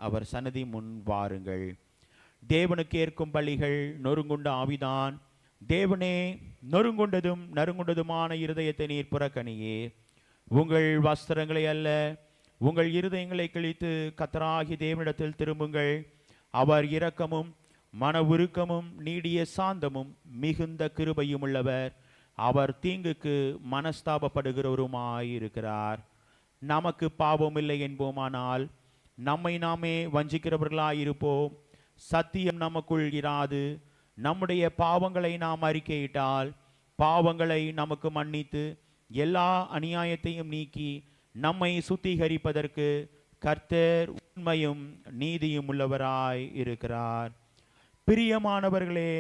அவர் சன்னதி முன் வாருங்கள். தேவனுக்கு ஏற்கும் பலிகள் நொறுங்குண்ட ஆவிதான். தேவனே, நொறுங்குண்டதும் நறுங்குண்டதுமான இருதயத்தை நீர் புறக்கணியே. உங்கள் வஸ்திரங்களை அல்ல, உங்கள் இருதயங்களை கிழித்து கர்த்தராகிய தேவனிடத்தில் திரும்புங்கள். அவர் இரக்கமும் மன உருக்கமும் நீடிய சாந்தமும் மிகுந்த கிருபையும் உள்ளவர். அவர் தீங்குக்கு மனஸ்தாபப்படுகிறவருமாயிருக்கிறார். நமக்கு பாவம் இல்லை என்போமானால் நம்மை நாமே வஞ்சிக்கிறவர்களாயிருப்போம். சத்தியம் நமக்குள் இராது. நம்முடைய பாவங்களை நாம் அறிக்கையிட்டால் பாவங்களை நமக்கு மன்னித்து எல்லா அநியாயத்தையும் நீக்கி நம்மை சுத்திகரிப்பதற்கு கர்த்தர் உண்மையும் நீதியும் உள்ளவராய் இருக்கிறார். பிரியமானவர்களே,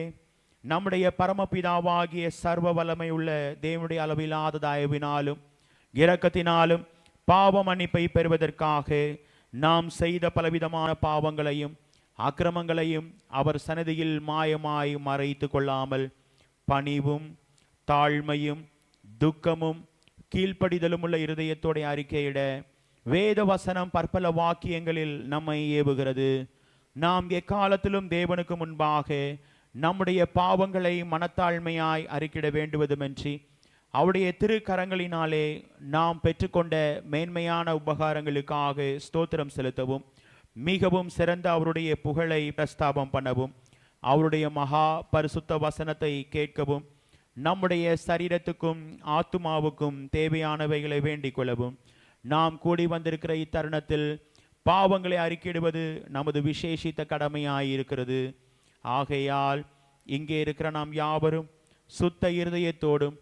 நம்முடைய பரமபிதாவாகிய சர்வ வல்லமை உள்ள தேவனுடைய அளவில்லாத தயவினாலும் இரக்கத்தினாலும் பாவ மன்னிப்பை பெறுவதற்காக நாம் செய்த பலவிதமான பாவங்களையும் அக்கிரமங்களையும் அவர் சன்னதியில் மாயமாய் மறைத்து கொள்ளாமல் பணிவும் தாழ்மையும் துக்கமும் கீழ்ப்படிதலும் உள்ள இருதயத்தோட அறிக்கையிட வேத வசனம் பற்பல வாக்கியங்களில் நம்மை ஏவுகிறது. நாம் எக்காலத்திலும் தேவனுக்கு முன்பாக நம்முடைய பாவங்களை மனத்தாழ்மையாய் அறிக்கிட வேண்டுவதுமின்றி அவருடைய திருக்கரங்களினாலே நாம் பெற்றுக்கொண்ட மேன்மையான உபகாரங்களுக்காக ஸ்தோத்திரம் செலுத்தவும் மிகவும் சிறந்த அவருடைய புகழை பிரஸ்தாபம் பண்ணவும் அவருடைய மகா பரிசுத்த வசனத்தை கேட்கவும் நம்முடைய சரீரத்துக்கும் ஆத்துமாவுக்கும் தேவையானவைகளை வேண்டிக் கொள்ளவும் நாம் கூடி வந்திருக்கிற இத்தருணத்தில் பாவங்களை அறிக்கையிடுவது நமது விசேஷித்த கடமையாயிருக்கிறது. ஆகையால் இங்கே இருக்கிற நாம் யாவரும் சுத்த இருதயத்தோடும்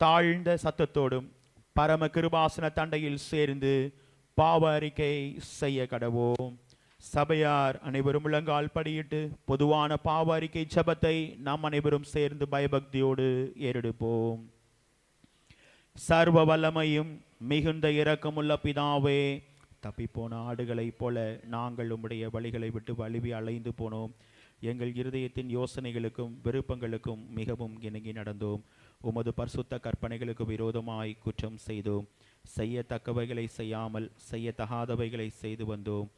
தாழ்ந்த சத்தத்தோடும் பரம கிருபாசன தண்டையில் சேர்ந்து பாவ அறிக்கை செய்ய கடவோம். சபையார் அனைவரும் முழங்கால் படியிட்டு பொதுவான பாவ அறிக்கை ஜெபத்தை நாம் அனைவரும் சேர்ந்து பயபக்தியோடு ஏறெடுப்போம். சர்வ வல்லமையும் மிகுந்த இரக்கமுள்ள பிதாவே, தப்பிப்போன ஆடுகளைப் போல நாங்கள் உம்முடைய வழிகளை விட்டு வழுவி அலைந்து போனோம். எங்கள் இருதயத்தின் யோசனைகளுக்கும் விருப்பங்களுக்கும் மிகவும் இணங்கி நடந்தோம். உமது பரிசுத்த கற்பனைகளுக்கு விரோதமாய் குற்றம் செய்தோம். செய்யத்தக்கவைகளை செய்யாமல் செய்யத்தகாதவைகளை செய்து வந்தோம்.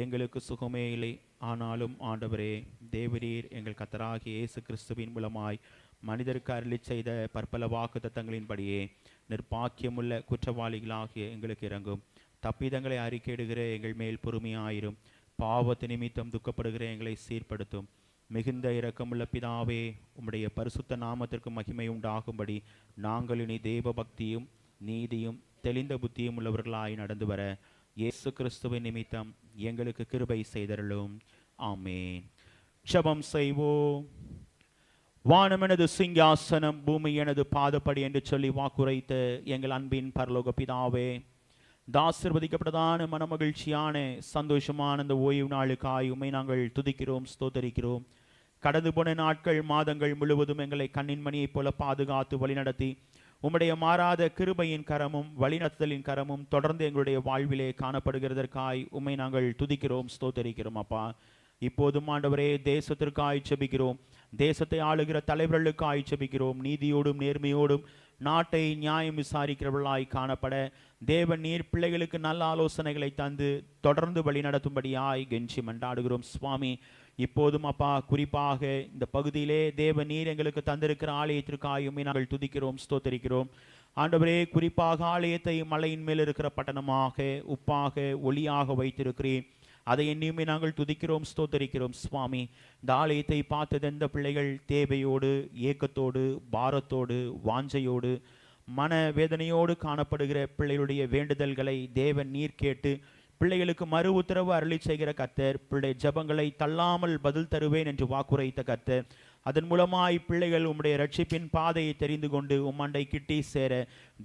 எங்களுக்கு சுகமே இல்லை. ஆனாலும் ஆண்டவரே, தேவரீர் எங்கள் கர்த்தராகிய இயேசு கிறிஸ்துவின் மூலமாய் மனிதருக்கு அருளிச் செய்த பற்பல வாக்கு தத்தங்களின்படியே நிர்பாக்கியமுள்ள குற்றவாளிகளாகிய எங்களுக்கு இறங்கும். தப்பிதங்களை அறிக்கையிடுகிற எங்கள் மேல் பொறுமையாயிரும். பாவத்து நிமித்தம் துக்கப்படுகிற எங்களை சீர்படுத்தும். மிகுந்த இரக்கமுள்ள பிதாவே, உம்முடைய பரிசுத்த நாமத்திற்கு மகிமை உண்டாகும்படி நாங்கள் இனி தேவ பக்தியும் நீதியும் தெளிந்த புத்தியும் உள்ளவர்களாய் நடந்து வர இயேசு கிறிஸ்துவின் நிமித்தம் எங்களுக்கு கிருபை செய்தருளும். ஆமேன். ஜெபம் செய்வோம். வானம் எனது சிங்காசனம், பூமி எனது பாதப்படி என்று சொல்லி வாக்குரைத்த எங்கள் அன்பின் பரலோக பிதாவே, ஆசீர்வதிக்கப்பட்டதான மனமகிழ்ச்சியான சந்தோஷமான இந்த ஓய்வு நாளுக்காய் உம்மை நாங்கள் துதிக்கிறோம், ஸ்தோத்தரிக்கிறோம். கடந்து போன நாட்கள் மாதங்கள் முழுவதும் எங்களை கண்ணின் மணியைப் போல பாதுகாத்து வழிநடத்தி உம்முடைய மாறாத கிருபையின் கரமும் வழிநடத்தலின் கரமும் தொடர்ந்து எங்களுடைய வாழ்விலே காணப்படுகிறதற்காய் உம்மை நாங்கள் துதிக்கிறோம், ஸ்தோத்தரிக்கிறோம். அப்பா, இப்போதும் ஆண்டவரே, தேசத்திற்காய் செபிக்கிறோம். தேசத்தை ஆளுகிற தலைவர்களுக்காய் செபிக்கிறோம். நீதியோடும் நேர்மையோடும் நாட்டை நியாயம் விசாரிக்கிறவர்களாய் காணப்பட தேவன் நீர் பிள்ளைகளுக்கு நல்ல ஆலோசனைகளை தந்து தொடர்ந்து வழி நடத்தும்படியாய் கெஞ்சி மன்றாடுகிறோம். சுவாமி, இப்போதும் அப்பா, குறிப்பாக இந்த பகுதியிலே தேவன் நீர் எங்களுக்கு தந்திருக்கிற ஆலயத்திற்காயுமே நாங்கள் துதிக்கிறோம், ஸ்தோத்தரிக்கிறோம். ஆண்டவரே, குறிப்பாக ஆலயத்தை மலையின் மேல் இருக்கிற பட்டணமாக உப்பாக ஒளியாக வைத்திருக்கிறேன். அதை எண்ணியுமே நாங்கள் துதிக்கிறோம், ஸ்தோத்தரிக்கிறோம். சுவாமி, இந்த ஆலயத்தை பார்த்தது எந்த பிள்ளைகள் தேவையோடு ஏக்கத்தோடு பாரத்தோடு வாஞ்சையோடு மன வேதனையோடு காணப்படுகிற பிள்ளைகளுடைய வேண்டுதல்களை தேவன் நீர் கேட்டு பிள்ளைகளுக்கு மறு உத்தரவு அருளி செய்கிற கர்த்தர், பிள்ளை ஜபங்களை தள்ளாமல் பதில் தருவேன் என்று வாக்குரைத்த கர்த்தர், அதன் மூலமாய் பிள்ளைகள் உம்முடைய ரட்சிப்பின் பாதையை தெரிந்து கொண்டு உம்மண்டை கிட்டி சேர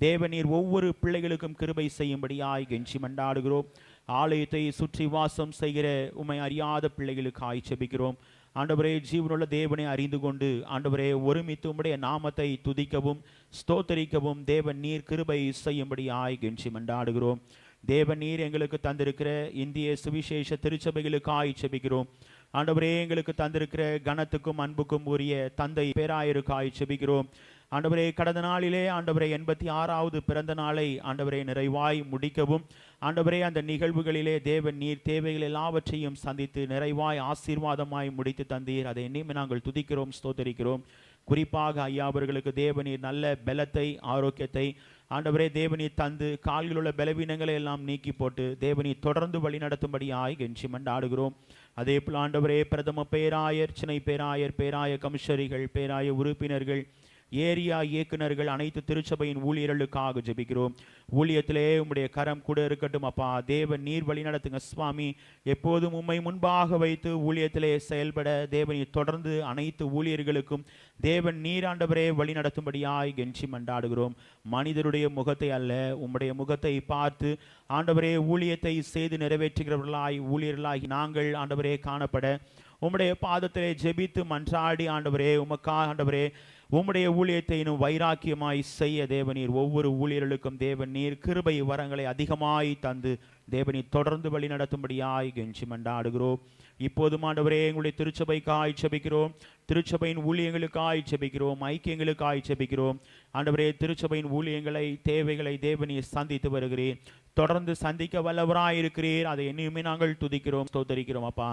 தேவநீர் ஒவ்வொரு பிள்ளைகளுக்கும் கிருபை செய்யும்படியாய் கெஞ்சி மன்றாடுகிறோம். ஆலயத்தை சுற்றி வாசம் செய்கிற உம்மை அறியாத பிள்ளைகளுக்காய் செபிக்கிறோம். ஆண்டவரே, ஜீவனுள்ள தேவனை அறிந்து கொண்டு ஆண்டவரே ஒருமித்து உம்முடைய நாமத்தை துதிக்கவும் ஸ்தோத்தரிக்கவும் தேவன் நீர் கிருபை செய்யும்படியாய் கெஞ்சி மன்றாடுகிறோம். தேவன் நீர் எங்களுக்கு தந்திருக்கிற இந்திய சுவிசேஷ திருச்சபைகளுக்காய் செபிக்கிறோம். ஆண்டவரே, எங்களுக்கு தந்திருக்கிற கனத்துக்கும் அன்புக்கும் உரிய தந்தை பேராயருக்காய் செபிக்கிறோம். ஆண்டவரே கடந்த நாளிலே ஆண்டவரே 86வது பிறந்த நாளை ஆண்டவரே நிறைவாய் முடிக்கவும் ஆண்டவரே அந்த நிகழ்வுகளிலே தேவன் நீர் தேவைகள் எல்லாவற்றையும் சந்தித்து நிறைவாய் ஆசீர்வாதமாய் முடித்து தந்தீர். அதை எண்ணியும் நாங்கள் துதிக்கிறோம், ஸ்தோத்தரிக்கிறோம். குறிப்பாக ஐயா அவர்களுக்கு தேவனீர் நல்ல பலத்தை ஆரோக்கியத்தை ஆண்டவரே தேவனீர் தந்து கால்களில் உள்ள பலவீனங்களை எல்லாம் நீக்கி போட்டு தேவனீர் தொடர்ந்து வழி நடத்தும்படியாய் கெஞ்சி மன்றாடுகிறோம். அதே போல் ஆண்டவரே பிரதம பேராயர், சினை பேராயர், பேராய கமிஷரிகள், பேராய உறுப்பினர்கள், ஏரியா இயக்குநர்கள், அனைத்து திருச்சபையின் ஊழியர்களுக்காக ஜெபிக்கிறோம். ஊழியத்திலே உம்முடைய கரம் கூட இருக்கட்டும் அப்பா. தேவன் நீர் வழி நடத்துங்க சுவாமி. எப்போதும் உம்மை முன்பாக வைத்து ஊழியத்திலே செயல்பட தேவனீர் தொடர்ந்து அனைத்து ஊழியர்களுக்கும் தேவன் நீர் ஆண்டவரே வழி நடத்தும்படியாய் கெஞ்சி மன்றாடுகிறோம். மனிதருடைய முகத்தை அல்ல, உம்முடைய முகத்தை பார்த்து ஆண்டவரே ஊழியத்தை செய்து நிறைவேற்றுகிறவர்களாய் ஊழியர்களாகி நாங்கள் ஆண்டவரே காணப்பட உம்முடைய பாதத்திலே ஜெபித்து மன்றாடி ஆண்டவரே ஆண்டவரே உம்முடைய ஊழியத்தை இன்னும் வைராக்கியமாய் செய்ய தேவனீர் ஒவ்வொரு ஊழியர்களுக்கும் தேவன் நீர் கிருபை வரங்களை அதிகமாய் தந்து தேவனீர் தொடர்ந்து வழி நடத்தும்படியாய் கெஞ்சி மன்றாடுகிறோம். இப்போதும் ஆண்டவரே எங்களுடைய திருச்சபைக்காய் ஜெபிக்கிறோம், திருச்சபையின் ஊழியங்களுக்காய் ஜெபிக்கிறோம், ஐக்கியங்களுக்காய் ஜெபிக்கிறோம். ஆண்டவரே திருச்சபையின் ஊழியங்களை தேவைகளை தேவனீர் சந்தித்து வருகிறேன், தொடர்ந்து சந்திக்க வல்லவராய் இருக்கிறீர். அதை என்னையுமே நாங்கள் துதிக்கிறோம், ஸ்தோத்தரிக்கிறோம் அப்பா.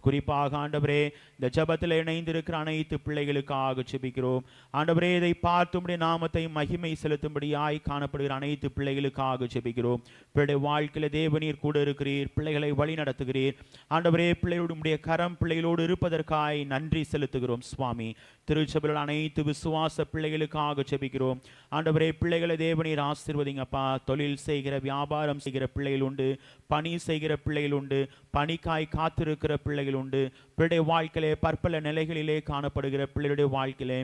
குறிப்பாக ஆண்டவரே இந்த ஜெபத்தில் இணைந்திருக்கிற அனைத்து பிள்ளைகளுக்காக ஜெபிக்கிறோம். ஆண்டவரே இதை பார்த்து உம்முடைய நாமத்தை மகிமை செலுத்தும்படியாய் காணப்படுகிற அனைத்து பிள்ளைகளுக்காக ஜெபிக்கிறோம். பிள்ளைடைய வாழ்க்கையில தேவனீர் கூட இருக்கிறீர், பிள்ளைகளை வழி நடத்துகிறீர். ஆண்டவரே பிள்ளைகளுடைய கரம் பிள்ளைகளோடு இருப்பதற்காய் நன்றி செலுத்துகிறோம் சுவாமி. திருச்சபையில் அனைத்து விசுவாச பிள்ளைகளுக்காக ஜெபிக்கிறோம். ஆண்டவரே பிள்ளைகளை தேவனீர் ஆசீர்வதிங்கப்பா. தொழில் செய்கிற வியாபாரம் செய்கிற பிள்ளைகள் உண்டு, பணி செய்கிற பிள்ளைகள் உண்டு, பணிக்காய் காத்திருக்கிற பிள்ளைகள் உண்டு. பிள்ளைடைய வாழ்க்கையிலே பற்பல நிலைகளிலே காணப்படுகிற பிள்ளைகளுடைய வாழ்க்கையிலே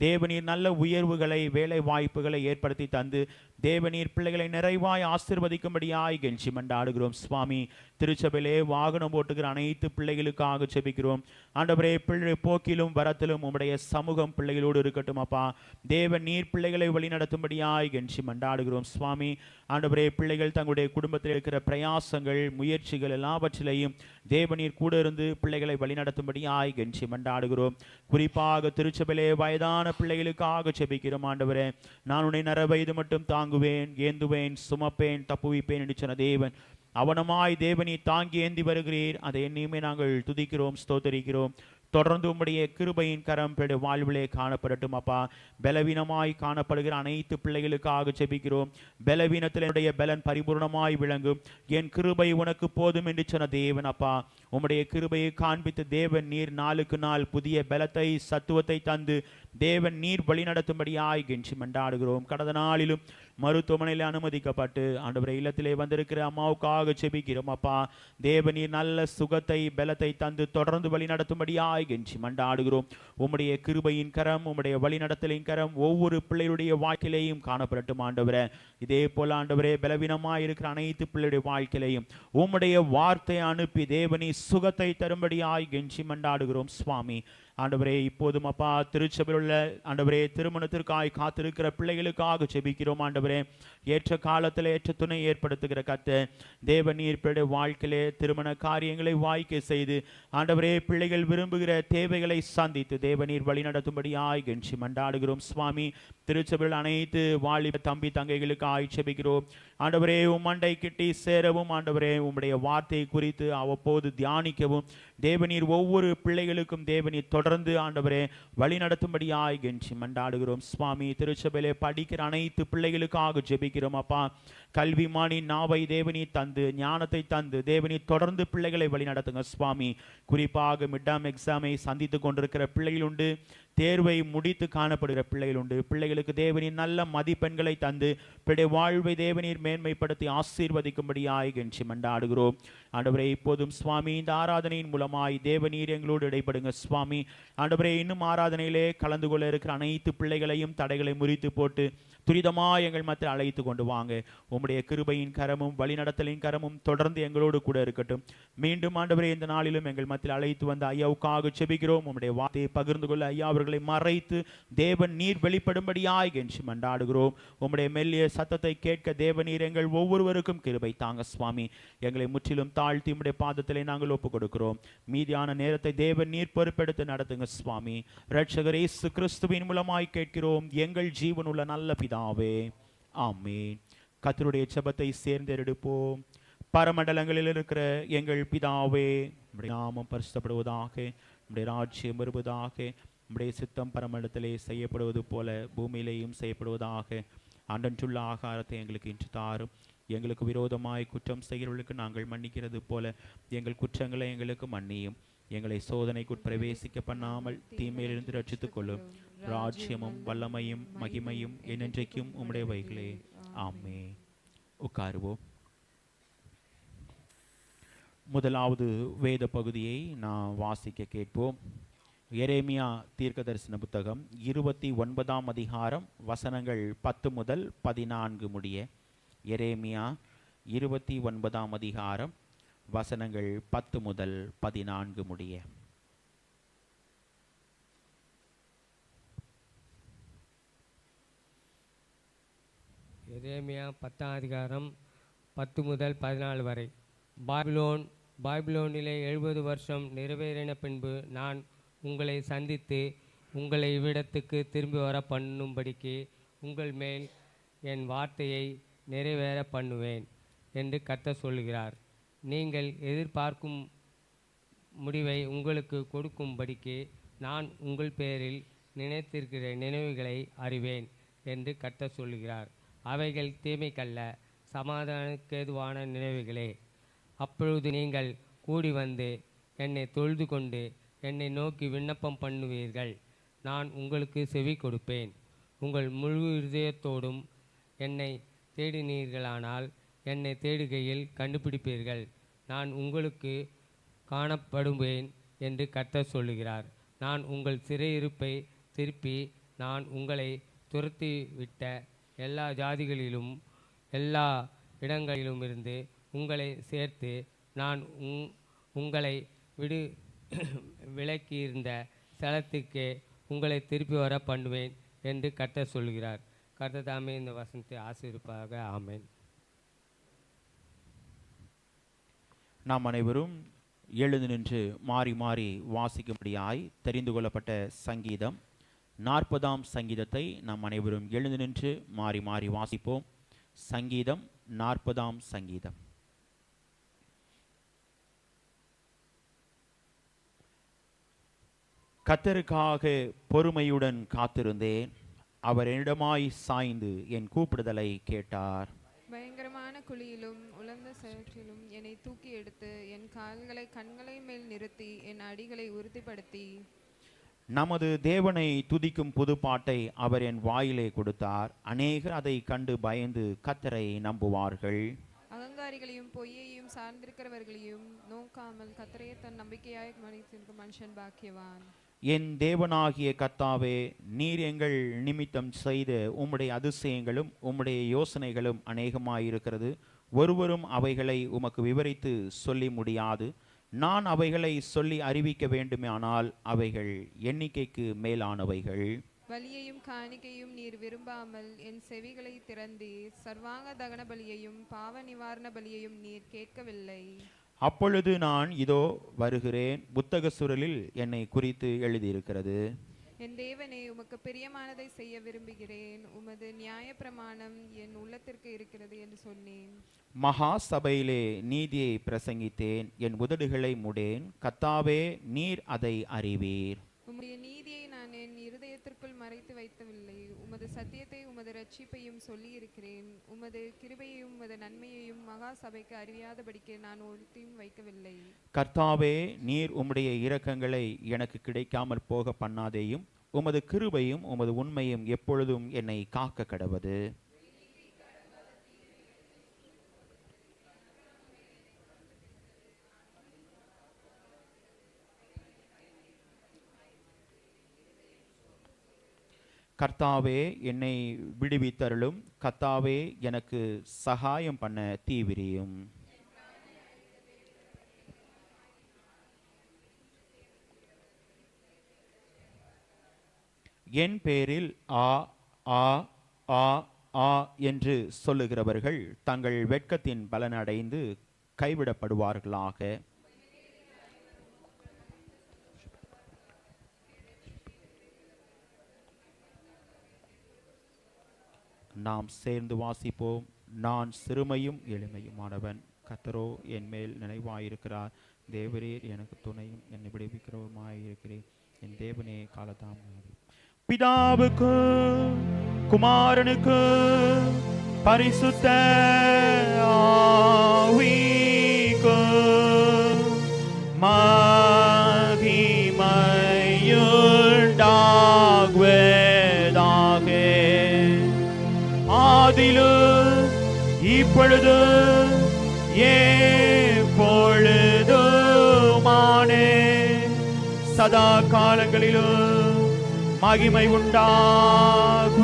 தேவனீர் நல்ல உயர்வுகளை வேலை வாய்ப்புகளை ஏற்படுத்தி தந்து தேவனீர் பிள்ளைகளை நிறைவாய் ஆசீர்வதிக்கும்படியாய் கெஞ்சி மன்றாடுகிறோம் சுவாமி. திருச்சபையிலே வாகனம் ஓட்டுகிற அனைத்து பிள்ளைகளுக்காக ஜெபிக்கிறோம். ஆண்டவரே பிள்ளை போக்கிலும் வரத்திலும் உம்முடைய சமூகம் பிள்ளைகளோடு இருக்கட்டும் அப்பா. தேவன் நீர் பிள்ளைகளை வழி நடத்தும்படியாய் கெஞ்சி மன்றாடுகிறோம் சுவாமி. ஆண்டவரே பிள்ளைகள் தங்களுடைய குடும்பத்தில் இருக்கிற பிரயாசங்கள் முயற்சிகள் எல்லாவற்றிலையும் தேவனீர் கூட இருந்து பிள்ளைகளை வழி நடத்தும்படியாய் கெஞ்சி மன்றாடுகிறோம். குறிப்பாக திருச்சபையிலே வயதான பிள்ளைகளுக்காக ஜெபிக்கிறோம். ஆண்டவரே நான் உன்னை நரவயது மட்டும் தாங்குவேன், ஏந்துவேன், சுமப்பேன், தப்புவிப்பேன் என்று சொன்ன தேவன் அவனமாய் தேவனி தாங்கி ஏந்தி வருகிறீர். அதை என்னையுமே நாங்கள் துதிக்கிறோம், ஸ்தோத்தரிக்கிறோம். தொடர்ந்து உம்முடைய கிருபையின் கரம் பெடு வாழ்விலே காணப்படட்டும் அப்பா. பலவீனமாய் காணப்படுகிற அனைத்து பிள்ளைகளுக்காக ஜெபிக்கிறோம். பலவீனத்தினுடைய பலன் பரிபூர்ணமாய் விளங்கும். என் கிருபை உனக்கு போதும் என்று சொன்ன தேவன் அப்பா. உம்முடைய கிருபையை காண்பித்து தேவன் நீர் நாளுக்கு நாள் புதிய பலத்தை சத்துவத்தை தந்து தேவன் நீர் வழி நடத்தும்படியாய் கெஞ்சி மன்றாடுகிறோம். கடந்த நாளிலும் மருத்துவமனையில் அனுமதிக்கப்பட்டு ஆண்டவரே இல்லத்திலே வந்திருக்கிற அம்மாவுக்காக ஜெபிக்கிறோம் அப்பா. தேவனீர் நல்ல சுகத்தை பலத்தை தந்து தொடர்ந்து வழி நடத்தும்படியாய் கெஞ்சி மன்றாடுகிறோம். உம்முடைய கிருபையின் கரம் உம்முடைய வழி நடத்தலின் கரம் ஒவ்வொரு பிள்ளைகளுடைய வாழ்க்கையிலேயும் காணப்படட்டும் ஆண்டவரே. இதே போல ஆண்டவரே பலவீனமாய் இருக்கிற அனைத்து பிள்ளையுடைய வாழ்க்கையிலையும் உம்முடைய வார்த்தை அனுப்பி தேவனி சுகத்தை தரும்படியாய் கெஞ்சி மன்றாடுகிறோம் சுவாமி. ஆண்டவரே இப்போதும் அப்பா திருச்சபையில் உள்ள ஆண்டவரே திருமணத்திற்காய் காத்திருக்கிற பிள்ளைகளுக்காக ஜெபிக்கிறோம். ஆண்டவரே ஏற்ற காலத்தில் ஏற்ற துணை ஏற்படுத்துகிற கர்த்தர் தேவநீர் பிள்ளை வாழ்க்கையிலே திருமண காரியங்களை வாய்க்க செய்து ஆண்டவரே பிள்ளைகள் விரும்புகிற தேவைகளை சந்தித்து தேவநீர் வழி நடத்தும்படியாய் கெஞ்சி மன்றாடுகிறோம் சுவாமி. திருச்சபையில் அனைத்து வாலிப தம்பி தங்கைகளுக்கு ஆய்ச்சபிக்கிறோம். ஆண்டவரே உம்மண்டை கிட்டி சேரவும் ஆண்டவரே உம்முடைய வார்த்தை குறித்து அவ்வப்போது தியானிக்கவும் தேவநீர் ஒவ்வொரு பிள்ளைகளுக்கும் தேவநீர் தொடர்ந்து ஆண்டவரே வழி நடத்தும்படியாய் கெஞ்சி மன்றாடுகிறோம் சுவாமி. திருச்சபையிலே படிக்கிற அனைத்து பிள்ளைகளுக்காக ஜெபிக்கிறோம் அப்பா. கல்விமானி நாவை தேவநீர் தந்து ஞானத்தை தந்து தேவநீர் தொடர்ந்து பிள்ளைகளை வழி நடத்துங்க சுவாமி. குறிப்பாக மிட்டாம் எக்ஸாமை சந்தித்து கொண்டிருக்கிற பிள்ளைகள் உண்டு, தேர்வை முடித்து காணப்படுகிற பிள்ளைகள் உண்டு. பிள்ளைகளுக்கு தேவனீர் நல்ல மதிப்பெண்களை தந்து பிள்ளை வாழ்வை தேவனீர் மேன்மைப்படுத்தி ஆசீர்வதிக்கும்படியாய் கெஞ்சி மன்றாடுகிறோம். ஆண்டவரே இப்போதும் சுவாமி இந்த ஆராதனையின் மூலமாய் தேவனீர் எங்களோடு இடைப்படுங்க சுவாமி. ஆண்டவரே இன்னும் ஆராதனையிலே கலந்து கொள்ள இருக்கிற அனைத்து பிள்ளைகளையும் தடைகளை முறித்து போட்டு துரிதமாய் எங்கள் மத்தியில் அழைத்து கொண்டு வாங்க. உம்முடைய கிருபையின் கரமும் வழிநடத்தலின் கரமும் தொடர்ந்து எங்களோடு கூட இருக்கட்டும். மீண்டும் ஆண்டவரே இந்த நாளிலும் எங்கள் மத்தியில் அழைத்து வந்த ஐயாவுக்காக செபிக்கிறோம். உம்முடைய வார்த்தையை பகிர்ந்து கொள்ள ஐயா அவர்கள் அவர்களை மறைத்து தேவன் நீர் வெளிப்படும்படியாய் என்று மன்றாடுகிறோம். உம்முடைய மெல்லிய சத்தத்தை கேட்க தேவநீர் எங்கள் ஒவ்வொருவருக்கும் கிருபை தாங்க சுவாமி. எங்களை முற்றிலும் தாழ்த்தி உம்முடைய பாதத்திலே நாங்கள் ஒப்புக் கொடுக்கிறோம். மீதியான நேரத்தை தேவன் நீர் பொறுப்பெடுத்து நடத்துங்க சுவாமி. இரட்சகர் இயேசு கிறிஸ்துவின் மூலமாய் கேட்கிறோம் எங்கள் ஜீவனுள்ள நல்ல பிதாவே, ஆமென். கர்த்தருடைய ஜெபத்தை சேர்ந்தெடுப்போம். பரமண்டலங்களில் இருக்கிற எங்கள் பிதாவே, உம்முடைய நாமம் பரிசுத்தப்படுவதாக, உம்முடைய ராஜ்யம் வருவதாக, உம்முடைய சித்தம் பரமண்டலத்திலே செய்யப்படுவது போல பூமியிலேயும் செய்யப்படுவதாக. அன்றன்றுள்ள ஆகாரத்தை எங்களுக்கு இன்று தாரும். எங்களுக்கு விரோதமாய் குற்றம் செய்கிறவர்களுக்கு நாங்கள் மன்னிக்கிறது போல எங்கள் குற்றங்களை எங்களுக்கு மன்னியும். எங்களை சோதனைக்கு பிரவேசிக்க பண்ணாமல் தீமையிலிருந்து ரட்சித்துக் கொள்ளும். ராஜ்யமும் வல்லமையும் மகிமையும் என்றென்றைக்கும் உம்முடைய வைகளே, ஆமென். உட்காருவோம். முதலாவது வேத பகுதியை நாம் வாசிக்க கேட்போம். எரேமியா தீர்க்கதரிசன புத்தகம் 29ஆம் அதிகாரம் வசனங்கள் 10 முதல் 14 முடிய. எரேமியா 29ஆம் அதிகாரம் வசனங்கள் 10 முதல் 14 முடிய. எரேமியா 10ஆம் அதிகாரம் 10 முதல் 14 வரை. பாபிலோனிலே 70 வருஷம் நிறைவேறின பின்பு நான் உங்களை சந்தித்து உங்களை இவ்விடத்துக்கு திரும்பி வர பண்ணும்படிக்கு உங்கள் மேல் என் வார்த்தையை நிறைவேற பண்ணுவேன் என்று கர்த்தர் சொல்லுகிறார். நீங்கள் எதிர்பார்க்கும் முடிவை உங்களுக்கு கொடுக்கும்படிக்கு நான் உங்கள் பேரில் நினைத்திருக்கிற நினைவுகளை அறிவேன் என்று கர்த்தர் சொல்லுகிறார். அவைகள் தீமைக்கல்ல, சமாதானக்கேதுவான நினைவுகளே. அப்பொழுது நீங்கள் கூடி வந்து என்னை தொழுது கொண்டு என்னை நோக்கி விண்ணப்பம் பண்ணுவீர்கள். நான் உங்களுக்கு செவி கொடுப்பேன். உங்கள் முழு இருதயத்தோடும் என்னை தேடினீர்களானால் என்னை தேடுகையில் கண்டுபிடிப்பீர்கள். நான் உங்களுக்கு காணப்படுவேன் என்று கர்த்தர் சொல்லுகிறார். நான் உங்கள் சிறையிருப்பை திருப்பி நான் உங்களை துரத்தி விட்ட எல்லா ஜாதிகளிலும் எல்லா இடங்களிலும் இருந்து உங்களை சேர்த்து நான் உங்களை விலக்கியிருந்த ஸ்தலத்துக்கே உங்களை திருப்பி வர பண்ணுவேன் என்று கர்த்தர் சொல்கிறார். கர்த்தர் தாமே இந்த வசனத்தை ஆசீர்வதிப்பாராக. ஆமென். நாம் அனைவரும் எழுந்து நின்று மாறி மாறி வாசிக்கும்படியாய் தெரிந்து கொள்ளப்பட்ட சங்கீதம் 40ஆம் சங்கீதத்தை நாம் அனைவரும் எழுந்து நின்று மாறி மாறி வாசிப்போம். சங்கீதம் 40ஆம் சங்கீதம். கர்த்தருக்காக பொறுமையுடன் காத்திருந்தேன். அவர் என்னிடமாய் சாய்ந்து என் கூப்பிடுதலை கேட்டார். பயங்கரமான குழியிலும் உலர்ந்த சேற்றிலும் என்னை தூக்கி எடுத்து என் கால்களை கண்களை மேல் நிறுத்தி என் அடிகளை உறுதிப்படுத்தி நமது தேவனை துதிக்கும் புது பாட்டை அவர் என் வாயிலே கொடுத்தார். அநேகர் அதை கண்டு பயந்து கர்த்தரை நம்புவார்கள். அகங்காரிகளையும் பொய்யையும் சார்ந்திருக்கிறவர்களையும் நோக்காமல் கர்த்தரையே தன் நம்பிக்கையாய் மனிதனுக்கு மனுஷன் பாக்கியவான். என் தேவனாகிய கர்த்தாவே, நீர் எங்கள் நிமித்தம் செய்த உம்முடைய அதிசயங்களும் உம்முடைய யோசனைகளும் அநேகமாயிருக்கிறது. ஒருவரும் அவைகளை உமக்கு விவரித்து சொல்லி முடியாது. நான் அவைகளை சொல்லி அறிவிக்க வேண்டுமானால் அவைகள் எண்ணிக்கைக்கு மேலானவைகள். பலியையும் காணிக்கையும் நீர் விரும்பாமல் என் செவிகளை திறந்தீர். சர்வாங்க தகன பலியையும் பாவ நிவாரண பலியையும் நீர் கேட்கவில்லை. அப்பொழுது நான் இதோ வருகிறேன், புத்தக சுருளில் என்னை குறித்து எழுதியிருக்கிறது. என் தேவனே, உமக்கு பிரியமானதை செய்ய விரும்புகிறேன். உமது நியாய பிரமாணம் என் உள்ளத்திற்கு இருக்கிறது என்று சொன்னேன். மகா சபையிலே நீதியை பிரசங்கித்தேன், என் உதடுகளை மூடேன். கர்த்தாவே, நீர் அதை அறிவீர். உம்முடைய நீதியை நான் என் இருதயத்திற்குள் மறைத்து வைத்தவில்லை. உமது சத்தியத்தை உமது ரட்சிப்பையும் சொல்லி இருக்கிறேன். உமது கிருபையையும் உமது நன்மையையும் மகா சபைக்கு அறியாதபடிக்கு நான் ஒருத்தையும் வைக்கவில்லை. கர்த்தாவே, நீர் உம்முடைய இரக்கங்களை எனக்கு கிடைக்காமல் போக பண்ணாதேயும். உமது கிருபையும் உமது உண்மையும் எப்பொழுதும் என்னை காக்க கடவது. கர்த்தாவே, என்னை விடுவித்தருளும். கர்த்தாவே, எனக்கு சகாயம் பண்ண தீவிரியும். என் பேரில் ஆ ஆ ஆ ஆ என்று சொல்லுகிறவர்கள் தங்கள் வெட்கத்தின் பலனடைந்து கைவிடப்படுவார்களாக. நாம் சேர்ந்து வாசிப்போம். நான் சிறுமையும் எளிமையுமானவன், கர்த்தரோ என் மேல் நினைவாயிருக்கிறார். தேவரீர் எனக்கு துணையும் என்னை விடுவிக்கிறவருமாயிருக்கிறேன். என் தேவனே காலதாம். பிதாவுக்கு குமாரனுக்கு பரிசுத்த ஆவிக்கு மகிமையுண்டாகுவதாக. ஆதிலும் இப்பொழுது எப்பொழுதுமானே சதா காலங்களிலும் மகிமை உண்டாகுவதாக.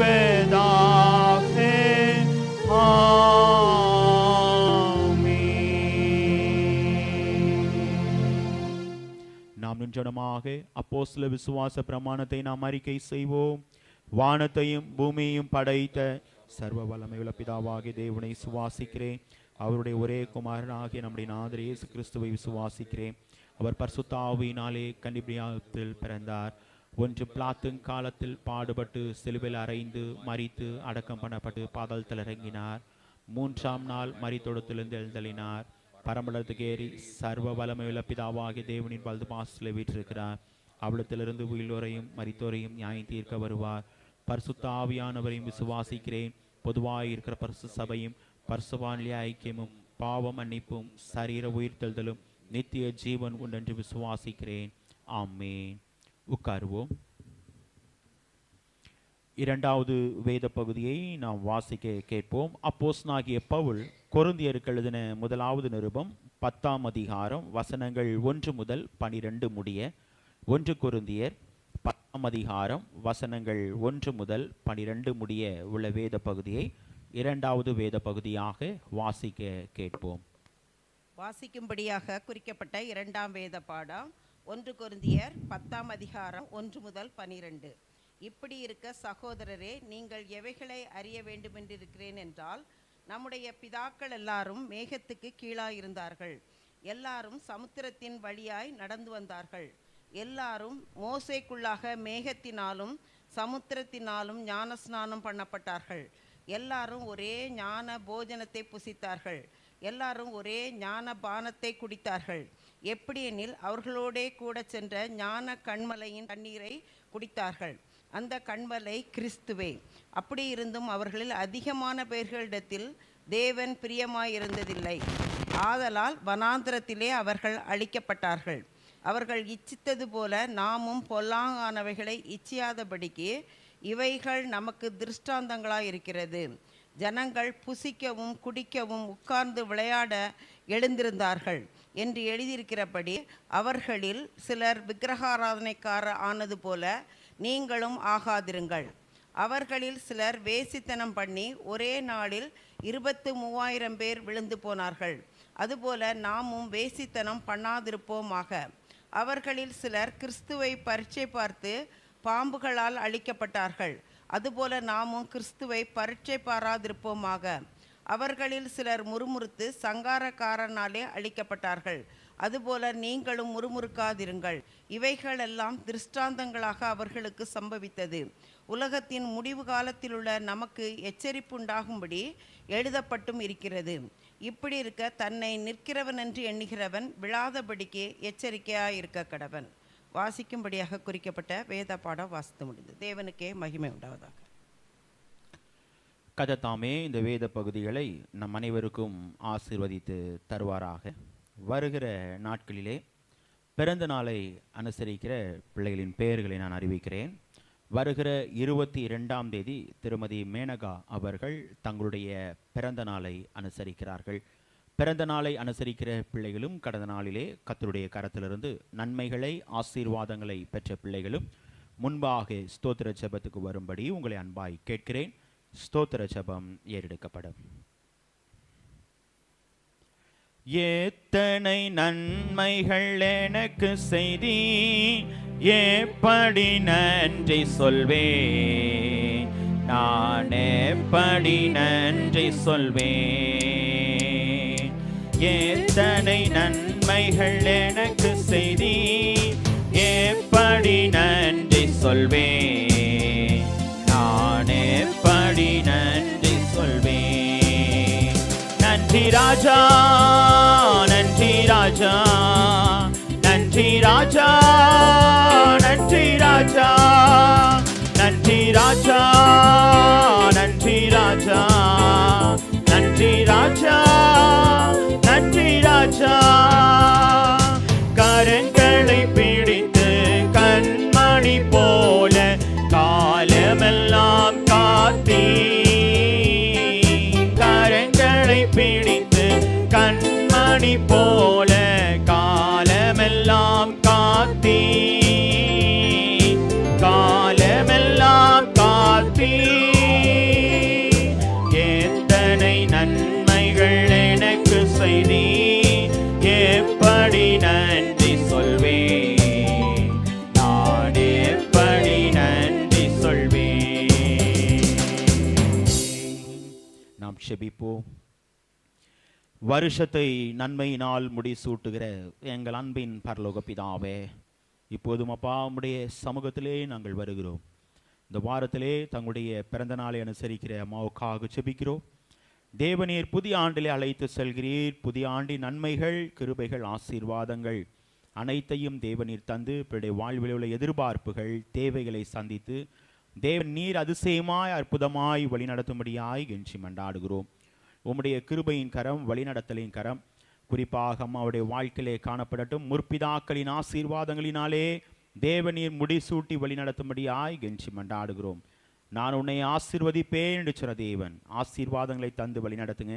நாம் நின்றனமாக அப்போஸ்தல விசுவாச பிரமாணத்தை நாம் அறிக்கை செய்வோம். வானத்தையும் பூமியையும் படைத்த சர்வ வல்லமையுள்ள பிதாவாகிய தேவனை விசுவாசிக்கிறேன். அவருடைய ஒரே குமாரனாகிய நம்முடைய நாதர் இயேசு கிறிஸ்துவை விசுவாசிக்கிறேன். அவர் பரிசுத்த ஆவியினாலே கன்னிமரியாத்தில் பிறந்தார். ஒன்று பிலாத்தின் காலத்தில் பாடுபட்டு சிலுவையில் அறைந்து மரித்து அடக்கம் பண்ணப்பட்டு பாதாளத்தில் இறங்கினார். மூன்றாம் நாள் மரித்தொடத்திலிருந்து எழுந்தளினார். பரமண்டலத்துக்கு ஏறி சர்வ வல்லமையுள்ள பிதாவாகிய தேவனின் வலது பாசத்தில் வீற்றிருக்கிறார். அவ்விடத்திலிருந்து உயிரோரையும் மரித்தோரையும் நியாயம் தீர்க்க வருவார். பரிசுத்த ஆவியானவரையும் விசுவாசிக்கிறேன். பொதுவாக இருக்கிற பரிசு சபையும் பரிசுவானிய ஐக்கியமும் பாவம் மன்னிப்பும் சரீர உயிர்த்தெழுதலும் நித்திய ஜீவன் உண்டென்று விசுவாசிக்கிறேன். ஆமென். உட்காருவோம். இரண்டாவது வேத பகுதியை நாம் வாசிக்க கேட்போம். அப்போஸ்தலனாகிய பவுல் கொரிந்தியருக்கு எழுதின முதலாவது நிருபம் 10ஆம் அதிகாரம் வசனங்கள் 1 முதல் 12 முடிய. 1 கொரிந்தியர் 10ஆம் அதிகாரம் வசனங்கள் 1 முதல் 12 முடிய உள்ள வேத பகுதியை இரண்டாவது வேத பகுதியாக வாசிக்க கேட்போம். வாசிக்கும்படியாக குறிக்கப்பட்ட இரண்டாம் வேத பாடம் 1 கொரிந்தியர் 10ஆம் அதிகாரம் 1 முதல் 12. இப்படி இருக்க சகோதரரே, நீங்கள் எவைகளை அறிய வேண்டுமென்றிருக்கிறேன் என்றால், நம்முடைய பிதாக்கள் எல்லாரும் மேகத்துக்கு கீழாயிருந்தார்கள். எல்லாரும் சமுத்திரத்தின் வழியாய் நடந்து வந்தார்கள். எல்லாரும் மோசேக்குள்ளாக மேகத்தினாலும் சமுத்திரத்தினாலும் ஞானஸ்நானம் பண்ணப்பட்டார்கள். எல்லாரும் ஒரே ஞான போஜனத்தை புசித்தார்கள். எல்லாரும் ஒரே ஞான பானத்தை குடித்தார்கள். எப்படியெனில் அவர்களோடே கூட சென்ற ஞான கண்மலையின் தண்ணீரை குடித்தார்கள். அந்த கண்மலை கிறிஸ்துவே. அப்படி இருந்தும் அவர்களில் அதிகமான பேர்களிடத்தில் தேவன் பிரியமாயிருந்ததில்லை. ஆதலால் வனாந்திரத்திலே அவர்கள் அழிக்கப்பட்டார்கள். அவர்கள் இச்சித்தது போல நாமும் பொல்லாங்கானவைகளை இச்சியாதபடிக்கு இவைகள் நமக்கு திருஷ்டாந்தங்களாயிருக்கிறது. ஜனங்கள் புசிக்கவும் குடிக்கவும் உட்கார்ந்து விளையாட எழுந்திருந்தார்கள் என்று எழுதியிருக்கிறபடி அவர்களில் சிலர் விக்கிரகாராதனைக்காரர் ஆனது போல நீங்களும் ஆகாதிருங்கள். அவர்களில் சிலர் வேசித்தனம் பண்ணி ஒரே நாளில் 23,000 பேர் விழுந்து போனார்கள். அதுபோல நாமும் வேசித்தனம் பண்ணாதிருப்போமாக. அவர்களில் சிலர் கிறிஸ்துவை பரீட்சை பார்த்து பாம்புகளால் அழிக்கப்பட்டார்கள். அதுபோல நாமும் கிறிஸ்துவை பரீட்சை பாராதிருப்போமாக. அவர்களில் சிலர் முறுமுறுத்து சங்காரக்காரனாலே அழிக்கப்பட்டார்கள். அதுபோல நீங்களும் முறுமுறுக்காதிருங்கள். இவைகளெல்லாம் திருஷ்டாந்தங்களாக அவர்களுக்கு சம்பவித்தது. உலகத்தின் முடிவு காலத்திலுள்ள நமக்கு எச்சரிப்புண்டாகும்படி எழுதப்பட்டும் இருக்கிறது. இப்படி இருக்க தன்னை நிற்கிறவன் என்று எண்ணுகிறவன் விழாதபடிக்கு எச்சரிக்கையாயிருக்க கடவன். வாசிக்கும்படியாக குறிக்கப்பட்ட வேத பாடம் வாசித்து முடிந்தது. தேவனுக்கே மகிமை உண்டாவதாக. கர்த்தர் இந்த வேத பகுதிகளை நம் அனைவருக்கும் ஆசீர்வதித்து தருவாராக. வருகிற நாட்களிலே பிறந்த நாளை அனுசரிக்கிற பிள்ளைகளின் பெயர்களை நான் அறிவிக்கிறேன். வருகிற 22ஆம் தேதி திருமதி மேனகா அவர்கள் தங்களுடைய பிறந்த நாளை அனுசரிக்கிறார்கள். பிறந்த நாளை அனுசரிக்கிற பிள்ளைகளும் கடந்த நாளிலே கர்த்தருடைய கரத்திலிருந்து நன்மைகளை ஆசீர்வாதங்களை பெற்ற பிள்ளைகளும் முன்பாக ஸ்தோத்திர ஜெபத்துக்கு வரும்படி உங்களை அன்பாய் கேட்கிறேன். ஸ்தோத்திர ஜெபம் ஏறெடுக்கப்படும். எத்தனை நன்மைகள் எனக்கு செய்தி, எப்படி நன்றி சொல்வேன், நான் எப்படி நன்றி சொல்வேன். எத்தனை நன்மைகள் எனக்கு செய்தி, எப்படி நன்றி சொல்வேன், நான் எப்படி நன்றி சொல்வேன். நன்றி ராஜா, நன்றி ராஜா, நன்றி ராஜா, நன்றி ராஜா, நன்றி ராஜா, நன்றி ராஜா, நன்றி ராஜா, நன்றி ராஜா. கரங்களை பிடித்து கண்மணி போல காலமெல்லாம் காத்தீ, கரங்களை பிடித்து கண்மணி போல காலமெல்லாம் காத்தீ, காலமெல்லாம் காத்தீ. எத்தனை நன்மைகள் எனக்கு செய்தி, எப்படி நன்றி சொல்வேன், நான் எப்படி நன்றி சொல்வேன். நாம் செபிப்போம். வருஷத்தை நன்மையினால் முடிசூட்டுகிற எங்கள் அன்பின் பரலோக பிதாவே, இப்போதும் அப்பா உம்முடைய சமூகத்திலே நாங்கள் வருகிறோம். இந்த வாரத்திலே தங்களுடைய பிறந்த நாளை அனுசரிக்கிற அம்மாவுக்காக செபிக்கிறோம். தேவநீர் புதிய ஆண்டிலே அழைத்து செல்கிறீர். புதிய ஆண்டின் நன்மைகள், கிருபைகள், ஆசீர்வாதங்கள் அனைத்தையும் தேவநீர் தந்து பிறடைய வாழ்வில் உள்ள எதிர்பார்ப்புகள், தேவைகளை சந்தித்து தேவன் நீர் அதிசயமாய் அற்புதமாய் வழிநடத்தும்படியாய் கெஞ்சி மன்றாடுகிறோம். உம்முடைய கிருபையின் கரம், வழிநடத்தலின் கரம் குறிப்பாக அம்மாவுடைய வாழ்க்கையிலே காணப்படட்டும். முற்பிதாக்களின் ஆசீர்வாதங்களினாலே தேவநீர் முடிசூட்டி வழிநடத்தும்படியாய் கெஞ்சி மன்றாடுகிறோம். நான் உன்னை ஆசீர்வதிப்பேன் என்று சொன்ன தேவன் ஆசீர்வாதங்களை தந்து வழிநடத்துங்க.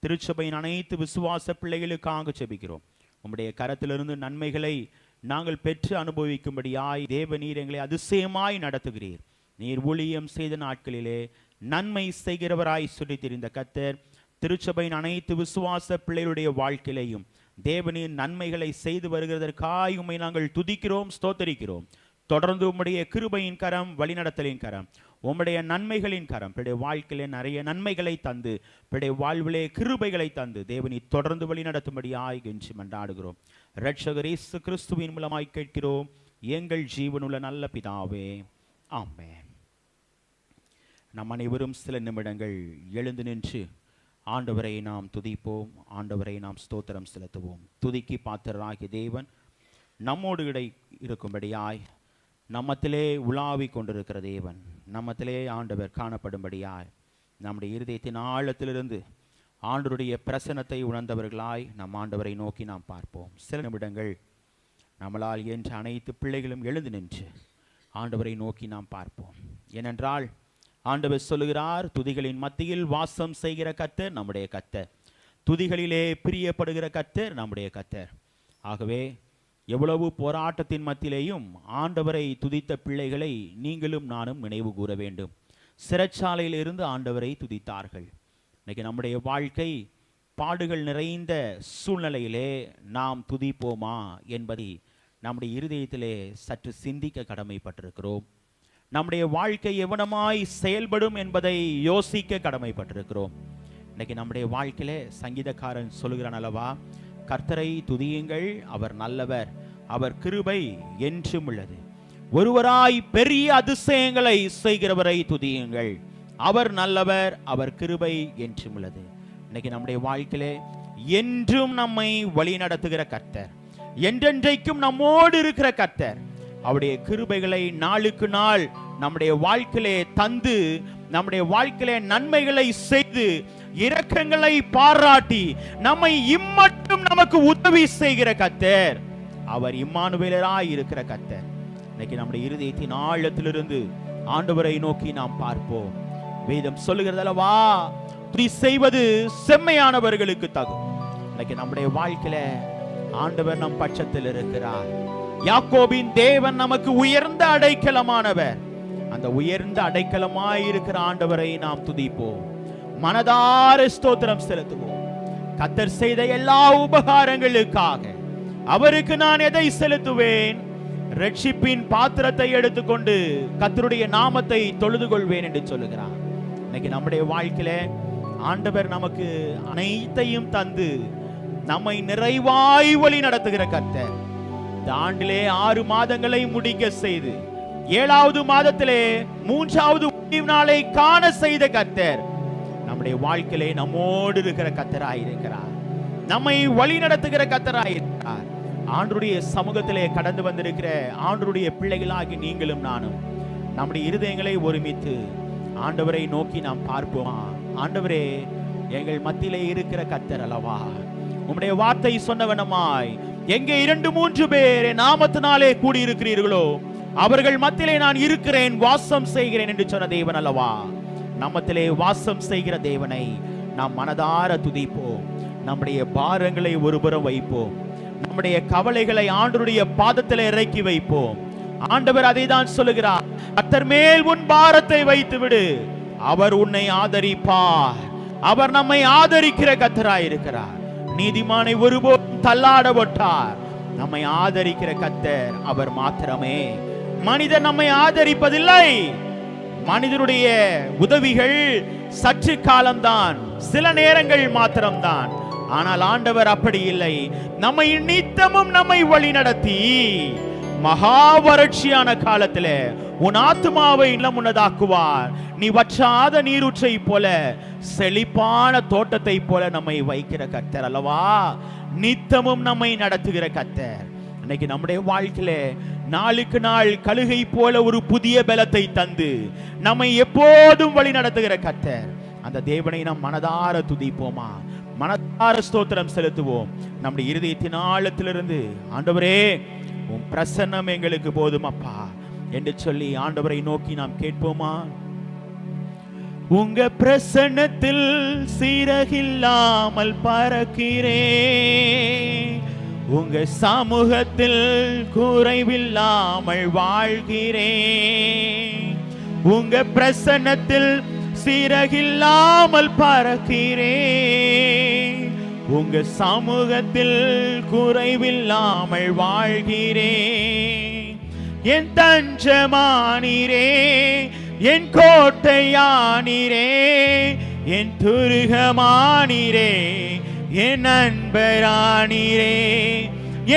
திருச்சபையின் அனைத்து விசுவாச பிள்ளைகளுக்காக செபிக்கிறோம். உம்முடைய கரத்திலிருந்து நன்மைகளை நாங்கள் பெற்று அனுபவிக்கும்படியாய் தேவநீர் எங்களை அதிசயமாய் நடத்துகிறீர். நீர் ஊழியம் செய்த நாட்களிலே நன்மை செய்கிறவராய் சொல்லித் தெரிந்த கர்த்தர் திருச்சபையின் அனைத்து விசுவாச பிள்ளைகளுடைய வாழ்க்கையிலையும் தேவனின் நன்மைகளை செய்து வருகிறதற்காய் உம்மை நாங்கள் துதிக்கிறோம், ஸ்தோத்தரிக்கிறோம். தொடர்ந்து உம்முடைய கிருபையின் கரம், வழிநடத்தலின் கரம், உம்முடைய நன்மைகளின் கரம் பிடைய வாழ்க்கையிலே நிறைய நன்மைகளை தந்து பிடைய வாழ்விலே கிருபைகளை தந்து தேவனி தொடர்ந்து வழிநடத்தும்படியாய் கெஞ்சி மன்றாடுகிறோம். இரட்சகர் இயேசு கிறிஸ்துவின் மூலமாய் கேட்கிறோம் எங்கள் ஜீவனுள்ள நல்ல பிதாவே, ஆமென். நம் அனைவரும் சில நிமிடங்கள் எழுந்து நின்று ஆண்டவரை நாம் துதிப்போம், ஆண்டவரை நாம் ஸ்தோத்திரம் செலுத்துவோம். துதிக்கு பாத்திரராகிய தேவன் நம்மோடு இடை இருக்கும்படியாய், நம்மத்திலே உலாவி கொண்டிருக்கிற தேவன் நம்மத்திலே ஆண்டவர் காணப்படும்படியாய், நம்முடைய இருதயத்தின் ஆழத்திலிருந்து ஆண்டவருடைய பிரசன்னத்தை உணர்ந்தவர்களாய் நம் ஆண்டவரை நோக்கி நாம் பார்ப்போம். சில நிமிடங்கள் நம்மளால் என்ற அனைத்து பிள்ளைகளும் எழுந்து நின்று ஆண்டவரை நோக்கி நாம் பார்ப்போம். ஏனென்றால் ஆண்டவர் சொல்லுகிறார், துதிகளின் மத்தியில் வாசம் செய்கிற கர்த்தர் நம்முடைய கர்த்தர், துதிகளிலே பிரியப்படுகிற கர்த்தர் நம்முடைய கர்த்தர். ஆகவே எவ்வளவு போராட்டத்தின் மத்தியிலேயும் ஆண்டவரை துதித்த பிள்ளைகளை நீங்களும் நானும் நினைவு கூற வேண்டும். சிறைச்சாலையிலிருந்து ஆண்டவரை துதித்தார்கள். இன்னைக்கு நம்முடைய வாழ்க்கை பாடுகள் நிறைந்த சூழ்நிலையிலே நாம் துதிப்போமா என்பதை நம்முடைய இருதயத்திலே சற்று சிந்திக்க கடமைப்பட்டிருக்கிறோம். நம்முடைய வாழ்க்கை எவனமாய் செயல்படும் என்பதை யோசிக்க கடமைப்பட்டிருக்கிறோம். இன்னைக்கு நம்முடைய வாழ்க்கையில சங்கீதக்காரன் சொல்லுகிறான் அல்லவா, கர்த்தரை துதியுங்கள், அவர் நல்லவர், அவர் கிருபை என்றும் உள்ளது. ஒருவராய் பெரிய அதிசயங்களை செய்கிறவரை துதியுங்கள், அவர் நல்லவர், அவர் கிருபை என்றும் உள்ளது. இன்னைக்கு நம்முடைய வாழ்க்கையிலே என்றும் நம்மை வழி நடத்துகிற கர்த்தர், என்றென்றைக்கும் நம்மோடு இருக்கிற கர்த்தர், அவருடைய கிருபைகளை நாளுக்கு நாள் நம்முடைய வாழ்க்கையிலே தந்து நம்முடைய வாழ்க்கையிலே நன்மைகளை செய்து இரக்கங்களை பாராட்டி நம்மை இம்மட்டும் நமக்கு உதவி செய்கிற கர்த்தர், அவர் இம்மானுவேலராய் இருக்கிற கர்த்தர். இன்னைக்கு நம்முடைய இருதயத்தின் ஆழத்திலிருந்து ஆண்டவரை நோக்கி நாம் பார்ப்போம். வேதம் சொல்லுகிறதல்லவா, துதி செய்வது செம்மையானவர்களுக்கு தகும். இன்னைக்கு நம்முடைய வாழ்க்கையில ஆண்டவர் நம் பட்சத்தில் இருக்கிறார். யாக்கோபின் தேவன் நமக்கு உயர்ந்த அடைக்கலமானவர். அந்த உயர்ந்த அடைக்கலமாய் இருக்கிற ஆண்டவரை நாம் துதிப்போம், மனதார ஸ்தோத்திரம் செலுத்துவோம். கர்த்தர் செய்த எல்லா உபகாரங்களுக்காக அவருக்கு நான் எதை செலுத்துவேன்? ரட்சிப்பின் பாத்திரத்தை எடுத்துக்கொண்டு கர்த்தருடைய நாமத்தை தொழுது கொள்வேன் என்று சொல்லுகிறார். இன்னைக்கு நம்முடைய வாழ்க்கையில ஆண்டவர் நமக்கு அனைத்தையும் தந்து நம்மை நிறைவாய் வழி நடத்துகிற கர்த்தர். இந்த ஆண்டிலே 6 மாதங்களை முடிக்க செய்து 7வது மாதத்திலே 3வது நாளை காண செய்த கர்த்தர் நம்முடைய வாழ்க்கையிலே நம்மோடு இருக்கிற கர்த்தராயிருக்கிறார். நம்மை வழி நடத்துகிற கர்த்தராயிருக்கிறார். ஆண்டவருடைய சமூகத்திலே கடந்து வந்திருக்கிற ஆண்டவருடைய பிள்ளைகளாகி நீங்களும் நானும் நம்முடைய இருதயங்களை ஒருமித்து ஆண்டவரை நோக்கி நாம் பார்ப்போமா? ஆண்டவரே, எங்கள் மத்தியிலே இருக்கிற கர்த்தர் அல்லவா, உம்முடைய வார்த்தை சொன்னவனமாய் எங்கே 2-3 பேர் என் நாமத்தினாலே கூடி இருக்கிறீர்களோ அவர்கள் மத்தியிலே நான் இருக்கிறேன், வாசம் செய்கிறேன் என்று சொன்ன தேவன் அல்லவா. நம்மத்திலே வாசம் செய்கிற தேவனை நாம் மனதார துதிப்போம். நம்முடைய பாரங்களை ஒருபுறம் வைப்போம். நம்முடைய கவலைகளை ஆண்டவருடைய பாதத்திலே இறக்கி வைப்போம். ஆண்டவர் அதை தான் சொல்லுகிறார், கர்த்தர் மேல் உன் பாரத்தை வைத்து விடு, அவர் உன்னை ஆதரிப்பார். அவர் நம்மை ஆதரிக்கிற கர்த்தராயிருக்கிறார். நீதிமானை ஒருபோதும் தள்ளாட விட்டார். நம்மை ஆதரிக்கிற கர்த்தர் அவர் மாத்திரமே. மனிதன் நம்மை ஆதரிப்பதில்லை. மனிதனுடைய உதவிகள் சற்று காலம்தான், சில நேரங்கள் மாத்திரம்தான். ஆனால் ஆண்டவர் அப்படி இல்லை. நம்மை நித்தமும் நம்மை வழி நடத்தி மகா வறட்சியான காலத்திலே உன் ஆத்துமாவை முன்னதாக்குவார். நீ வற்றாத நீரூற்றை போல செழிப்பான தோட்டத்தை போல நம்மை வைக்கிற கர்த்தர் அல்லவா, நித்தமும் நம்மை நடத்துகிற கர்த்தர். இன்னைக்கு நம்முடைய வாழ்க்கையில நாளுக்கு நாள் கழுகை போல ஒரு புதிய பலத்தை தந்து நம்மை எப்போதும் வழி நடத்துகிற கர்த்தர். அந்த தேவனை நாம் மனதார துதிப்போமா? மனதார ஸ்தோத்திரம் செலுத்துவோம். நம்முடைய இருதயத்தின் ஆழத்திலிருந்து ஆண்டவரே உம் பிரசன்னம் எங்களுக்கு போதும் அப்பா என்று சொல்லி ஆண்டவரை நோக்கி நாம் கேட்போமா? உங்க பிரசன்னத்தில் சீரகில்லாமல் பறக்கிறேன், உங்க சமூகத்தில் குறைவில்லாமல் வாழ்கிறேன். உங்க பிரசன்னத்தில் சீரகில்லாமல் பறக்கிறேன், உங்க சமூகத்தில் குறைவில்லாமல் வாழ்கிறேன். என் தஞ்சமானீரே, என் கோட்டையானீரே, என் துருகமானீரே, என் அன்பரானீரே.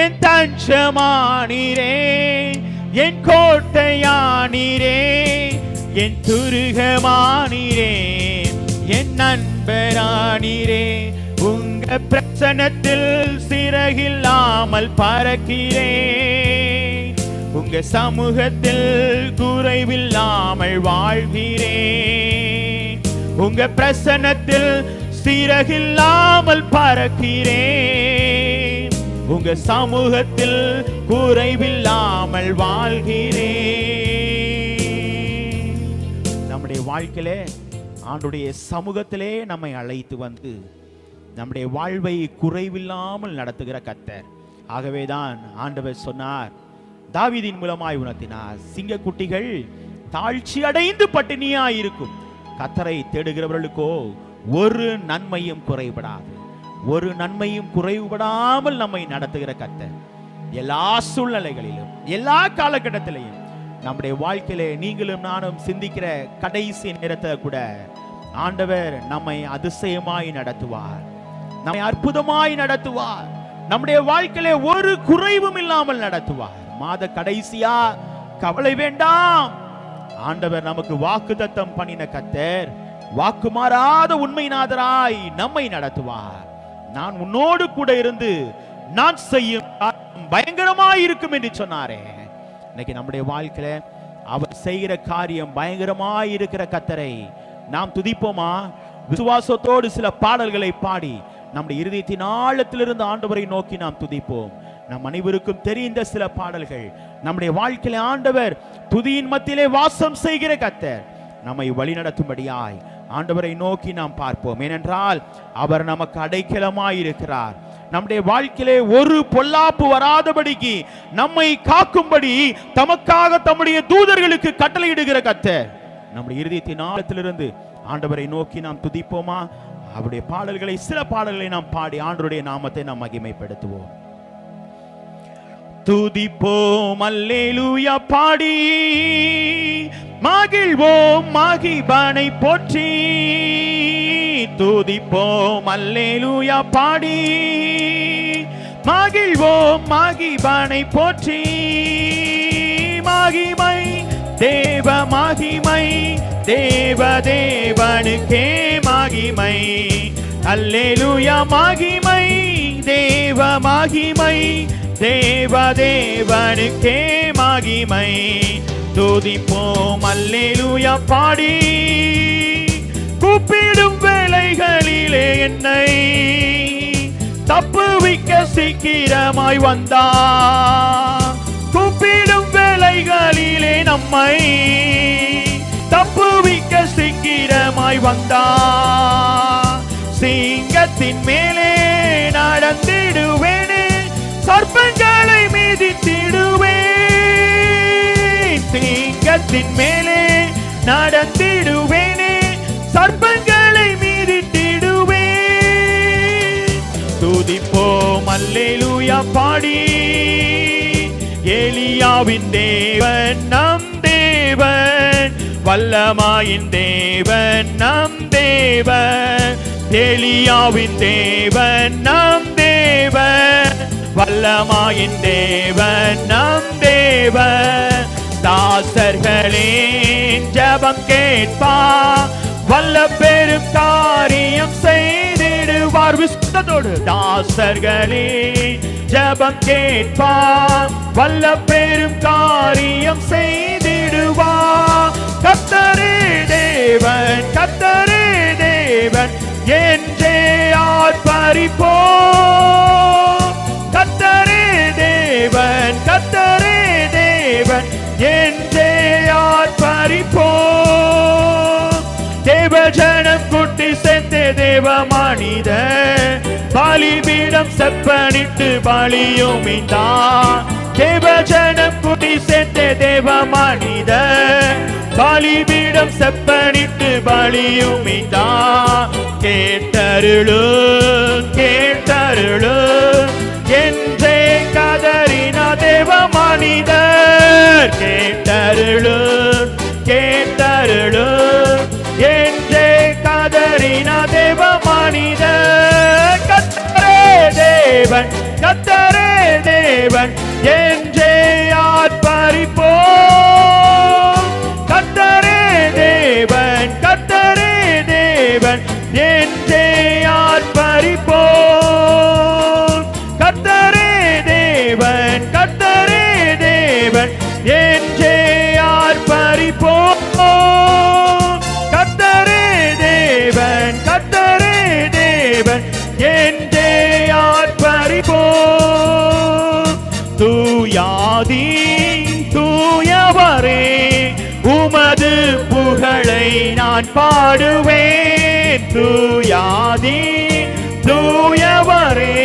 என் தஞ்சமானீரே, என் கோட்டையானீரே, என் துருகமானீரே, என் அன்பரானீரே. உங்க பிரசன்னத்தில் சிறகில்லாமல் பறக்கிறேன், உங்க சமூகத்தில் குறைவில்லாமல் வாழ்கிறேன். உங்க பிரசன்னத்தில் சிறகில்லாமல் பறக்கிறேன், உங்க சமூகத்தில் குறைவில்லாமல் வாழ்கிறேன். நம்முடைய வாழ்க்கையிலே ஆண்டுடைய சமூகத்திலே நம்மை அழைத்து வந்து நம்முடைய வாழ்வை குறைவில்லாமல் நடத்துகிற கர்த்தர். ஆகவேதான் ஆண்டவர் சொன்னார், தாவீதின் மூலமாய் உணர்த்தினார், சிங்கக்குட்டிகள் தாழ்ச்சி அடைந்து பட்டினியாயிருக்கும், கர்த்தரை தேடுகிறவர்களுக்கோ ஒரு நன்மையும் குறைபடாது. ஒரு நன்மையும் குறைபடாமல் நம்மை நடத்துகிற கர்த்தர். எல்லா சூழ்நிலைகளிலும் எல்லா காலகட்டத்திலையும் நம்முடைய வாழ்க்கையிலே நீங்களும் நானும் சிந்திக்கிற கடைசி நேரத்தை கூட ஆண்டவர் நம்மை அதிசயமாய் நடத்துவார், நம்மை அற்புதமாய் நடத்துவார். நம்முடைய வாழ்க்கையிலே ஒரு குறைவும் இல்லாமல் நடத்துவார். மாத கடைசியா கவலை வேண்டாம், ஆண்டவர் நமக்கு வாக்குத்தத்தம் பண்ணின கர்த்தர் வாக்கு மாறாத உண்மைநாதராய் நம்மை நடத்துவார். நான் உன்னோடு கூட இருந்து நான் செய்யும் பயங்கரமாய் இருக்கும் என்று சொன்னாரே. இன்னைக்கு நம்முடைய வாழ்க்கையில அவர் செய்கிற காரியம் பயங்கரமாய் இருக்கிற கர்த்தரை நாம் துதிப்போமா? விசுவாசத்தோடு சில பாடல்களை பாடி நம்முடைய இருதயத்தின் ஆழத்திலிருந்து ஆண்டவரை நோக்கி நாம் துதிப்போம். நம் அனைவருக்கும் தெரிந்த சில பாடல்கள். நம்முடைய வாழ்க்கையில ஆண்டவர் துதியின் மத்தியிலே வாசம் செய்கிற கர்த்தர் நம்மை வழிநடத்தும்படியாய் ஆண்டவரை நோக்கி நாம் பார்ப்போம். ஏனென்றால் அவர் நமக்கு அடைக்கலமாய் இருக்கிறார். நம்முடைய வாழ்க்கையிலே ஒரு பொல்லாப்பு வராதபடிக்கு நம்மை காக்கும்படி தமக்காக தம்முடைய தூதர்களுக்கு கட்டளையிடுகிற கர்த்தர். நம்முடைய இருதயத்தின் ஆழத்திலிருந்து ஆண்டவரை நோக்கி நாம் துதிப்போமா? அவருடைய பாடல்களை, சில பாடல்களை நாம் பாடி ஆண்டவருடைய நாமத்தை நாம் மகிமைப்படுத்துவோம். துதிப்போம் அல்லேலூயா பாடி மகிழ்வோம் மகிபனை போற்றி. துதிப்போம் அல்லேலூயா பாடி மகிழ்வோம் மகிபனை போற்றி. மகிமை தேவ மகிமை தேவ தேவனுக்கே மகிமை. அல்லேலூயா மகிமை தேவ மகிமை தேவ தேவனுக்கே மகிமை. துதிப்போம் அல்லேலூயா பாடி கூப்பிடும் வேளைகளிலே என்னை தப்புவிக்க சீக்கிரமாய் வந்தா. கூப்பிடும் வேளைகளிலே நம்மை தப்புவிக்க சீக்கிரமாய் வந்தா. சிங்கத்தின் மேலே நடந்திடுவேனே சர்ப்பங்களை மிதித்திடுவேன். சிங்கத்தின் மேலே நடந்திடுவேனே சர்ப்பங்களை மிதித்திடுவேன். துதிப்போம் அல்லேலூயா பாடி எலியாவின் தேவன் நம் தேவன் வல்லமாயின் தேவன் நம் தேவன். எலியாவின் தேவன் நம் தேவன் வல்லமாயின் தேவன் நம் தேவன். தாசர்களின் ஜெபம் கேட்பா வல்ல பெரும் காரியம் செய்திடுவார் விசுத்தத்தோடு. தாசர்களின் ஜெபம் கேட்பா வல்ல பெரும் காரியம் செய்திடுவார். கர்த்தரே தேவன் கர்த்தரே தேவன் என்றே ஆர்ப்பரிப்போம். கர்த்தரே தேவன் கர்த்தரே தேவன் என்றே ஆர்ப்பரிப்போம். தேவ ஜனம் கூட்டி சேர்ந்த தேவ மனித பலிபீடம் செப்பனிட்டு பலியும் இந்தா. தேவ ஜனம் கூட்டி சேர்ந்த தேவ மனித பலிபீடம் செப்பனிட்டு பலியும் இந்தா. கேட்டருளு கேட்டருளு என்றே கதறின தேவ மனிதர். கேட்டருளு கேட்டருளு என்றே கதறின தேவ மனிதர். கர்த்தரே தேவன் கர்த்தரே தேவன் என்றே ஆர்ப்பரிப்போம். கர்த்தரே தேவன் கர்த்தரே தேவன் என்றே ஆர்ப்பரிப்போம். கர்த்தரே தேவன் கர்த்தரே தேவன் என்றே ஆர்ப்பரிப்போம். கர்த்தரே தேவன் கர்த்தரே தேவன் என்றே ஆர்ப்பரிப்போம். தூயாதி தூயவரே உமது புகழை நான் பாடுவேன். தூயாதி தூயவரே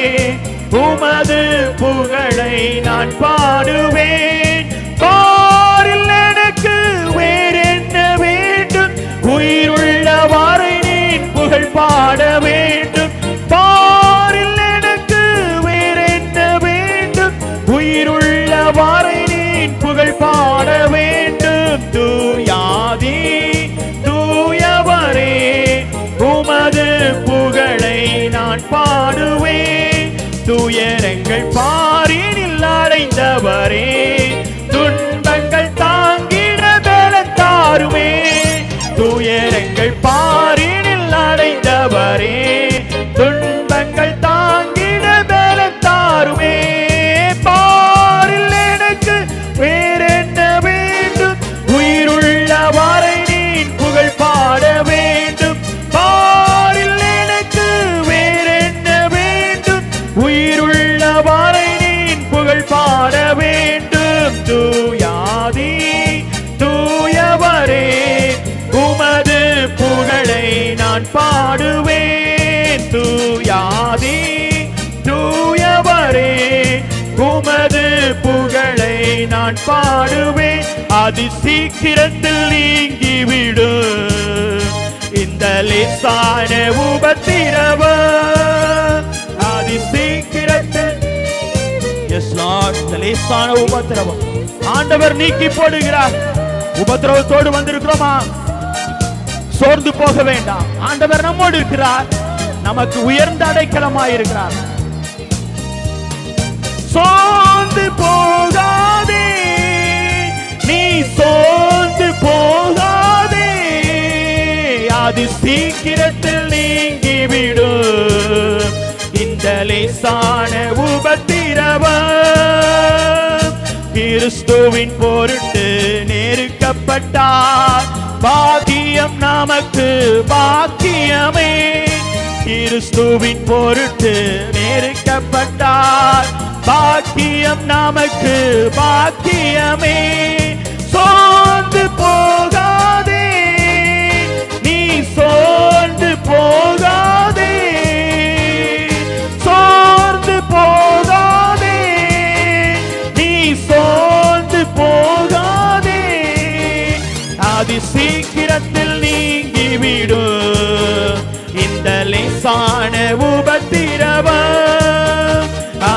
உமது புகழை நான் பாடுவேன். பாரில் எனக்கு வேறென்ன வேண்டும் உயிருள்ளவரை நீ புகழ் பாட வேண்டும். பாரில் எனக்கு வேறென்ன வேண்டும் உயிருள்ளவரை நீ புகழ் பாட வேண்டும். தூயாதி தூயவரே உமது புகழை நான் பாடுவேன். துயரங்கள் பாரினில் அடைந்தவரே துன்பங்கள் தாங்கிட பலன் தாருமே. துயரங்கள் பாரினில் அடைந்தவரே துன்பங்கள் தாங்கிட பலன் தாருமே. பாரில் எனக்கு வேறென்ன வேண்டும் உயிருள்ளவரை நீ புகழ் பாட வேண்டும். பாரில் எனக்கு வேறென்ன வேண்டும் உயிருள்ளவரை நீ புகழ் பாட வேண்டும். தூயாதி தூயவரே உமது புகழை நான் பாடுவேன். தூயாதி தூயவரே உமது புகழை நான் பாடுவேன். அது சீக்கிரத்தில் நீங்கிவிடும் இந்த லேசான உபத்திரவம். அது சீக்கிரத்தில் Yes Lord லேசான உபத்திரவம் ஆண்டவர் நீக்கி போடுகிறார். உபத்திரவத்தோடு வந்திருக்கிறோமா? சோர்ந்து போக வேண்டாம். ஆண்டவர் நம்மோடு இருக்கிறார். நமக்கு உயர்ந்த அடைக்கலமாய் இருக்கிறார். சோர்ந்து போகாதே, நீ சோர்ந்து போகாதே, அது சீக்கிரத்தில் நீங்கிவிடும். இந்த லேசான உபத்திரவம் கிறிஸ்துவின் பொருட்டு நெருக்கப்பட்டார். பாக்கியம் நமக்கு பாக்கியமே, கிறிஸ்துவின் பொருட்டு நெருக்கப்பட்டார். பாக்கியம் நமக்கு பாக்கியமே. சோர்ந்து போகாதே, நீ சோர்ந்து போகாதே, சோர்ந்து போகாதே, நீ சோர்ந்து போகாதே, அது சீக்கிரத்தில் நீங்கிவிடும். இந்த லேசான உபத்திரவம்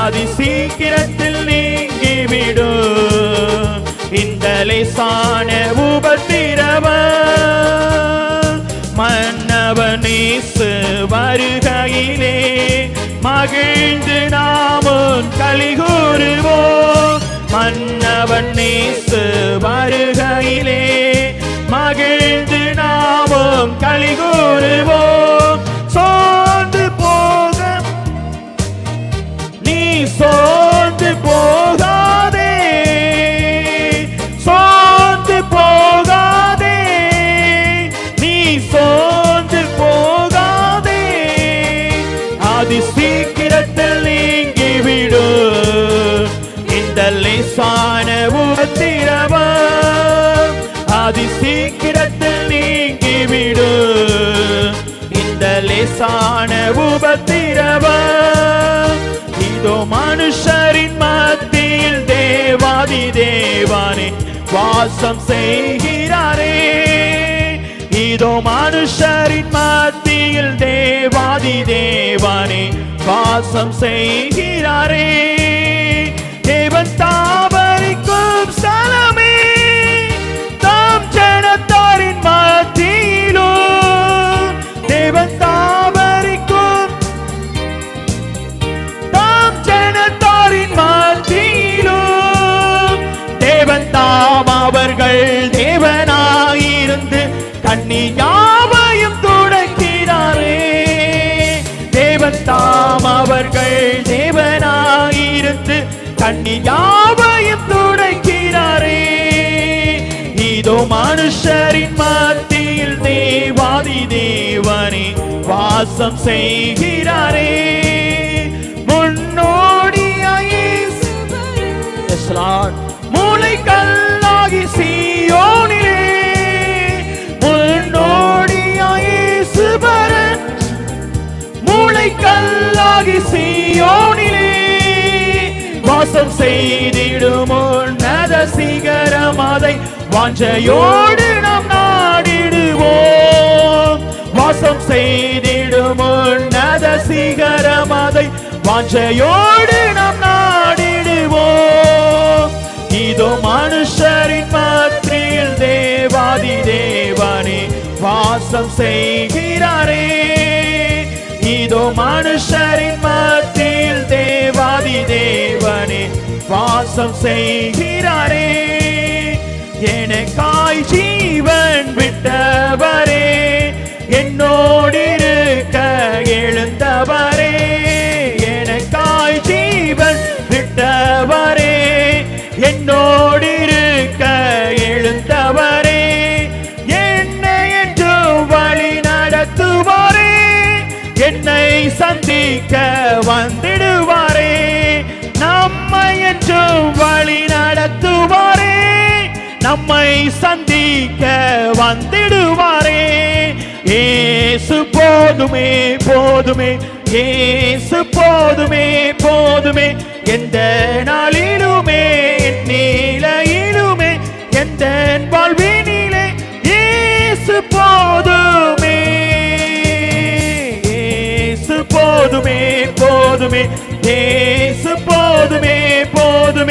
அது சீக்கிரத்தில் நீங்கிவிடும். இந்த லேசான உபத்திரவம் மன்னவன் இயேசு வருகையிலே மகிழ்ந்து நாமும் களிகூறுவோம். மன்னவன் இயேசு வருகையிலே மகிழ்ந்து நாமும் களிகூறுவோம். சோர்ந்து போக நீ சோர்ந்து போகாதே, சோர்ந்து போகாதே, நீ சோர்ந்து போகாதே, அது சீக்கிரத்தில் நீங்கிவிடும். இந்த லேசான உபத்திரவம் அது சீக்கிரத்தில் நீங்கிவிடும். இந்த லேசான உபத்திரவம் இதோ மனுஷரின் மத்தியில் தேவாதி தேவனே வாசம் செய்கிறாரே. இதோ மனுஷரின் மத்தியில் தேவாதி தேவனே வாசம் செய்கிறாரே. தேவன் தாபரிக்கும் ஸ்தலமே, தாம் ஜனத்தாரின் மத்தியிலும் தேவன் தாபரிக்கும், தாம் ஜனத்தாரின் மத்தியிலும் தேவன் தாம் அவர்கள் தேவனாயிருந்து கண்ணீர் யாவையும் துடைக்கிறாரே. தேவன் தாம் அவர்கள் தேவனாயிருந்து கண்ணீர் யாவையும் துடைக்கிறாரே. இதோ மனுஷரின் மத்தியில் தேவாதி தேவனே வாசம் செய்கிறாரே. முன்னோடியாயே மூளைக்கல்லாகி சீயோனிலே, முன்னோடியாயே சுபரன் மூளைக்கல்லாகி சீயோனிலே வாசம் செய்திடும் உன்னத சிகரம் அதை வாஞ்சையோடு நாம் நாடிடுவோம். வாசம் செய்திடும் உன்னத சிகரம் அதை வாஞ்சையோடு நாம் நாடிடுவோம். இதோ மனுஷரின் மத்தியில் தேவாதி தேவனே வாசம் செய்கிறாரே. இதோ மனுஷரின் மத்தியில் தேவாதி தேவனே வாசம் செய்கிறாரே. எனக்காய் ஜீவன் விட்டவரே, என்னோடிருக்க எழுந்தவரே. எனக்காய் ஜீவன் விட்டவரே, என்னோடிருக்க எழுந்தவரே. என்னை என்று வழி நடத்துவாரே, என்னை சந்திக்க வந்திடுவாரே. நம்மை என்றும் வழி நடத்துவாரே, நம்மை சந்திக்க வந்திடுவாரே. இயேசு போதுமே போதுமே, இயேசு போதுமே போதுமே, எந்த நாளிலுமே என் நிலையிலுமே எந்த வாழ்வினிலே இயேசு போதுமே. இயேசு போதுமே போதுமே, இயேசு போதுமே போதுமே,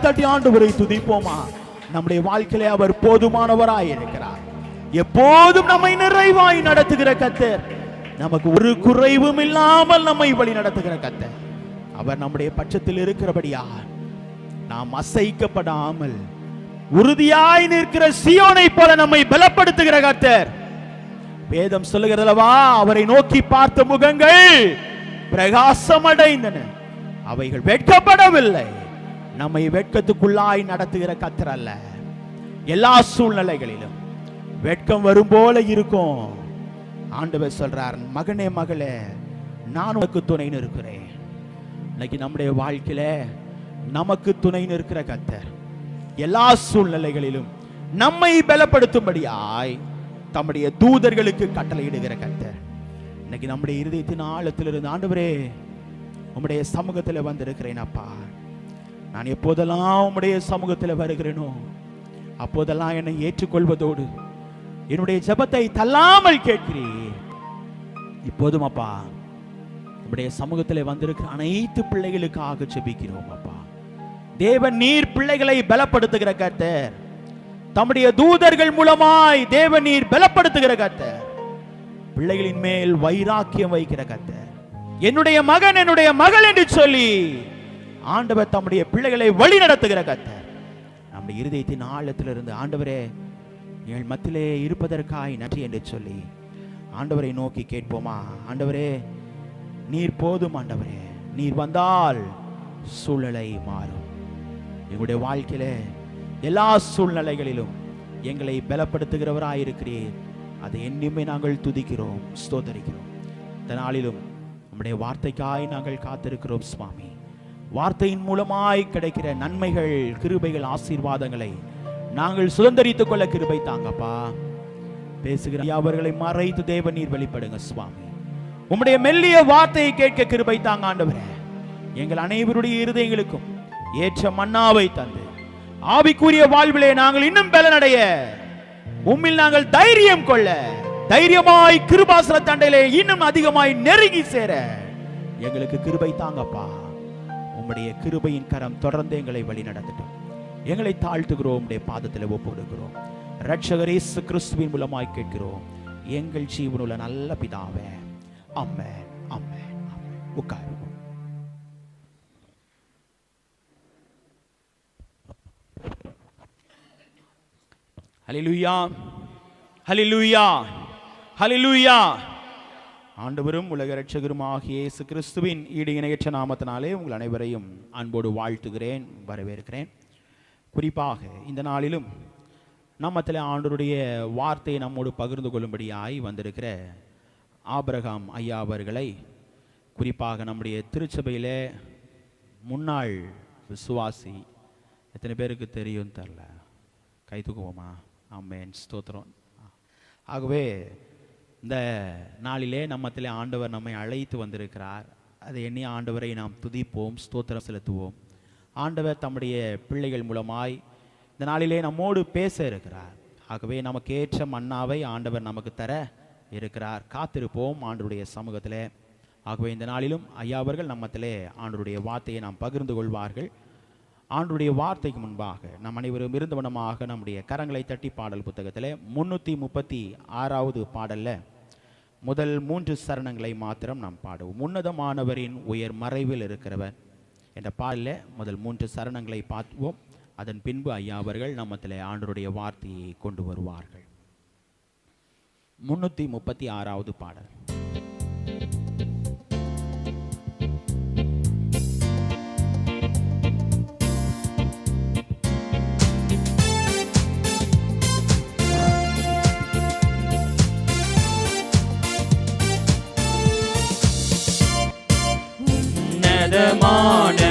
தட்டி ஆண்டவரை துதிப்போமா? நம்முடைய வாழ்க்கையிலே அவர் போதுமானவராய் இருக்கிறார். எப்போதும் நம்மை நிறைவாய் நடத்துகிற கர்த்தர், நமக்கு ஒரு குறைவும் இல்லாமல் நம்மை வழி நடத்துகிற கர்த்தர், அவர் நம்முடைய பட்சத்தில் இருக்கிறபடியால் நாம் அசைக்கப்படாமல் உறுதியாய் நிற்கிற சீயோனை போல நம்மை பலப்படுத்துகிற கர்த்தர். வேதம் சொல்லுகிறதல்லவா, அவரை நோக்கி பார்த்த முகங்கள் பிரகாசம் அடைந்தன, அவைகள் வெட்கப்படவில்லை. நம்மை வெட்கத்துக்குள்ளாய் நடத்துகிற கர்த்தர் அல்ல. எல்லா சூழ்நிலைகளிலும் வெட்கம் வரும் போல இருக்கும். ஆண்டவர் சொல்றார், மகனே மகளே, நான் உனக்கு துணை நிற்கிறேன். இன்னைக்கு நம்முடைய வாழ்க்கையில நமக்கு துணை நிற்கிற கர்த்தர் எல்லா சூழ்நிலைகளிலும் நம்மை பலப்படுத்தும்படியாய் தம்முடைய தூதர்களுக்கு கட்டளையிடுகிற கர்த்தர். இன்னைக்கு நம்முடைய இருதயத்தின் ஆழத்திலிருந்து, ஆண்டவரே உம்முடைய சமூகத்தில் வந்திருக்கிறேன் அப்பா. நான் எப்போதெல்லாம் உம்முடைய சமூகத்தில் வருகிறேனோ அப்போதெல்லாம் என்னை ஏற்றுக்கொள்வதோடு என்னுடைய ஜெபத்தை தள்ளாமல் கேட்கிறேன். இப்போதும் அப்பா உம்முடைய சமூகத்தில் வந்திருக்கிற அனைத்து பிள்ளைகளுக்காக ஜெபிக்கிறோம் அப்பா. தேவன் நீர் பிள்ளைகளை பலப்படுத்துகிற கர்த்தர், தம்முடைய தூதர்கள் மூலமாய் தேவன் நீர் பலப்படுத்துகிற கர்த்தர், பிள்ளைகளின் மேல் வைராக்கியம் வைக்கிற கர்த்தர், என்னுடைய மகன் என்னுடைய மகள் என்று சொல்லி ஆண்டவர் தம்முடைய பிள்ளைகளை வழி நடத்துகிற கர்த்தர். நம்முடைய இருதயத்தின் ஆழத்திலிருந்து, ஆண்டவரே என் மத்தியிலே இருப்பதற்காய் நன்றி என்று சொல்லி ஆண்டவரை நோக்கி கேட்போமா? ஆண்டவரே நீர் போதும், ஆண்டவரே நீர் வந்தால் சூழ்நிலை மாறும். எங்களுடைய வாழ்க்கையில எல்லா சூழ்நிலைகளிலும் எங்களை பலப்படுத்துகிறவராயிருக்கிறீர். அதை என்னுமே நாங்கள் துதிக்கிறோம், ஸ்தோத்தரிக்கிறோம். இந்த நாளிலும் நம்முடைய வார்த்தைக்காய் நாங்கள் காத்திருக்கிறோம் சுவாமி. வார்த்தையின் மூலமாய் கிடைக்கிற நன்மைகள், கிருபைகள், ஆசீர்வாதங்களை நாங்கள் சுதந்தரித்துக் கொள்ள கிருபை தாங்கப்பா. பேசுகிற அவர்களை மறைத்து தேவன் நீர் வெளிப்படுங்க சுவாமி. உம்முடைய மெல்லிய வார்த்தையை கேட்க கிருபை தாங்க ஆண்டவரே. எங்கள் அனைவருடைய இருதயங்களுக்கும் ஏற்ற மன்னாவை தந்து ஆவிக்குரிய வாழ்விலே நாங்கள் இன்னும் பலனடைய, உம்மில் நாங்கள் தைரியம் கொள்ள, தைரியமாய் கிருபாசன தண்டையிலே இன்னும் அதிகமாய் நெருங்கி சேர எங்களுக்கு கிருபை தாங்கப்பா. உம்முடைய கிருபையின் கரம் தொடர்ந்து எங்களை வழி நடத்தட்டும். எங்களை தாழ்த்துகிறோம், உம்முடைய பாதத்தில் ஒப்புக்கொடுக்கிறோம். இரட்சகர் இயேசு கிறிஸ்துவின் மூலமாய் கேட்கிறோம் எங்கள் ஜீவனுள்ள நல்ல பிதாவே, ஆமென், ஆமென், ஆமென். உட்காரு. ஹல்லேலூயா, ஹல்லேலூயா, ஹல்லேலூயா. ஆண்டவரும் உலக இரட்சகருமாகிய இயேசு கிறிஸ்துவின் ஈடு இணையற்ற நாமத்தினாலே உங்கள் அனைவரையும் அன்போடு வாழ்த்துகிறேன், வரவேற்கிறேன். குறிப்பாக இந்த நாளிலும் நம்மத்தில் ஆண்டவருடைய வார்த்தையை நம்மோடு பகிர்ந்து கொள்ளும்படியாய் வந்திருக்கிற ஆபிரகாம் ஐயா அவர்களை, குறிப்பாக நம்முடைய திருச்சபையிலே முன்னாள் விசுவாசி, எத்தனை பேருக்கு தெரியும் தெரில, கை தூக்குவோமா? ஆமென், ஸ்தோத்திரம். ஆகவே இந்த நாளிலே நம்மத்திலே ஆண்டவர் நம்மை அழைத்து வந்திருக்கிறார். அதை எண்ணி ஆண்டவரை நாம் துதிப்போம், ஸ்தோத்திரம் செலுத்துவோம். ஆண்டவர் தம்முடைய பிள்ளைகள் மூலமாய் இந்த நாளிலே நம்மோடு பேச இருக்கிறார். ஆகவே நமக்கு ஏற்ற மன்னாவை ஆண்டவர் நமக்கு தர இருக்கிறார். காத்திருப்போம் ஆண்டவருடைய சமூகத்திலே. ஆகவே இந்த நாளிலும் ஐயா அவர்கள் நம்மத்திலே ஆண்டவருடைய வார்த்தையை நாம் பகிர்ந்து கொள்வார்கள். ஆண்டவருடைய வார்த்தைக்கு முன்பாக நம் அனைவரும் இருந்தவனமாக நம்முடைய கரங்களை தட்டி பாடல் புத்தகத்தில் 336வது பாடலில் முதல் 3 சரணங்களை மாத்திரம் நாம் பாடுவோம். உன்னதமானவரின் உயர் மறைவில் இருக்கிறவர் என்ற பாடலில் முதல் 3 சரணங்களை பார்த்துவோம். அதன் பின்பு ஐயா அவர்கள் நம்மத்திலே ஆண்டவருடைய வார்த்தையை கொண்டு வருவார்கள். 336வது பாடல்.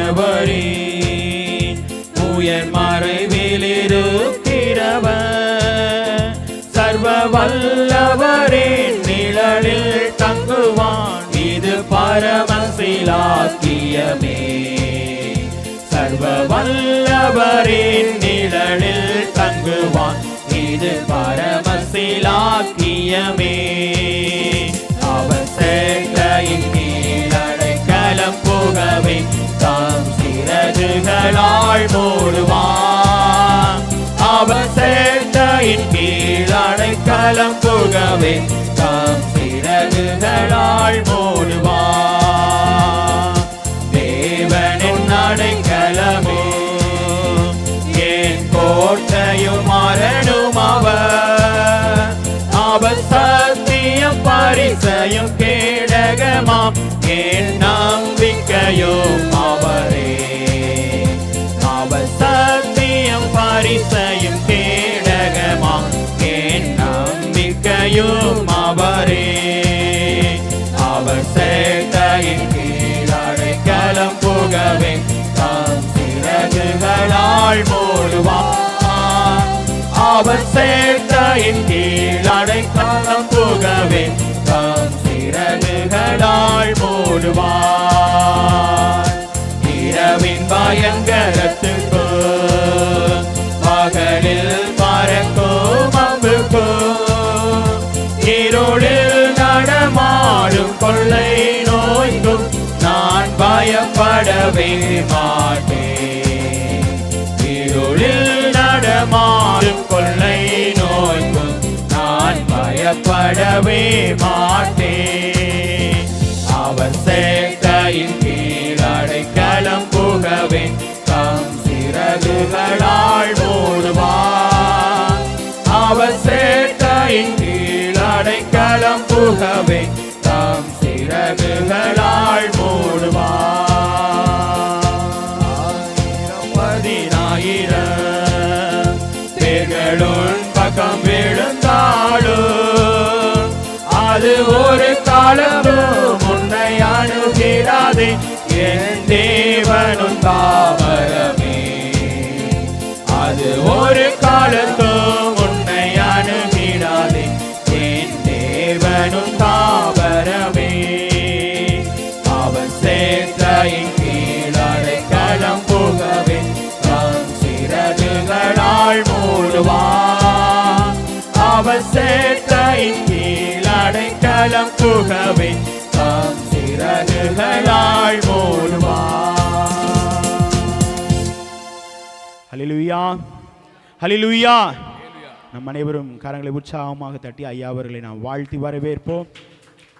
உன்னதமானவரின் உயர் மறைவில் இருக்கிறவர், சர்வ வல்லவரின் நிழலில் தங்குவான், இது பரமசிலாக்கியமே. சர்வ வல்லவரின் நிழலில் தங்குவான், இது பரமசிலாக்கியமே. அவர் சேட்டையின் கீழடைக்கலம் புகவே தாம் சிறகுகளால் சிறகுகளால் மூடுவார். அவர் சேட்டையின் கீழ் அடைக்கலம் புகவே தாம் சிறகுகளால் மூடுவார். தேவனின் அடைக்கலமே என் கோட்டையும் அரணும் அவர். அவர் சத்தியம் பரிசையும் கேடகமாம் என் நம்பிக்கையும் அவரே. அவர் சத்தியம் பரிசையும் கேடகமாம் என் நம்பிக்கையும் அவரே. அவர் சேட்டையின் கீழ் அடைக்கலம் புகவே தாம் சிறகுகளால் மூடுவார். அவர் சேட்டையின் கீழ் அடைக்கலம் புகவே தாம் சிறகுகளால் மூடுவார். இரவின் பயங்கரத்துக்கு பகலில் பறக்கும் அம்புக்கு இருளில் நடமாடும் கொள்ளை நோய்க்கும் நான் பயப்படவே மாட்டேன். இருளில் நடமாடும் கொள்ளை நோய்க்கும் நான் பயப்படவே மாட்டேன். அவர் சேட்டையின் கீழ் அடைக்கலம் புகவே தாம் சிறகுகளால் மூடுவார். அவர் சேட்டையின் கீழ் அடைக்கலம் புகவே தாம் சிறகுகளால் மூடுவார். 10,000 பேர்களுள் பக்கம் விழுந்தாலும் அது ஒரு காலமும் உன்னை அணுகிறாதே. என் தேவனும் தாவரமே அது ஒரு காலத்தும் உன்னை அணுகிறாதே. என் தேவனும் தாவரமே. அவர் சேட்டையின் கீழ் அடைக்கலம் புகவே தாம் சிறகுகளால் மூடுவார். அவர் சேட்டையின் கீழ் அடைக்கலம் புகவே தாம் சிறகுகளால் மூடுவார். ஹல்லேலூயா, ஹல்லேலூயா. நம் அனைவரும் கரங்களை உற்சாகமாக தட்டி ஐயா அவர்களை நாம் வாழ்த்தி வரவேற்போம்.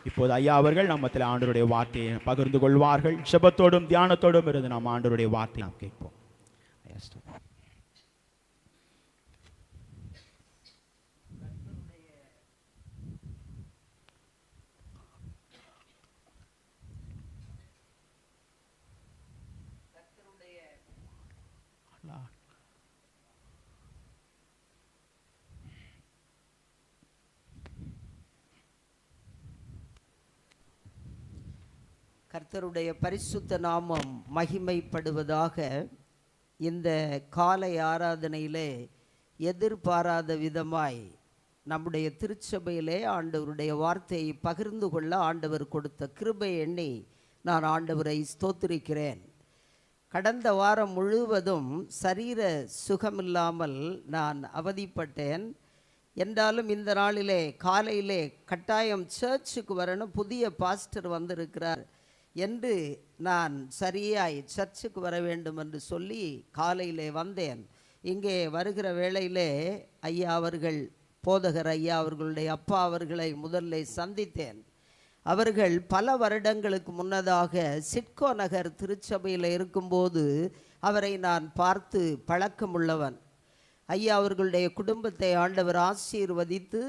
இப்போது ஐயா அவர்கள் நம்மத்தில் ஆண்டவருடைய வார்த்தையை பகிர்ந்து கொள்வார்கள். ஜெபத்தோடும் தியானத்தோடும் இருந்து நாம் ஆண்டவருடைய வார்த்தையை நாம் கேட்போம். கர்த்தருடைய பரிசுத்த நாமம் மகிமைப்படுவதாக. இந்த காலை ஆராதனையிலே எதிர்பாராத விதமாய் நம்முடைய திருச்சபையிலே ஆண்டவருடைய வார்த்தையை பகிர்ந்து கொள்ள ஆண்டவர் கொடுத்த கிருபை எண்ணி நான் ஆண்டவரை ஸ்தோத்திரிக்கிறேன். கடந்த வாரம் முழுவதும் சரீர சுகமில்லாமல் நான் அவதிப்பட்டேன். என்றாலும் இந்த நாளிலே காலையிலே கட்டாயம் சர்ச்சுக்கு வரணும், புதிய பாஸ்டர் வந்திருக்கிறார் என்று நான் சரியாய் சர்ச்சுக்கு வர வேண்டும் என்று சொல்லி காலையிலே வந்தேன். இங்கே வருகிற வேளையிலே ஐயா அவர்கள், போதகர் ஐயா அவர்களுடைய அப்பா அவர்களை முதல்ல சந்தித்தேன். அவர்கள் பல வருடங்களுக்கு முன்னதாக சிட்கோ நகர் திருச்சபையில் இருக்கும்போது அவரை நான் பார்த்து பழக்கமுள்ளவன். ஐயா அவர்களுடைய குடும்பத்தை ஆண்டவர் ஆசீர்வதித்து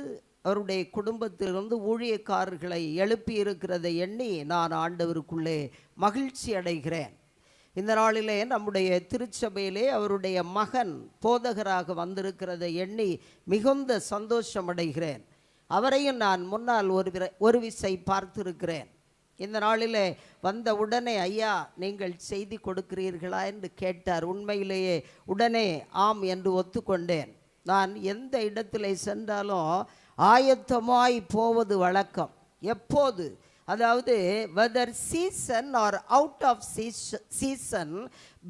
அவருடைய குடும்பத்திலிருந்து ஊழியக்காரர்களை எழுப்பி இருக்கிறதை எண்ணி நான் ஆண்டவருக்குள்ளே மகிழ்ச்சி அடைகிறேன். இந்த நாளிலே நம்முடைய திருச்சபையிலே அவருடைய மகன் போதகராக வந்திருக்கிறதை எண்ணி மிகுந்த சந்தோஷம் அடைகிறேன். அவரையும் நான் முன்னால் ஒரு விசை பார்த்திருக்கிறேன். இந்த நாளிலே வந்த உடனே ஐயா நீங்கள் செய்தி கொடுக்கிறீர்களா என்று கேட்டார். உண்மையிலேயே உடனே ஆம் என்று ஒத்துக்கொண்டேன். நான் எந்த இடத்திலே சென்றாலும் ஆயத்தமாய் போவது வழக்கம். எப்போது, அதாவது whether season or out of season,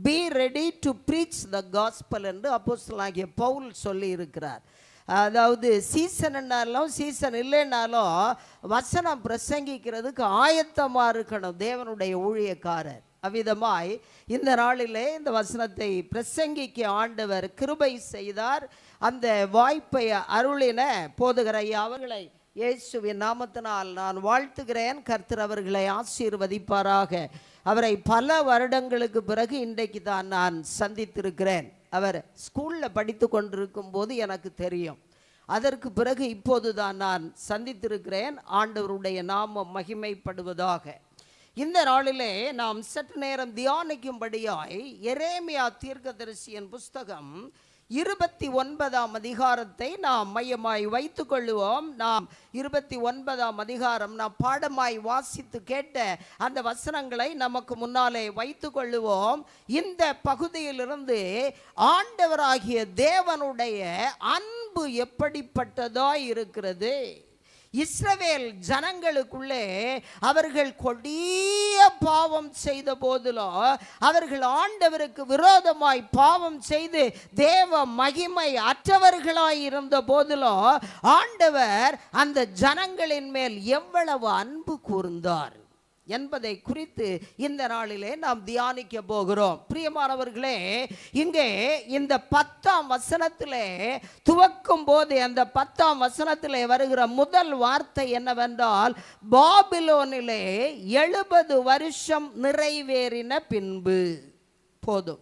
be ready to preach the gospel என்று அப்போஸ்தலனாகிய பவுல் சொல்லி இருக்கிறார். அதாவது சீசன்னாலும் சீசன் இல்லைன்னாலும் வசனம் பிரசங்கிக்கிறதுக்கு ஆயத்தமாக இருக்கணும் தேவனுடைய ஊழியக்காரர். அவ்விதமாய் இந்த நாளிலே இந்த வசனத்தை பிரசங்கிக்க ஆண்டவர் கிருபை செய்தார். அந்த வாய்ப்பை அருளின போதகர் ஐயா அவர்களை இயேசுவின் நாமத்தினால் நான் வாழ்த்துகிறேன். கர்த்தர் அவர்களை ஆசீர்வதிப்பாராக. அவரை பல வருடங்களுக்கு பிறகு இன்றைக்கு தான் நான் சந்தித்திருக்கிறேன். அவர் ஸ்கூலில் படித்து கொண்டிருக்கும் போது எனக்கு தெரியும். அதற்கு பிறகு இப்போது தான் நான் சந்தித்திருக்கிறேன். ஆண்டவருடைய நாமம் மகிமைப்படுவதாக. இந்த நாளிலே நாம் சற்று நேரம் தியானிக்கும்படியாய் எரேமியா தீர்க்கதரிசியின் புஸ்தகம் 29ஆம் அதிகாரத்தை நாம் மையமாய் வைத்துக் கொள்ளுவோம். நாம் 29ஆம் அதிகாரம் நாம் பாடமாய் வாசித்து கேட்ட அந்த வசனங்களை நமக்கு முன்னாலே வைத்துக் கொள்ளுவோம். இந்த பகுதியிலிருந்து ஆண்டவராகிய தேவனுடைய அன்பு எப்படிப்பட்டதாய் இருக்கிறது, இஸ்ரவேல் ஜனங்களுக்குள்ளே அவர்கள் கொடிய பாவம் செய்த போதிலும், அவர்கள் ஆண்டவருக்கு விரோதமாய் பாவம் செய்து தேவ மகிமை அற்றவர்களாய் இருந்த போதிலும் ஆண்டவர் அந்த ஜனங்களின் மேல் எவ்வளவு அன்பு கூர்ந்தார் என்பதை குறித்து இந்த நாளிலே நாம் தியானிக்க போகிறோம். பிரியமானவர்களே, இங்கே இந்த 10ஆம் வசனத்திலே துவக்கும் போது அந்த 10ஆம் வசனத்திலே வருகிற முதல் வார்த்தை என்னவென்றால், பாபிலோனிலே 70 வருஷம் நிறைவேறின பின்பு. போதும்.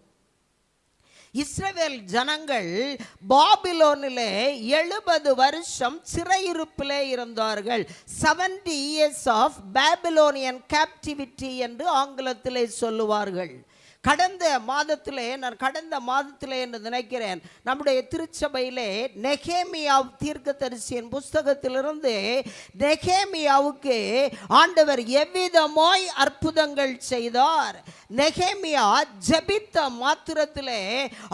இஸ்ரவேல் ஜனங்கள் பாபிலோனிலே 70 வருஷம் சிறையிருப்பிலே இருந்தார்கள். 70 years of Babylonian captivity என்று ஆங்கிலத்திலே சொல்லுவார்கள். கடந்த மாதத்திலே என்று நினைக்கிறேன், நம்முடைய திருச்சபையிலே நெகேமியா தீர்க்கதரிசியின் புஸ்தகத்திலிருந்து நெகேமியாவுக்கு ஆண்டவர் எவ்விதமாய் அற்புதங்கள் செய்தார், நெகேமியா ஜெபித்த மாத்திரத்திலே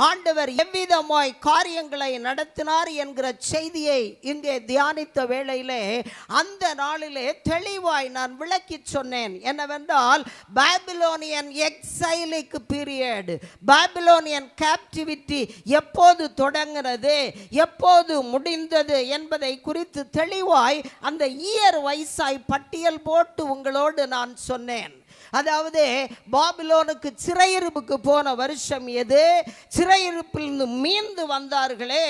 ஆண்டவர் எவ்விதமாய் காரியங்களை நடத்தினார் என்கிற செய்தியை இங்கே தியானித்த வேளையிலே அந்த நாளிலே தெளிவாய் நான் விளக்கி சொன்னேன். என்னவென்றால், பாபிலோனியன் எக்ஸைலுக்கு பீரியட், பாபிலோனியன் கேப்டிவிட்டி எப்போது தொடங்கினது, எப்போது முடிந்தது என்பதை குறித்து தெளிவாய் அந்த இயர் வைஸாய் பட்டியல் போட்டு உங்களோடு நான் சொன்னேன். அதாவது பாபிலோனுக்கு சிறையிருப்புக்கு போன வருஷம் எது, சிறையிருப்பிலிருந்து மீண்டு வந்தார்களே,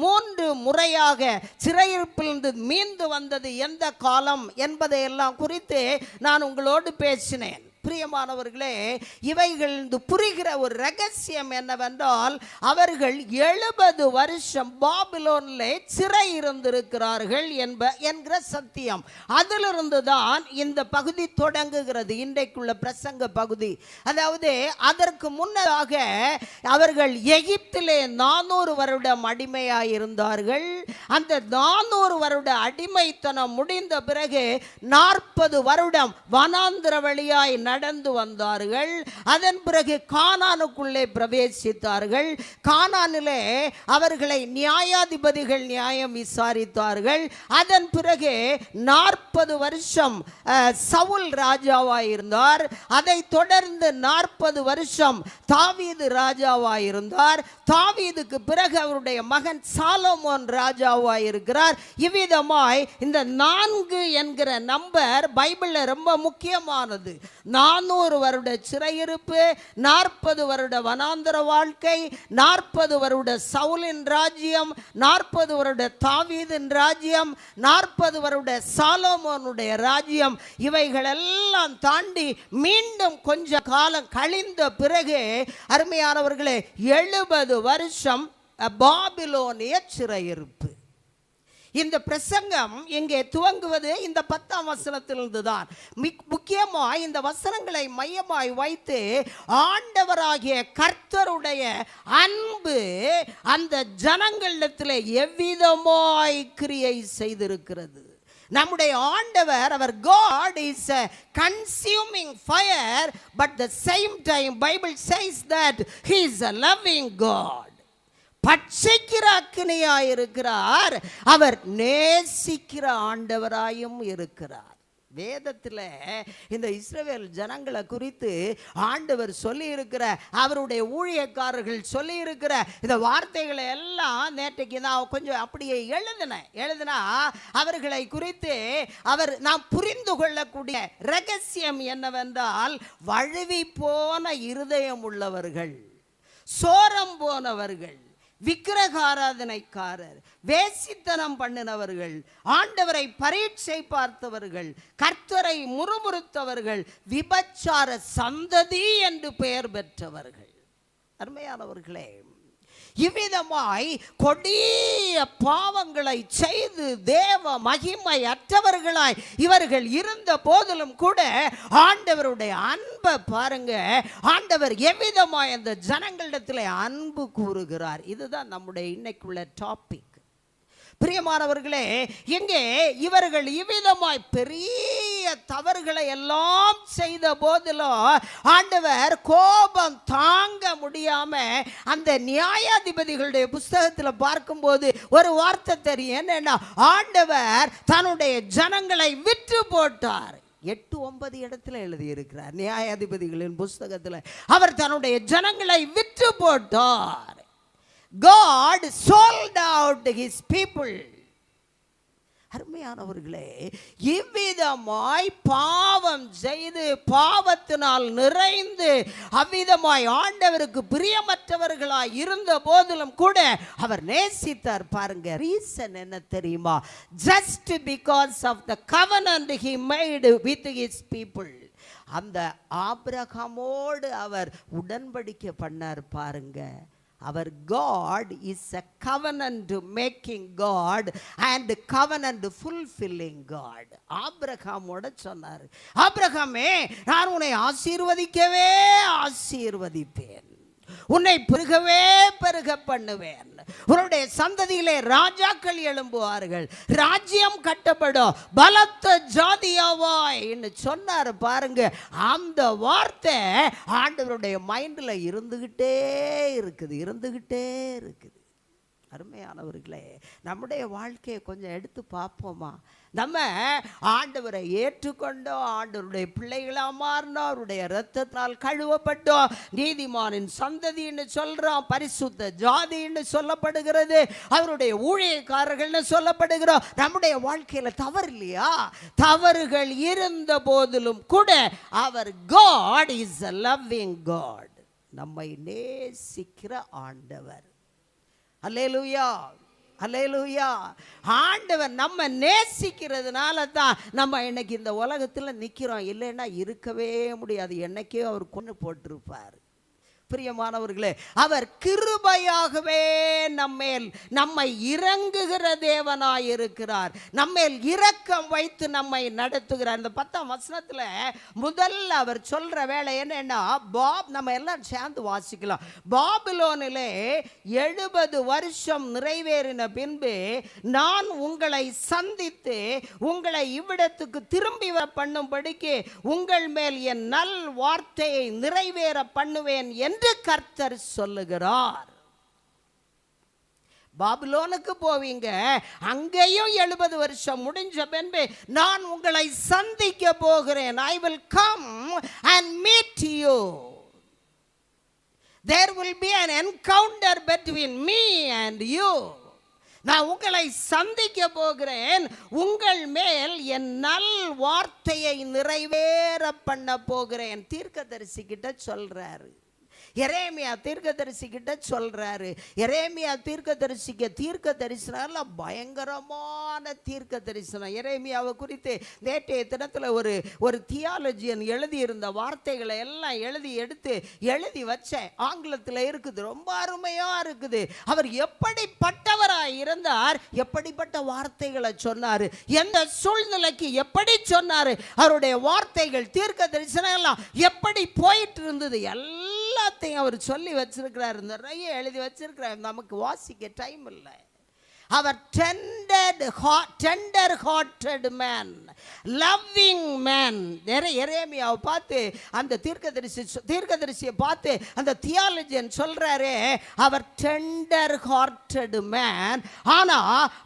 மூன்று முறையாக சிறையிருப்பிலிருந்து மீண்டு வந்தது எந்த காலம் என்பதையெல்லாம் குறித்து நான் உங்களோடு பேசினேன். பிரியமானவர்களே, இவைகள் புரிகிற ஒரு ரகசியம் என்னவென்றால், அவர்கள் 70 வருஷம் பாபிலோனிலே சிறை இருந்திருக்கிறார்கள் என்கிற சத்தியம். அதிலிருந்து தான் இந்த பகுதி தொடங்குகிறது, இன்றைக்குள்ள பிரசங்க பகுதி. அதாவது அதற்கு முன்னதாக அவர்கள் எகிப்திலே 400 வருடம் அடிமையாயிருந்தார்கள். அந்த 400 வருட அடிமைத்தனம் முடிந்த பிறகு 40 வருடம் வனாந்திர வழியாய் நடந்து வந்தார்கள். அதன் பிறகு கானானுக்குள்ளே பிரவேசித்தார்கள். கானானிலே அவர்களை நியாயாதிபதிகள் நியாயம் விசாரித்தார்கள். அதன் பிறகு 40 வருஷம் சவுல் ராஜாவாயிருந்தார். அதை தொடர்ந்து 40 வருஷம் தாவீது ராஜாவாயிருந்தார். தாவீதுக்கு பிறகு அவருடைய மகன் சாலமோன் ராஜாவாயிருக்கிறார். இவ்விதமாய் இந்த 4 என்கிற நம்பர் பைபிள்ல ரொம்ப முக்கியமானது. 400 வருட சிறையிருப்பு, 40 வருட வனாந்தர வாழ்க்கை, 40 வருட சவுலின் ராஜ்யம், 40 வருட தாவீதின் ராஜ்யம், 40 வருட சாலோமோனுடைய ராஜ்யம், இவைகளெல்லாம் தாண்டி மீண்டும் கொஞ்ச காலம் கழிந்த பிறகு அருமையானவர்களே 70 வருஷம் பாபிலோனிய சிறையிருப்பு. இந்த பிரசங்கம் இங்கே துவங்குவது இந்த 10ஆம் வசனத்திலிருந்து தான். முக்கியமாய் இந்த வசனங்களை மையமாய் வைத்து ஆண்டவராகிய கர்த்தருடைய அன்பு அந்த ஜனங்களிடத்தில் எவ்விதமாய் கிரியை செய்திருக்கிறது. நம்முடைய ஆண்டவர், அவர் God is a consuming fire, but the same time Bible says that he is a loving God. பட்சிக்கிற அக்கினியாய் இருக்கிறார், அவர் நேசிக்கிற ஆண்டவராயும் இருக்கிறார். வேதத்தில் இந்த இஸ்ரவேல் ஜனங்களை குறித்து ஆண்டவர் சொல்லி இருக்கிற, அவருடைய ஊழியக்காரர்கள் சொல்லி இருக்கிற இந்த வார்த்தைகளை எல்லாம் நேற்றைக்கு நான் கொஞ்சம் அப்படியே எழுதினா அவர்களை குறித்து நாம் புரிந்து கொள்ளக்கூடிய ரகசியம் என்னவென்றால், வழுவி போன இருதயம் உள்ளவர்கள், சோரம் போனவர்கள், விக்கிரகாராதனைக்காரர், வேசித்தனம் பண்ணினவர்கள், ஆண்டவரை பரீட்சை பார்த்தவர்கள், கர்த்தரை முறுமுறுத்தவர்கள், விபச்சார சந்ததி என்று பெயர் பெற்றவர்கள். அருமையானவர்களே, இவ்விதமாய் கொடிய பாவங்களை செய்து தேவ மகிமை அற்றவர்களாய் இவர்கள் இருந்த போதிலும் கூட ஆண்டவருடைய அன்பை பாருங்க, ஆண்டவர் எவ்விதமாய் அந்த ஜனங்களிடத்தில் அன்பு கூறுகிறார். இதுதான் நம்முடைய இன்னைக்குள்ள டாபிக். பிரியமானவர்களே, இங்கே இவர்கள் இவ்விதமாய் பெரிய தவறுகளை எல்லாம் செய்த போதிலும் ஆண்டவர் கோபம் தாங்க முடியாம அந்த நியாயாதிபதிகளுடைய புஸ்தகத்தில் பார்க்கும்போது ஒரு வார்த்தை தெரியும். என்னன்னா, ஆண்டவர் தன்னுடைய ஜனங்களை விற்று போட்டார். 8-9 இடத்துல எழுதியிருக்கிறார் நியாயாதிபதிகளின் புஸ்தகத்தில். அவர் தன்னுடைய ஜனங்களை விற்று போட்டார். God sold out his people. அருமையானவர்களே, இவ்விதமாய் பாவம் செய்து பாவத்தினால் நிறைந்து அவ்விதமாய் ஆண்டவருக்கு பிரியமற்றவர்களாய் இருந்த போதிலும் கூட அவர் நேசித்தார். பாருங்க, ரீசன் என்ன தெரியுமா? just because of the covenant he made with his people. அந்த ஆபிரகாமோடு அவர் உடன்படிக்கை பண்ணார். பாருங்க, our God is a covenant making God and covenant fulfilling God. ஆபிரகாமோட சொன்னார், ஆபிரகாமே, நான் உன்னை ஆசீர்வதிக்கவே ஆசீர்வதிப்பேன், உன்னை பெருகவே பெருக பண்ணுவேன், உன்னுடைய சந்ததியிலே ராஜாக்கள் எழும்புவார்கள், ராஜ்யம் கட்டப்படும், பலத்த ஜாதியாவாய் என்று சொன்னார். பாருங்க, அந்த வார்த்தை ஆண்டவருடைய மைண்டில் இருந்துகிட்டே இருக்குது. அருமையானவர்களே, நம்முடைய வாழ்க்கையை கொஞ்சம் எடுத்து பார்ப்போமா? நம்ம ஆண்டவரை ஏற்றுக்கொண்டோம், ஆண்டவருடைய பிள்ளைகளாக மாறினோம், அவருடைய இரத்தத்தால் கழுவப்பட்டோம், நீதிமானின் சந்ததின்னு சொல்கிறோம், பரிசுத்த ஜாதின்னு சொல்லப்படுகிறது, அவருடைய ஊழியக்காரர்கள்னு சொல்லப்படுகிறோம். நம்முடைய வாழ்க்கையில் தவறு இல்லையா? தவறுகள் இருந்த போதிலும் கூட அவர் God is a loving God. நம்மை நேசிக்கிற ஆண்டவர். அல்லேலூயா, அல்லேலூயா. ஆண்டவர் நம்ம நேசிக்கிறதுனால தான் நம்ம இன்னைக்கு இந்த உலகத்தில் நிற்கிறோம். இல்லைன்னா இருக்கவே முடியாது. என்னைக்கே அவர் கொண்டு போட்டிருப்பார். பிரியமானவர்களே, அவர் கிருபையாகவே நம்மை இறங்குகிற தேவனாயிருக்கிறார். நம்மேல் இரக்கம் வைத்து நம்மை நடத்துகிறார். இந்த 10ஆம் வசனத்தில் முதல்ல அவர் சொல்ற வேலை என்னன்னா, நம்ம எல்லாம் சேர்ந்து வாசிக்கலாம். பாபிலோனிலே 70 வருஷம் நிறைவேறின பின்பு நான் உங்களை சந்தித்து உங்களை இவ்விடத்துக்கு திரும்பி பண்ணும்படிக்கு உங்கள் மேல் என் நல் வார்த்தையை நிறைவேற பண்ணுவேன் என்று கர்த்தர் சொல்லுகிறார். பாபிலோனுக்கு போவீங்க, அங்கேயும் 70 வருஷம் முடிஞ்ச பின்பு நான் உங்களை சந்திக்க போகிறேன். I will come and meet you. There will be an encounter between me and you. நான் உங்களை சந்திக்க போகிறேன், உங்கள் மேல் என் நல் வார்த்தையை நிறைவேற பண்ண போகிறேன். தீர்க்கதரிசி கிட்ட சொல்றாரு. எரேமியா தீர்க்கதரிசி கிட்ட சொல்றாரு. எரேமியா தீர்க்கதரிசிக்கு தீர்க்க தரிசனம் பயங்கரமான தீர்க்க தரிசனம். எரேமியாவை குறித்து நேற்றைய தினத்தில் ஒரு தியாலஜியன் எழுதியிருந்த வார்த்தைகளை எல்லாம் எழுதி வச்சேன். ஆங்கிலத்தில் இருக்குது, ரொம்ப அருமையா இருக்குது. அவர் எப்படிப்பட்டவராய் இருந்தார், எப்படிப்பட்ட வார்த்தைகளை சொன்னார், எந்த சூழ்நிலைக்கு எப்படி சொன்னார், அவருடைய வார்த்தைகள் தீர்க்க தரிசனம் எல்லாம் எப்படி போயிட்டு இருந்தது, எல்லாத்தையும் அவர் சொல்லி வச்சிருக்கிறார். நிறைய எழுதி வச்சிருக்கிறார். நமக்கு வாசிக்க டைம் இல்லை. அவர் tender hearted man, loving man. எரேமியாவை பார்த்து அந்த தீர்க்கதரிசியை பார்த்து அந்த தியாலஜியன் சொல்றாரு, அவர் tender hearted man. ஆனா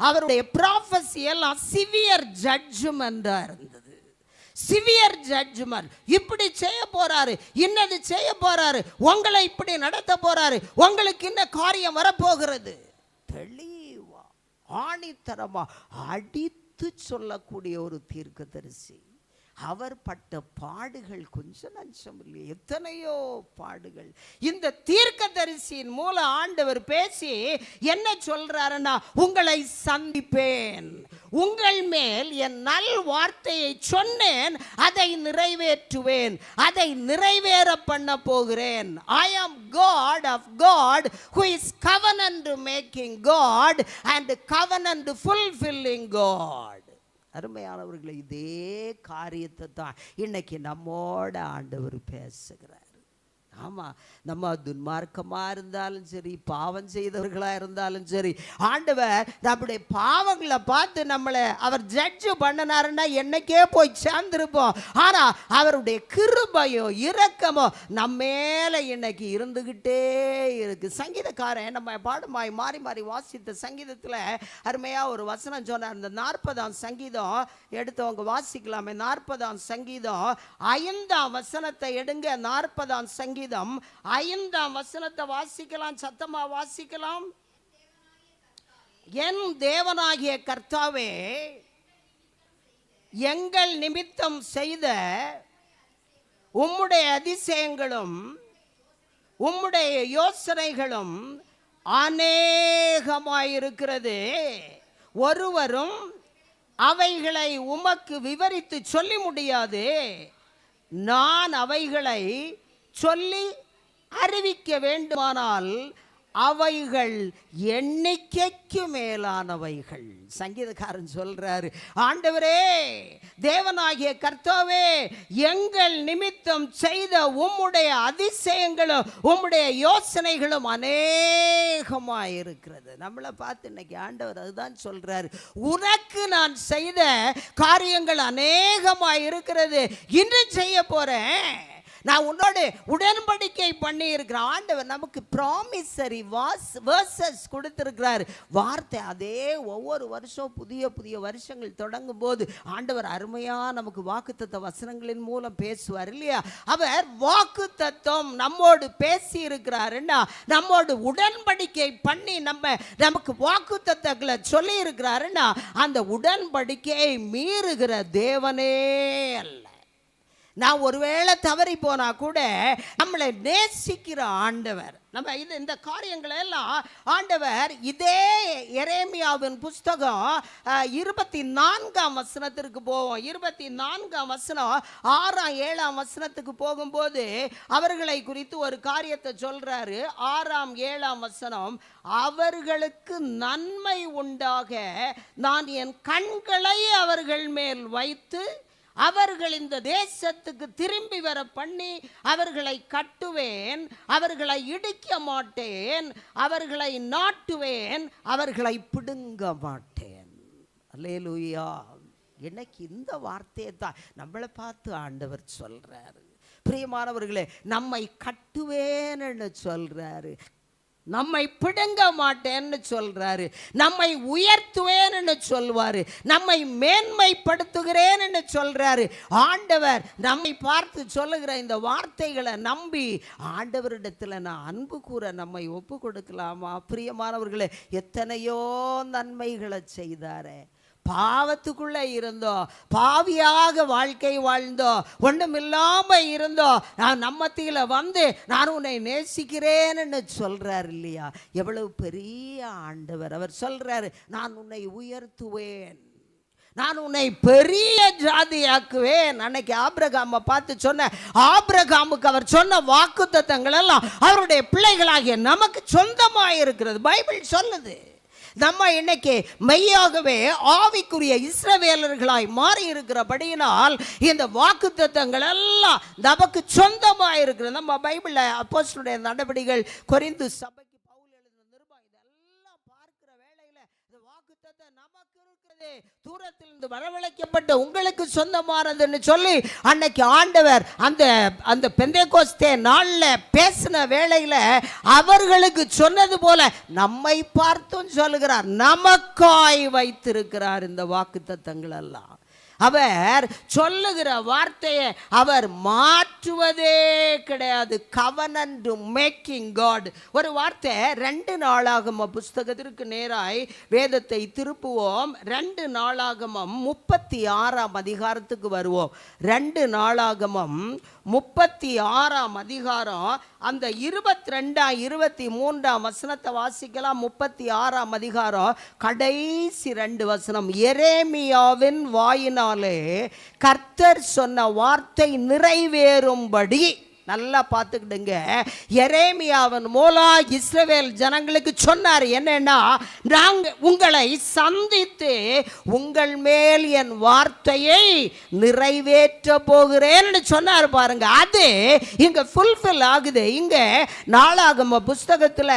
அவருடைய prophecy எல்லாம் சிவியர் ஜட்ஜ்மெண்டா இருந்தது. Severe judgment. இப்படி செய்ய போறாரு, இன்னது செய்ய போறாரு, உங்களை இப்படி நடத்த போறாரு, உங்களுக்கு இந்த காரியம் வரப்போகிறது. தெளிவா ஆணித்தரமா அடித்து சொல்லக்கூடிய ஒரு தீர்க்கதரிசி. அவர் பட்ட பாடுகள் கொஞ்சம் நஞ்சம் இல்லை, எத்தனையோ பாடுகள். இந்த தீர்க்கதரிசியின் மூலம் ஆண்டவர் பேசி என்ன சொல்றாருன்னா, உங்களை சந்திப்பேன், உங்கள் மேல் என் நல் வார்த்தையை சொன்னேன், அதை நிறைவேற்றுவேன், அதை நிறைவேற பண்ண போகிறேன். I am God of God who is covenant making God and covenant fulfilling God. அருமையானவர்களை, இதே காரியத்தை தான் இன்னைக்கு நம்மோட ஆண்டவர் பேசுகிறார். ஆமாம், நம்ம துன்மார்க்கமாக இருந்தாலும் சரி, பாவம் செய்தவர்களாக இருந்தாலும் சரி, ஆண்டவர் நம்முடைய பாவங்களை பார்த்து நம்மளை அவர் ஜட்ஜு பண்ணினாருன்னா என்னைக்கே போய் சேர்ந்திருப்போம். ஆனால் அவருடைய கிருபையோ இரக்கமோ நம்ம மேலே இன்னைக்கு இருந்துக்கிட்டே இருக்கு. சங்கீதக்காரன் நம்ம பாடுமாய் மாறி மாறி வாசித்த சங்கீதத்தில் அருமையாக ஒரு வசனம் சொன்னார். இந்த 40ஆம் சங்கீதம் எடுத்தவங்க வாசிக்கலாமே. 40ஆம் சங்கீதம் 5ஆம் வசனத்தை எடுங்க. 40ஆம் சங்கீதம் 5ஆம் வசனத்தை வாசிக்கலாம், சத்தமா வாசிக்கலாம். என் தேவனாகிய கர்த்தாவே, எங்கள் நிமித்தம் செய்த உம்முடைய அதிசயங்களும் உம்முடைய யோசனைகளும் அநேகமாயிருக்கிறது, ஒருவரும் அவைகளை உமக்கு விவரித்து சொல்லி முடியாது. நான் அவைகளை சொல்லி அறிவிக்க வேண்டுமானால் அவைகள் எண்ணிக்கைக்கு மேலானவைகள். சங்கீதக்காரன் சொல்றாரு, ஆண்டவரே தேவனாகிய கர்த்தாவே, எங்கள் நிமித்தம் செய்த உம்முடைய அதிசயங்களும் உம்முடைய யோசனைகளும் அநேகமாயிருக்கிறது. நம்மளை பார்த்து இன்னைக்கு ஆண்டவர் அதுதான் சொல்றாரு, உனக்கு நான் செய்த காரியங்கள் அநேகமாயிருக்கிறது, இன்று செய்ய போறேன். நான் உன்னோட உடன்படிக்கை பண்ணி இருக்கிறேன். ஆண்டவர் நமக்கு ப்ராமிசரி வேர்சஸ் கொடுத்திருக்கிறார், வார்த்தை. அதே ஒவ்வொரு வருஷம் புதிய புதிய வருஷங்கள் தொடங்கும் போது ஆண்டவர் அருமையா நமக்கு வாக்குத்தத்த வசனங்களின் மூலம் பேசுவார் இல்லையா? அவர் வாக்குத்தத்தம் நம்மோடு பேசி இருக்கிறாருன்னா, நம்மோடு உடன்படிக்கை பண்ணி நமக்கு வாக்குத்தத்தங்களை சொல்லி இருக்கிறாருன்னா, அந்த உடன்படிக்கையை மீறுகிற தேவனே அல்ல. நான் ஒருவேளை தவறி போனா கூட நம்மளை நேசிக்கிற ஆண்டவர். நம்ம இந்த காரியங்களை எல்லாம் ஆண்டவர் இதே எரேமியாவின் புஸ்தகம் 24ஆம் வசனத்திற்கு போவோம். 24ஆம் வசனம் 6ஆம் 7ஆம் வசனத்துக்கு போகும்போது அவர்களை குறித்து ஒரு காரியத்தை சொல்றாரு. 6ஆம் 7ஆம் வசனம், அவர்களுக்கு நன்மை உண்டாக நான் என் கண்களை அவர்கள் மேல் வைத்து அவர்கள் இந்த தேசத்துக்கு திரும்பி வர பண்ணி அவர்களை கட்டுவேன், அவர்களை இடிக்க மாட்டேன், அவர்களை நாட்டுவேன், அவர்களை பிடுங்க மாட்டேன். அல்லேலூயா. எனக்கு இந்த வார்த்தையை தான் நம்மளை பார்த்து ஆண்டவர் சொல்றாரு. பிரியமானவர்களே, நம்மை கட்டுவேன்னு சொல்றாரு, நம்மை பிடுங்க மாட்டேன்னு சொல்றாரு, நம்மை உயர்த்துவேன்னு சொல்வாரு, நம்மை மேன்மைப்படுத்துகிறேன்னு சொல்றாரு. ஆண்டவர் நம்மை பார்த்து சொல்லுகிற இந்த வார்த்தைகளை நம்பி ஆண்டவரிடத்துல நான் அன்பு கூற நம்மை ஒப்பு கொடுக்கலாமா? பிரியமானவர்களே, எத்தனையோ நன்மைகளை செய்தாரே. பாவத்துக்குள்ளே இருந்தோம், பாவியாக வாழ்க்கை வாழ்ந்தோம், ஒன்றுமில்லாம இருந்தோம், நான் நம்மத்தில வந்து நான் உன்னை நேசிக்கிறேன்னு சொல்றாரு இல்லையா? எவ்வளவு பெரிய ஆண்டவர். அவர் சொல்றாரு, நான் உன்னை உயர்த்துவேன், நான் உன்னை பெரிய ஜாதியாக்குவேன். அன்னைக்கு ஆபிரகாமை பார்த்து சொன்ன, ஆபிரகாமுக்கு அவர் சொன்ன வாக்குத்தத்தங்கள் எல்லாம் அவருடைய பிள்ளைகளாகிய நமக்கு சொந்தமாக இருக்கிறது. பைபிள் சொல்லுது. நம்ம இன்னைக்கு மெய்யாகவே ஆவிக்குரிய இஸ்ரவேலர்களாய் மாறி இருக்கிறபடியினால் இந்த வாக்குத்தத்தங்கள் எல்லாம் நமக்கு சொந்தமாக இருக்கிறது. நம்ம பைபிள்ல அப்போஸ்தலருடைய நடபடிகள், கொரிந்து சபைக்கு பவுல் எழுதின நிருபம், இதெல்லாம் பார்க்கிற வேளையில இந்த வாக்குத்தத்தம் நமக்கு இருக்கிறது, தூரத்திலிருந்து வரவழைக்கப்பட்ட உங்களுக்கு சொந்தமானதுன்னு சொல்லி அன்னைக்கு ஆண்டவர் அந்த பெந்தேகோஸ்தே நாள்ல பேசின வேளையில அவர்களுக்கு சொன்னது போல நம்மை பார்த்தும் சொல்லுகிறார், நமக்காய் வைத்திருக்கிறார் இந்த வாக்குத்தத்தங்கள் எல்லாம். அவர் சொல்லுகிற வார்த்தையை அவர் மாற்றுவதே கிடையாது. Covenant making God. ஒரு வார்த்தை 2 நாளாகம புஸ்தகத்திற்கு நேராய் வேதத்தை திருப்புவோம். 2 நாளாகமம் 36ஆம் அதிகாரத்துக்கு வருவோம். 2 நாளாகமம் 36ஆம் அதிகாரம் அந்த 22 23 வசனத்தை வாசிக்கலாம். 36ஆம் அதிகாரம் கடைசி 2 வசனம். எரேமியாவின் வாயினாலே கர்த்தர் சொன்ன வார்த்தை நிறைவேறும்படி. நல்லா பார்த்துக்கிடுங்க. எரேமியாவின் மூலம் இஸ்ரவேல் ஜனங்களுக்கு சொன்னார் என்னன்னா, நாங்கள் உங்களை சந்தித்து உங்கள் மேல் என் வார்த்தையை நிறைவேற்ற போகிறேன்னு சொன்னார் பாருங்க. அது இங்க ஃபுல்ஃபில் ஆகுது. இங்க நாளாகம புஸ்தகத்தில்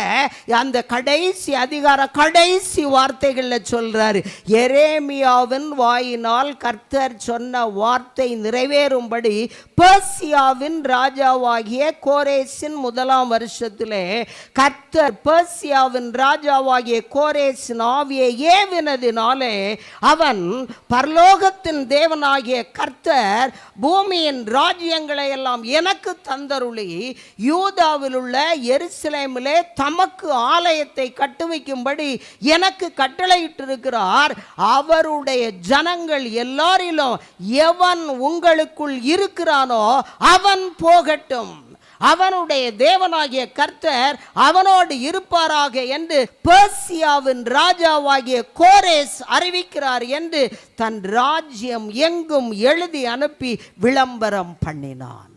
அந்த கடைசி அதிகார கடைசி வார்த்தைகளில் சொல்றாரு, எரேமியாவின் வாயினால் கர்த்தர் சொன்ன வார்த்தை நிறைவேறும்படி பெர்சியாவின் ராஜா கோரேசின் 1ஆம் வருஷத்திலே கர்த்தர் பெர்சியாவின் ராஜாவாகிய கோரேசின் ஆவியை ஏவினதினாலே அவன் பரலோகத்தின் தேவனாகிய கர்த்தர் பூமியின் ராஜ்யங்களை எல்லாம் எனக்கு தந்தருளி யூதாவில் உள்ள எருசலேமிலே தமக்கு ஆலயத்தை கட்டுவிக்கும்படி எனக்கு கட்டளையிட்டிருக்கிறார். அவருடைய ஜனங்கள் எல்லாரிலும் எவன் உங்களுக்குள் இருக்கிறானோ அவன் போகட்டும், அவனுடைய தேவனாகிய கர்த்தர் அவனோடு இருப்பாராக என்று பெர்சியாவின் ராஜாவாகிய கோரேஸ் அறிவிக்கிறார் என்று தன் ராஜ்யம் எங்கும் எழுதி அனுப்பி விளம்பரம் பண்ணினான்.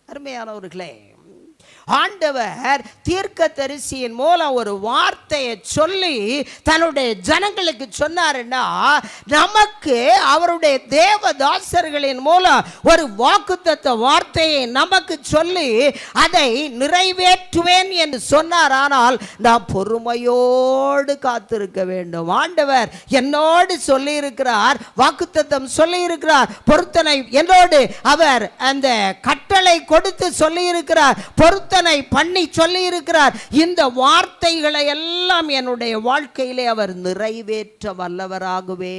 அருமையானவர்களே, ஆண்டவர் தீர்க்கதரிசியின் மூலம் ஒரு வார்த்தையை சொல்லி தன்னுடைய ஜனங்களுக்கு சொன்னாருன்னா, நமக்கு அவருடைய தேவதாசர்களின் மூலம் ஒரு வாக்குத்தத்த வார்த்தையை நமக்கு சொல்லி அதை நிறைவேற்றுவேன் என்று சொன்னார். ஆனால் நாம் பொறுமையோடு காத்திருக்க வேண்டும். ஆண்டவர் என்னோடு சொல்லி இருக்கிறார், வாக்குத்தத்தம் சொல்லி இருக்கிறார், பொருத்தனை என்னோடு அவர் அந்த கட்டளை கொடுத்து சொல்லி இருக்கிறார், பொருத்தனை பண்ணி சொல்லி இருக்கிறார். இந்த வார்த்தைகளை எல்லாம் என்னுடைய வாழ்க்கையிலே அவர் நிறைவேற்ற வல்லவராகவே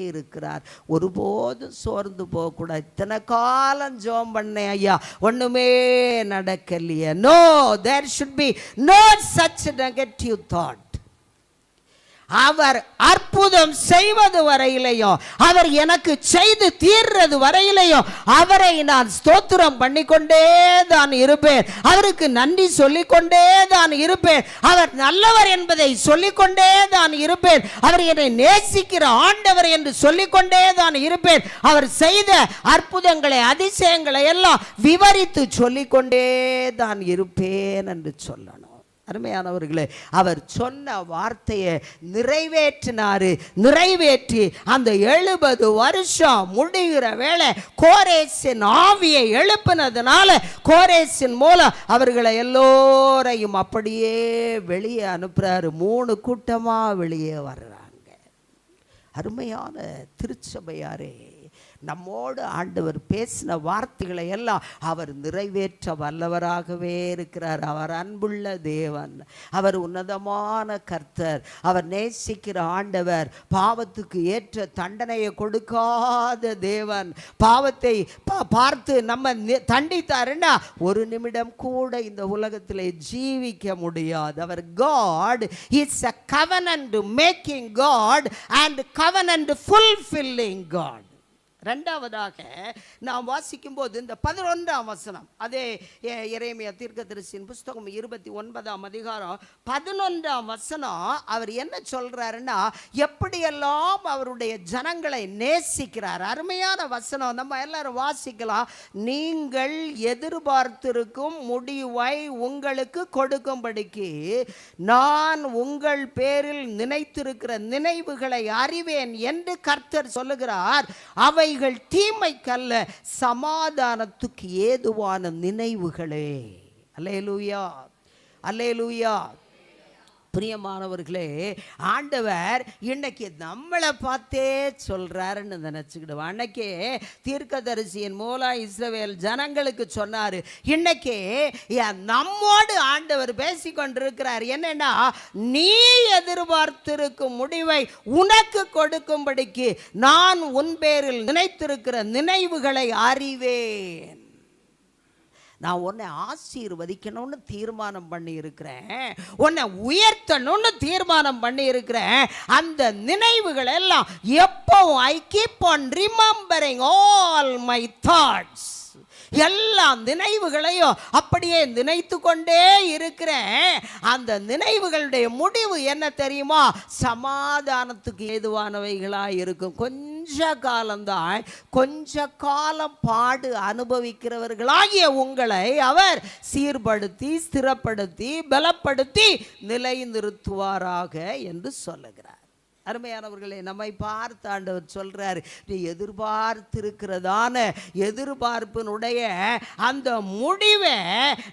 இருக்கிறார். ஒருபோதும் சோர்ந்து போகக்கூடாது. இத்தனை காலம் ஜெபம் பண்ணேன் ஐயா, ஒண்ணுமே நடக்கலையே. No, there should be no such negative thought. அவர் அற்புதம் செய்வது வரையிலையும், அவர் எனக்கு செய்து தீர்றது வரையிலையும் அவரை நான் ஸ்தோத்திரம் பண்ணிக்கொண்டே தான் இருப்பேன். அவருக்கு நன்றி சொல்லிக்கொண்டே தான் இருப்பேன். அவர் நல்லவர் என்பதை சொல்லிக்கொண்டே தான் இருப்பேன். அவர் என்னை நேசிக்கிற ஆண்டவர் என்று சொல்லிக்கொண்டே தான் இருப்பேன். அவர் செய்த அற்புதங்களை அதிசயங்களை எல்லாம் விவரித்து சொல்லிக்கொண்டே தான் இருப்பேன் என்று சொல்லணும். அருமையானவர்களே, அவர் சொன்ன வார்த்தையை நிறைவேற்றினாரு. நிறைவேற்றி அந்த 70 வருஷம் முடிகிற வேளை கோரேசின் ஆவியை எழுப்பினதுனால கோரேசின் மூலம் அவர்களை எல்லோரையும் அப்படியே வெளியே அனுப்புறாரு. 3 கூட்டமா வெளியே வர்றாங்க. அருமையான திருச்சபையாரே, நம்மோடு ஆண்டவர் பேசின வார்த்தைகளை எல்லாம் அவர் நிறைவேற்ற வல்லவராகவே இருக்கிறார். அவர் அன்புள்ள தேவன், அவர் உன்னதமான கர்த்தர், அவர் நேசிக்கிற ஆண்டவர், பாவத்துக்கு ஏற்ற தண்டனையை கொடுக்காத தேவன். பாவத்தை பார்த்து நம்ம தண்டித்தாருன்னா 1 நிமிடம் கூட இந்த உலகத்தில் ஜீவிக்க முடியாது. அவர் God is a covenant making God and covenant fulfilling God. ரெண்டாவதாக நாம் வாசிக்கும் போது இந்த 11ஆம் வசனம், அதே எரேமியா தீர்க்கதரிசியின் புஸ்தகம் 29ஆம் அதிகாரம் 11ஆம் வசனம், அவர் என்ன சொல்றாருன்னா, எப்படியெல்லாம் அவருடைய ஜனங்களை நேசிக்கிறார். அருமையான வசனம், நம்ம எல்லாரும் வாசிக்கலாம். நீங்கள் எதிர்பார்த்திருக்கும் முடிவை உங்களுக்கு கொடுக்கும்படிக்கு நான் உங்கள் பேரில் நினைத்திருக்கிற நினைவுகளை அறிவேன் என்று கர்த்தர் சொல்லுகிறார். அவை தீமைக்கல்ல, சமாதானத்துக்கு ஏதுவான நினைவுகளே. அல்லேலூயா, அல்லேலூயா. பிரியமானவர்களே, ஆண்டவர் இன்னைக்கு நம்மளை பார்த்தே சொல்றாருன்னு நினைச்சுக்கிடுவோம். அன்னைக்கு தீர்க்கதரிசியின் மூலம் இஸ்ரவேல் ஜனங்களுக்கு சொன்னாரு. இன்னைக்கு நம்மோடு ஆண்டவர் பேசிக்கொண்டிருக்கிறார். என்னன்னா, நீ எதிர்பார்த்திருக்கும் முடிவை உனக்கு கொடுக்கும்படிக்கு நான் உன் பேரில் நினைத்திருக்கிற நினைவுகளை அறிவேன். நான் உன்னை ஆசீர்வதிக்கணும்னு தீர்மானம் பண்ணி இருக்கிறேன், உன்னை உயர்த்தணும்னு தீர்மானம் பண்ணி இருக்கிறேன். அந்த நினைவுகள் எல்லாம் எப்பவும் I keep on remembering all my thoughts. எல்லா நினைவுகளையும் அப்படியே நினைத்து கொண்டே இருக்கிறேன். அந்த நினைவுகளுடைய முடிவு என்ன தெரியுமா? சமாதானத்துக்கு ஏதுவானவைகளாக இருக்கும். கொஞ்ச காலம்தான், கொஞ்ச காலம் பாடு அனுபவிக்கிறவர்களாகிய உங்களை அவர் சீர்படுத்தி, ஸ்திரப்படுத்தி, பலப்படுத்தி நிலைநிறுத்துவாராக என்று சொல்லுகிறார். அருமையானவர்களே, நம்மை பார்த்து ஆண்டவர் சொல்றார், நீ எதிர்பார்த்திருக்கிறதான எதிர்பார்ப்பினுடைய அந்த முடிவை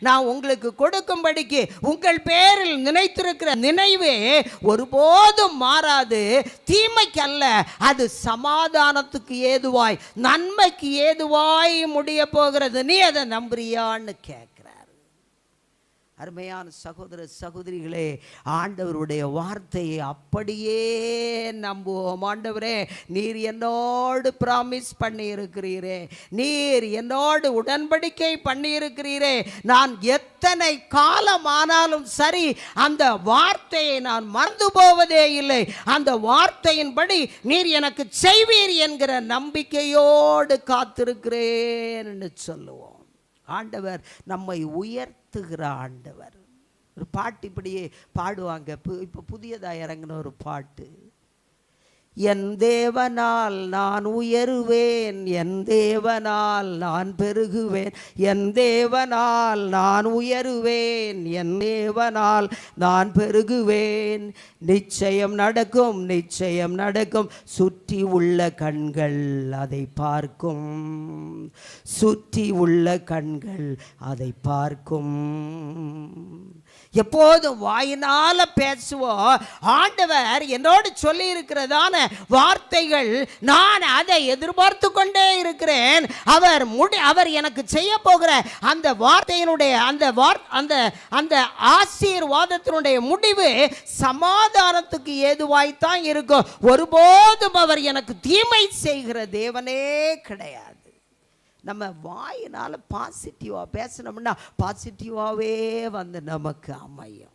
நான் உங்களுக்கு கொடுக்கும்படிக்கு உங்கள் பேரில் நினைத்திருக்கிற நினைவே ஒருபோதும் மாறாது. தீமைக்கு அல்ல, அது சமாதானத்துக்கு ஏதுவாய், நன்மைக்கு ஏதுவாய் முடிய போகிறது. நீ அதை நம்புறியான்னு கேட்கிறார். அருமையான சகோதர சகோதரிகளே, ஆண்டவருடைய வார்த்தையை அப்படியே நம்புவோம். ஆண்டவரே, நீர் என்னோடு ப்ராமிஸ் பண்ணி இருக்கிறீரே, நீர் என்னோடு உடன்படிக்கை பண்ணி இருக்கிறீரே, நான் எத்தனை காலம் ஆனாலும் சரி அந்த வார்த்தையை நான் மறந்து போவதே இல்லை. அந்த வார்த்தையின்படி நீர் எனக்கு செய்வீர் என்கிற நம்பிக்கையோடு காத்திருக்கிறேன் என்று சொல்லுவோம். ஆண்டவர் நம்மை உயர்த்துகிற ஆண்டவர். ஒரு பாட்டு இப்படியே பாடுவாங்க. இப்போ புதியதாக இறங்கின ஒரு பாட்டு, என் தேவனால் நான் உயருவேன், என் தேவனால் நான் பெருகுவேன், என் தேவனால் நான் உயருவேன், என் தேவனால் நான் பெருகுவேன். நிச்சயம் நடக்கும், நிச்சயம் நடக்கும், சுற்றி உள்ள கண்கள் அதை பார்க்கும், சுற்றி உள்ள கண்கள் அதை பார்க்கும். எப்போதும் வாயினால பேசுவோம். ஆண்டவர் என்னோடு சொல்லி இருக்கிறதான வார்த்தைகள் நான் அதை எதிர்பார்த்து கொண்டே இருக்கிறேன். அவர் எனக்கு செய்ய போகிற அந்த வார்த்தையினுடைய அந்த ஆசீர்வாதத்தினுடைய முடிவு சமாதானத்துக்கு ஏதுவாய்த்தான் இருக்கும். ஒருபோதும் அவர் எனக்கு தீமை செய்கிற தேவனே கிடையாது. நம்ம வாயினால் பாசிட்டிவாக பேசணும்னா பாசிட்டிவாகவே வந்து நமக்கு அமையும்.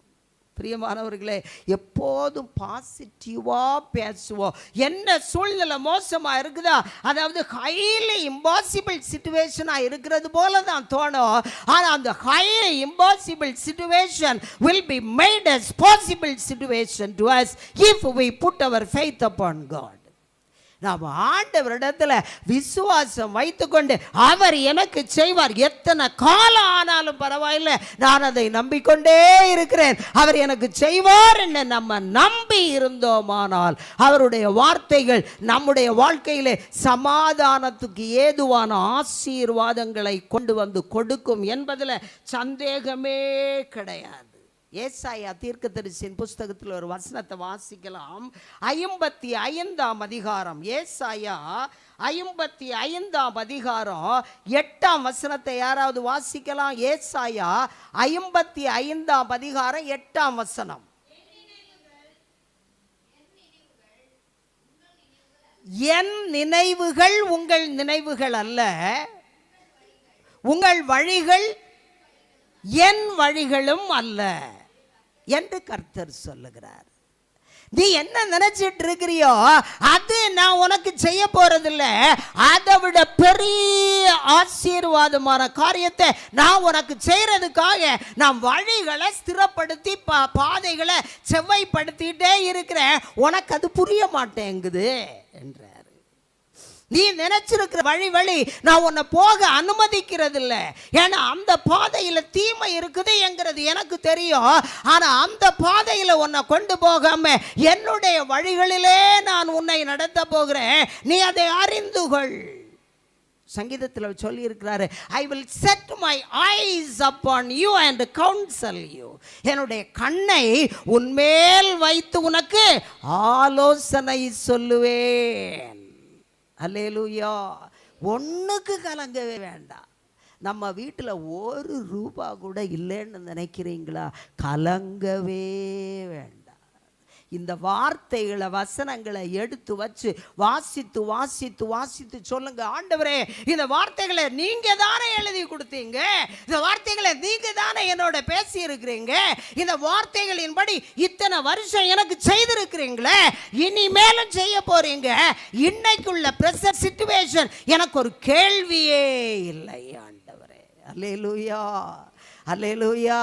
பிரியமானவர்களே, எப்போதும் பாசிட்டிவாக பேசுவோம். என்ன சூழ்நிலை மோசமாக இருக்குதா, அதாவது ஹைலி இம்பாசிபிள் சிச்சுவேஷனாக இருக்கிறது போல தான் தோணும். ஆனால் அந்த highly impossible situation will be made as possible situation to us if we put our faith upon God. நாம் ஆண்டவரிடத்தில் விசுவாசம் வைத்துக்கொண்டு அவர் எனக்கு செய்வார், எத்தனை காலம் ஆனாலும் பரவாயில்லை, நான் அதை நம்பிக்கொண்டே இருக்கிறேன், அவர் எனக்கு செய்வார் என்று நம்ம நம்பி இருந்தோமானால் அவருடைய வார்த்தைகள் நம்முடைய வாழ்க்கையிலே சமாதானத்துக்கு ஏதுவான ஆசீர்வாதங்களை கொண்டு வந்து கொடுக்கும் என்பதில் சந்தேகமே கிடையாது. ஏசாயா தீர்க்கதரிசியின் புஸ்தகத்தில் ஒரு வசனத்தை வாசிக்கலாம். 55ஆம் அதிகாரம், ஏசாயா 55ஆம் அதிகாரம் 8ஆம் வசனத்தை யாராவது வாசிக்கலாம்? ஏசாயா 55ஆம் அதிகாரம் 8ஆம் வசனம். என் நினைவுகள் உங்கள் நினைவுகள் அல்ல, உங்கள் வழிகள் என் வழிகளும் அல்ல என்று கர்த்தர் சொல்லுகிறார். நீ என்ன நினைச்சிட்டு இருக்கிறியோ அது நான் உனக்கு செய்ய போறதில்லை. அதை விட பெரிய ஆசீர்வாதமான காரியத்தை நான் உனக்கு செய்யறதுக்காக நான் வழிகளை ஸ்திரப்படுத்தி பாதைகளை செவ்வாய்ப்படுத்திட்டே இருக்கிறேன். உனக்கு அது புரிய மாட்டேங்குது என்றார். நீ நினைச்சிருக்கிற வழி நான் உன்னை போக அனுமதிக்கிறது இல்லை. ஏன்னா அந்த பாதையில் தீமை இருக்குது என்கிறது எனக்கு தெரியும். ஆனால் அந்த பாதையில் உன்னை கொண்டு போகாம என்னுடைய வழிகளிலே நான் உன்னை நடத்த போகிறேன், நீ அதை அறிந்து கொள். சங்கீதத்தில் சொல்லி இருக்கிறாரு, I will set my ice upon you and counsel you. என்னுடைய கண்ணை உன்மேல் வைத்து உனக்கு ஆலோசனை சொல்லுவேன். அல்லேலூயா. ஒன்றுக்கு கலங்கவே வேண்டாம். நம்ம வீட்டில் ஒரு ரூபா கூட இல்லைன்னு நினைக்கிறீங்களா? கலங்கவே வேண்டாம். இந்த வார்த்தைகளை, வசனங்களை எடுத்து வச்சு வாசித்து வாசித்து வாசித்து சொல்லுங்க, ஆண்டவரே இந்த வார்த்தைகளை நீங்க தானே எழுதி கொடுத்தீங்க, இந்த வார்த்தைகளை நீங்க தானே என்னோட பேசி இருக்கிறீங்க, இந்த வார்த்தைகளின்படி இத்தனை வருஷம் எனக்கு செய்திருக்கிறீங்களே, இனிமேலும் செய்ய போறீங்க. இன்னைக்குள்ள பிரசன்ட் சிச்சுவேஷன் எனக்கு ஒரு கேள்வியே இல்லை ஆண்டவரே. அல்லேலூயா, அல்லேலூயா.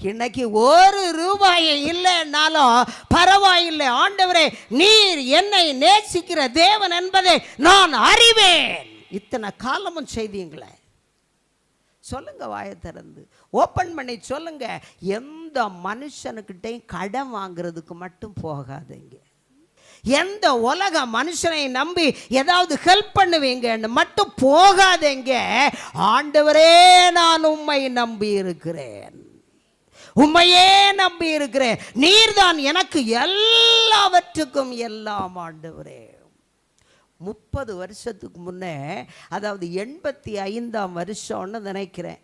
இன்னைக்கு ஒரு ரூபாயை இல்லைன்னாலும் பரவாயில்லை ஆண்டவரே, நீர் என்னை நேசிக்கிற தேவன் என்பதை நான் அறிவேன். இத்தனை காலமும் செய்தீங்களே. சொல்லுங்க, வாயை திறந்து ஓப்பன் பண்ணி சொல்லுங்க. எந்த மனுஷனுக்கிட்டையும் கடன் வாங்குறதுக்கு மட்டும் போகாதீங்க. எந்த உலக மனுஷனை நம்பி ஏதாவது ஹெல்ப் பண்ணுவீங்கன்னு மட்டும் போகாதீங்க. ஆண்டவரே, நான் உம்மை நம்பி இருக்கிறேன், உம்மையே நம்பி இருக்கிறேன், நீர்தான் எனக்கு எல்லாவற்றுக்கும் எல்லாம். ஆண்டவரே, 30 வருஷத்துக்கு முன்னே, அதாவது 85ஆம் வருஷம்னு நினைக்கிறேன்,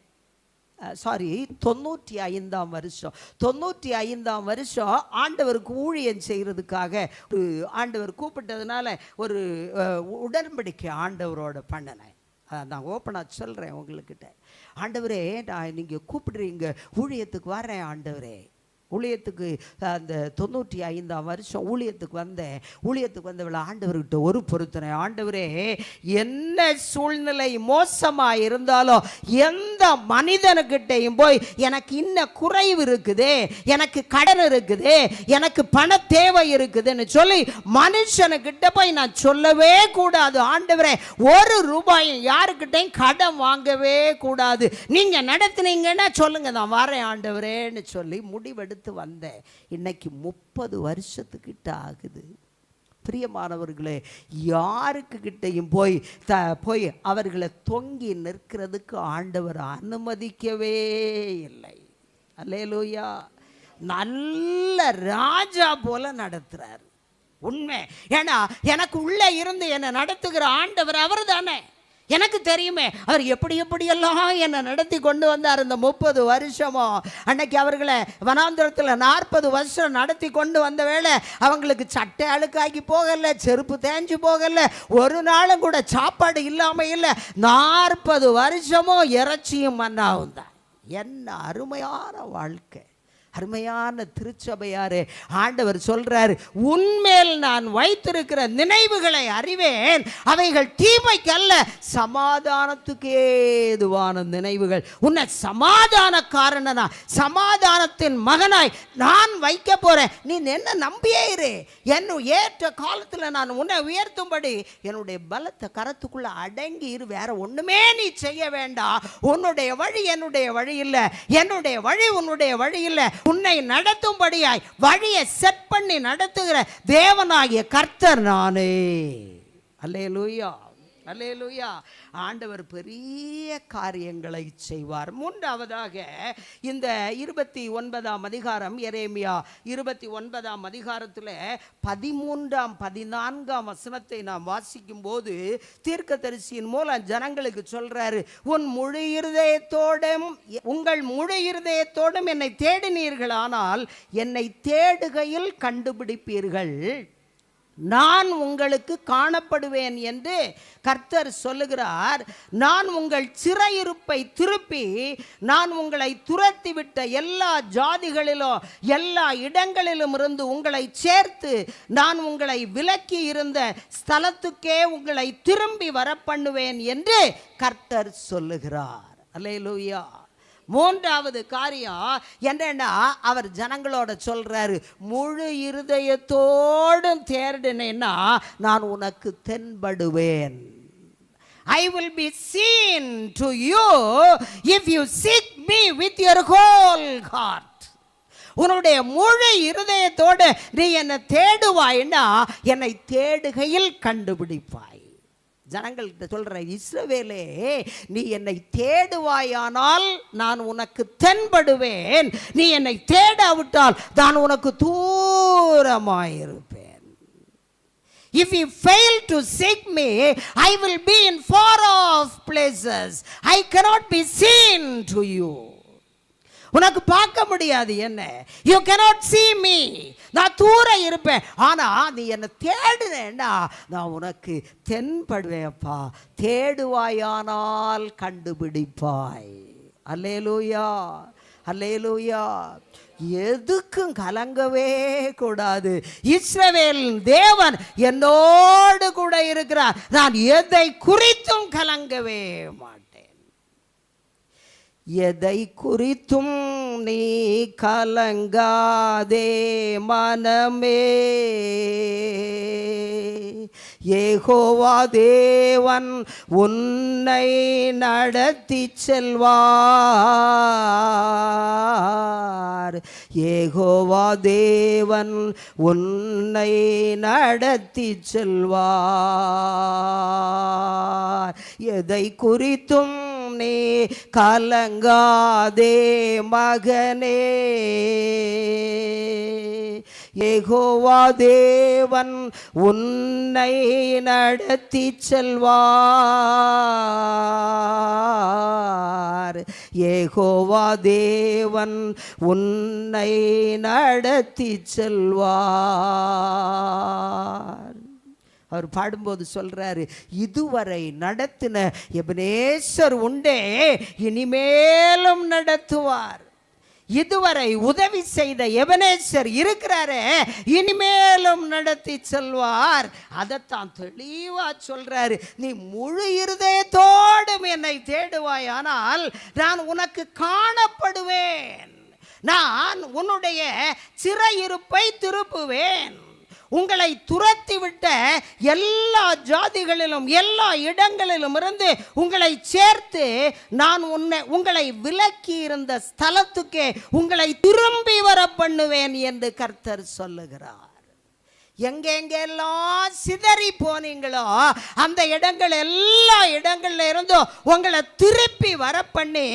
சாரி 95ஆம் வருஷம், 95ஆம் வருஷம் ஆண்டவருக்கு ஊழியம் செய்கிறதுக்காக ஆண்டவர் கூப்பிட்டதுனால ஒரு உடன்படிக்கை ஆண்டவரோட பண்ணினேன். நான் ஓப்பனாக சொல்கிறேன் உங்கள்கிட்ட. ஆண்டவரே, நான் நீங்கள் கூப்பிடுறீங்க, ஊழியத்துக்கு வரேன் ஆண்டவரே. ஊழியத்துக்கு அந்த 95ஆம் வருஷம் ஊழியத்துக்கு வந்தேன். ஊழியத்துக்கு வந்தவளை ஆண்டவர்கிட்ட ஒரு பொருத்தனை, ஆண்டவரே என்ன சூழ்நிலை மோசமாக இருந்தாலும் எந்த மனிதனுக்கிட்டையும் போய் எனக்கு இன்ன குறைவு இருக்குது, எனக்கு கடன் இருக்குது, எனக்கு பண தேவை இருக்குதுன்னு சொல்லி மனுஷனுக்கிட்ட போய் நான் சொல்லவே கூடாது. ஆண்டவரே, ஒரு ரூபாயும் யாருக்கிட்டையும் கடன் வாங்கவே கூடாது. நீங்கள் நடத்துனீங்கன்னா சொல்லுங்க, நான் வரேன் ஆண்டவரேன்னு சொல்லி முடிவெடுத்து வந்தேன். இன்னைக்கு 30 வருஷத்துக்கிட்ட ஆகுது. பிரியமானவர்களே, யாருக்கு கிட்டையும் போய் அவர்களை தொங்கி நிற்கிறதுக்கு ஆண்டவர் அனுமதிக்கவே இல்லை. அல்லேலூயா. நல்ல ராஜா போல நடத்துறார். உண்மை. ஏன்னா எனக்கு உள்ள இருந்து என்னை நடத்துகிற ஆண்டவர் அவர் தானே. எனக்கு தெரியுமே அவர் எப்படியெல்லாம் என்னை நடத்தி கொண்டு வந்தார் இந்த 30 வருஷமும். அன்னைக்கு அவர்களை வனாந்திரத்தில் 40 வருஷம் நடத்தி கொண்டு வந்த வேளை அவங்களுக்கு சட்டை அழுக்காக்கி போகலை, செருப்பு தேஞ்சு போகலை, ஒரு நாளும் கூட சாப்பாடு இல்லாமல் இல்லை. 40 வருஷமும் இறைச்சியும் மன்னாவும் தான். என்ன அருமையான வாழ்க்கை, அருமையான திருச்சபையாரே. ஆண்டவர் சொல்றாரு, உன்மேல் நான் வைத்திருக்கிற நினைவுகளை அறிவேன், அவைகள் தீமைக்கு அல்ல சமாதானத்துக்கு ஏதுவான நினைவுகள். உன்னை சமாதானக்காரனா, சமாதானத்தின் மகனாய் நான் வைக்க போறேன். நீ என்ன நம்பியே இரு. என்ன ஏற்ற காலத்தில் நான் உன்னை உயர்த்தும்படி என்னுடைய பலத்தை கரத்துக்குள்ள அடங்கி இரு. வேற ஒண்ணுமே நீ செய்ய வேண்டாம். உன்னுடைய வழி என்னுடைய வழி இல்லை, என்னுடைய வழி உன்னுடைய வழி இல்லை. உன்னை நடத்தும்படியாய் வழியை செட் பண்ணி நடத்துகிற தேவனாகிய கர்த்தர் நானே. அல்லேலூயா, அல்லேலூயா. ஆண்டவர் பெரிய காரியங்களை செய்வார். மூன்றாவதாக இந்த 29ஆம் அதிகாரம், எரேமியா 29ஆம் அதிகாரத்தில் 13ஆம் 14ஆம் வசனத்தை நாம் வாசிக்கும் போது தீர்க்கதரிசியின் மூலம் ஜனங்களுக்கு சொல்றாரு, உங்கள் முழு இருதயத்தோடும் என்னை தேடினீர்களானால் என்னை தேடுகையில் கண்டுபிடிப்பீர்கள், நான் உங்களுக்கு காணப்படுவேன் என்று கர்த்தர் சொல்லுகிறார். நான் உங்கள் சிறையிருப்பை திருப்பி நான் உங்களை துரத்திவிட்ட எல்லா ஜாதிகளிலும் எல்லா இடங்களிலும் இருந்து உங்களை சேர்த்து நான் உங்களை விலக்கி இருந்த ஸ்தலத்துக்கே உங்களை திரும்பி வர பண்ணுவேன் என்று கர்த்தர் சொல்லுகிறார். அல்லேலூயா. மூன்றாவது காரியம் என்னன்னா, அவர் ஜனங்களோட சொல்றாரு, முழு இருதயத்தோடும் தேடினேன்னா நான் உனக்கு தென்படுவேன். I will be seen to you if you seek me with your whole heart. உன்னுடைய முழு இருதயத்தோடு நீ என்னை தேடுவாய்னா என்னை தேடுகையில் கண்டுபிடிப்பாய். ஜனங்கள்கிட்ட சொல்ற, இஸ்ரவேலே நீ என்னை தேடுவாயானால் நான் உனக்கு தென்படுவேன், நீ என்னை தேடாவிட்டால் நான் உனக்கு தூரமாயிருப்பேன். If you fail to seek me, I will be in far off places. I cannot be seen to you. உனக்கு பார்க்க முடியாது என்ன. You cannot see me. நான் தூரம் இருப்பேன். ஆனா நீ என்ன தேடுனேன்னா நான் உனக்கு தென்படுவேன்ப்பா. தேடுவாயானால் கண்டுபிடிப்பாய். அல்லேலூயா, அல்லேலூயா. எதுக்கும் கலங்கவே கூடாது. இஸ்ரவேல் தேவன் என்னோடு கூட இருக்கிறார். நான் எதை குறித்தும் கலங்கவே மாட்டேன். எதை குறித்தும் நீ கலங்காதே மனமே, யெகோவா தேவன் உன்னை நடத்தி செல்வார். யெகோவா தேவன் உன்னை நடத்தி செல்வார். எதை குறித்தும் நீ கலங்காதே மகனே, யெகோவா தேவன் உன்னை நடத்தி செல்வார். யெகோவா தேவன் உன்னை நடத்தி செல்வார். அவர் பாடும்போது சொல்றாரு, இதுவரை நடத்தின எபனேசர் உண்டே இனிமேலும் நடத்துவார். இதுவரை உதவி செய்த எபனேசர் இருக்கிறாரே இனிமேலும் நடத்தி செல்வார். அதைத்தான் தெளிவா சொல்றாரு. நீ முழு இருதயத்தோடும் என்னை தேடுவாயானால் நான் உனக்கு காணப்படுவேன். நான் உன்னுடைய சிறையிருப்பை திருப்புவேன். உங்களை துரத்திவிட்ட எல்லா ஜாதிகளிலும் எல்லா இடங்களிலும் இருந்து உங்களை சேர்த்து நான் உங்களை விலக்கி இருந்த ஸ்தலத்துக்கே உங்களை திரும்பி வர பண்ணுவேன் என்று கர்த்தர் சொல்லுகிறார். எங்கெங்கெல்லாம் சிதறி போனீங்களோ அந்த இடங்கள் எல்லா இடங்கள்ல இருந்தும் உங்களை திருப்பி வர பண்ணி,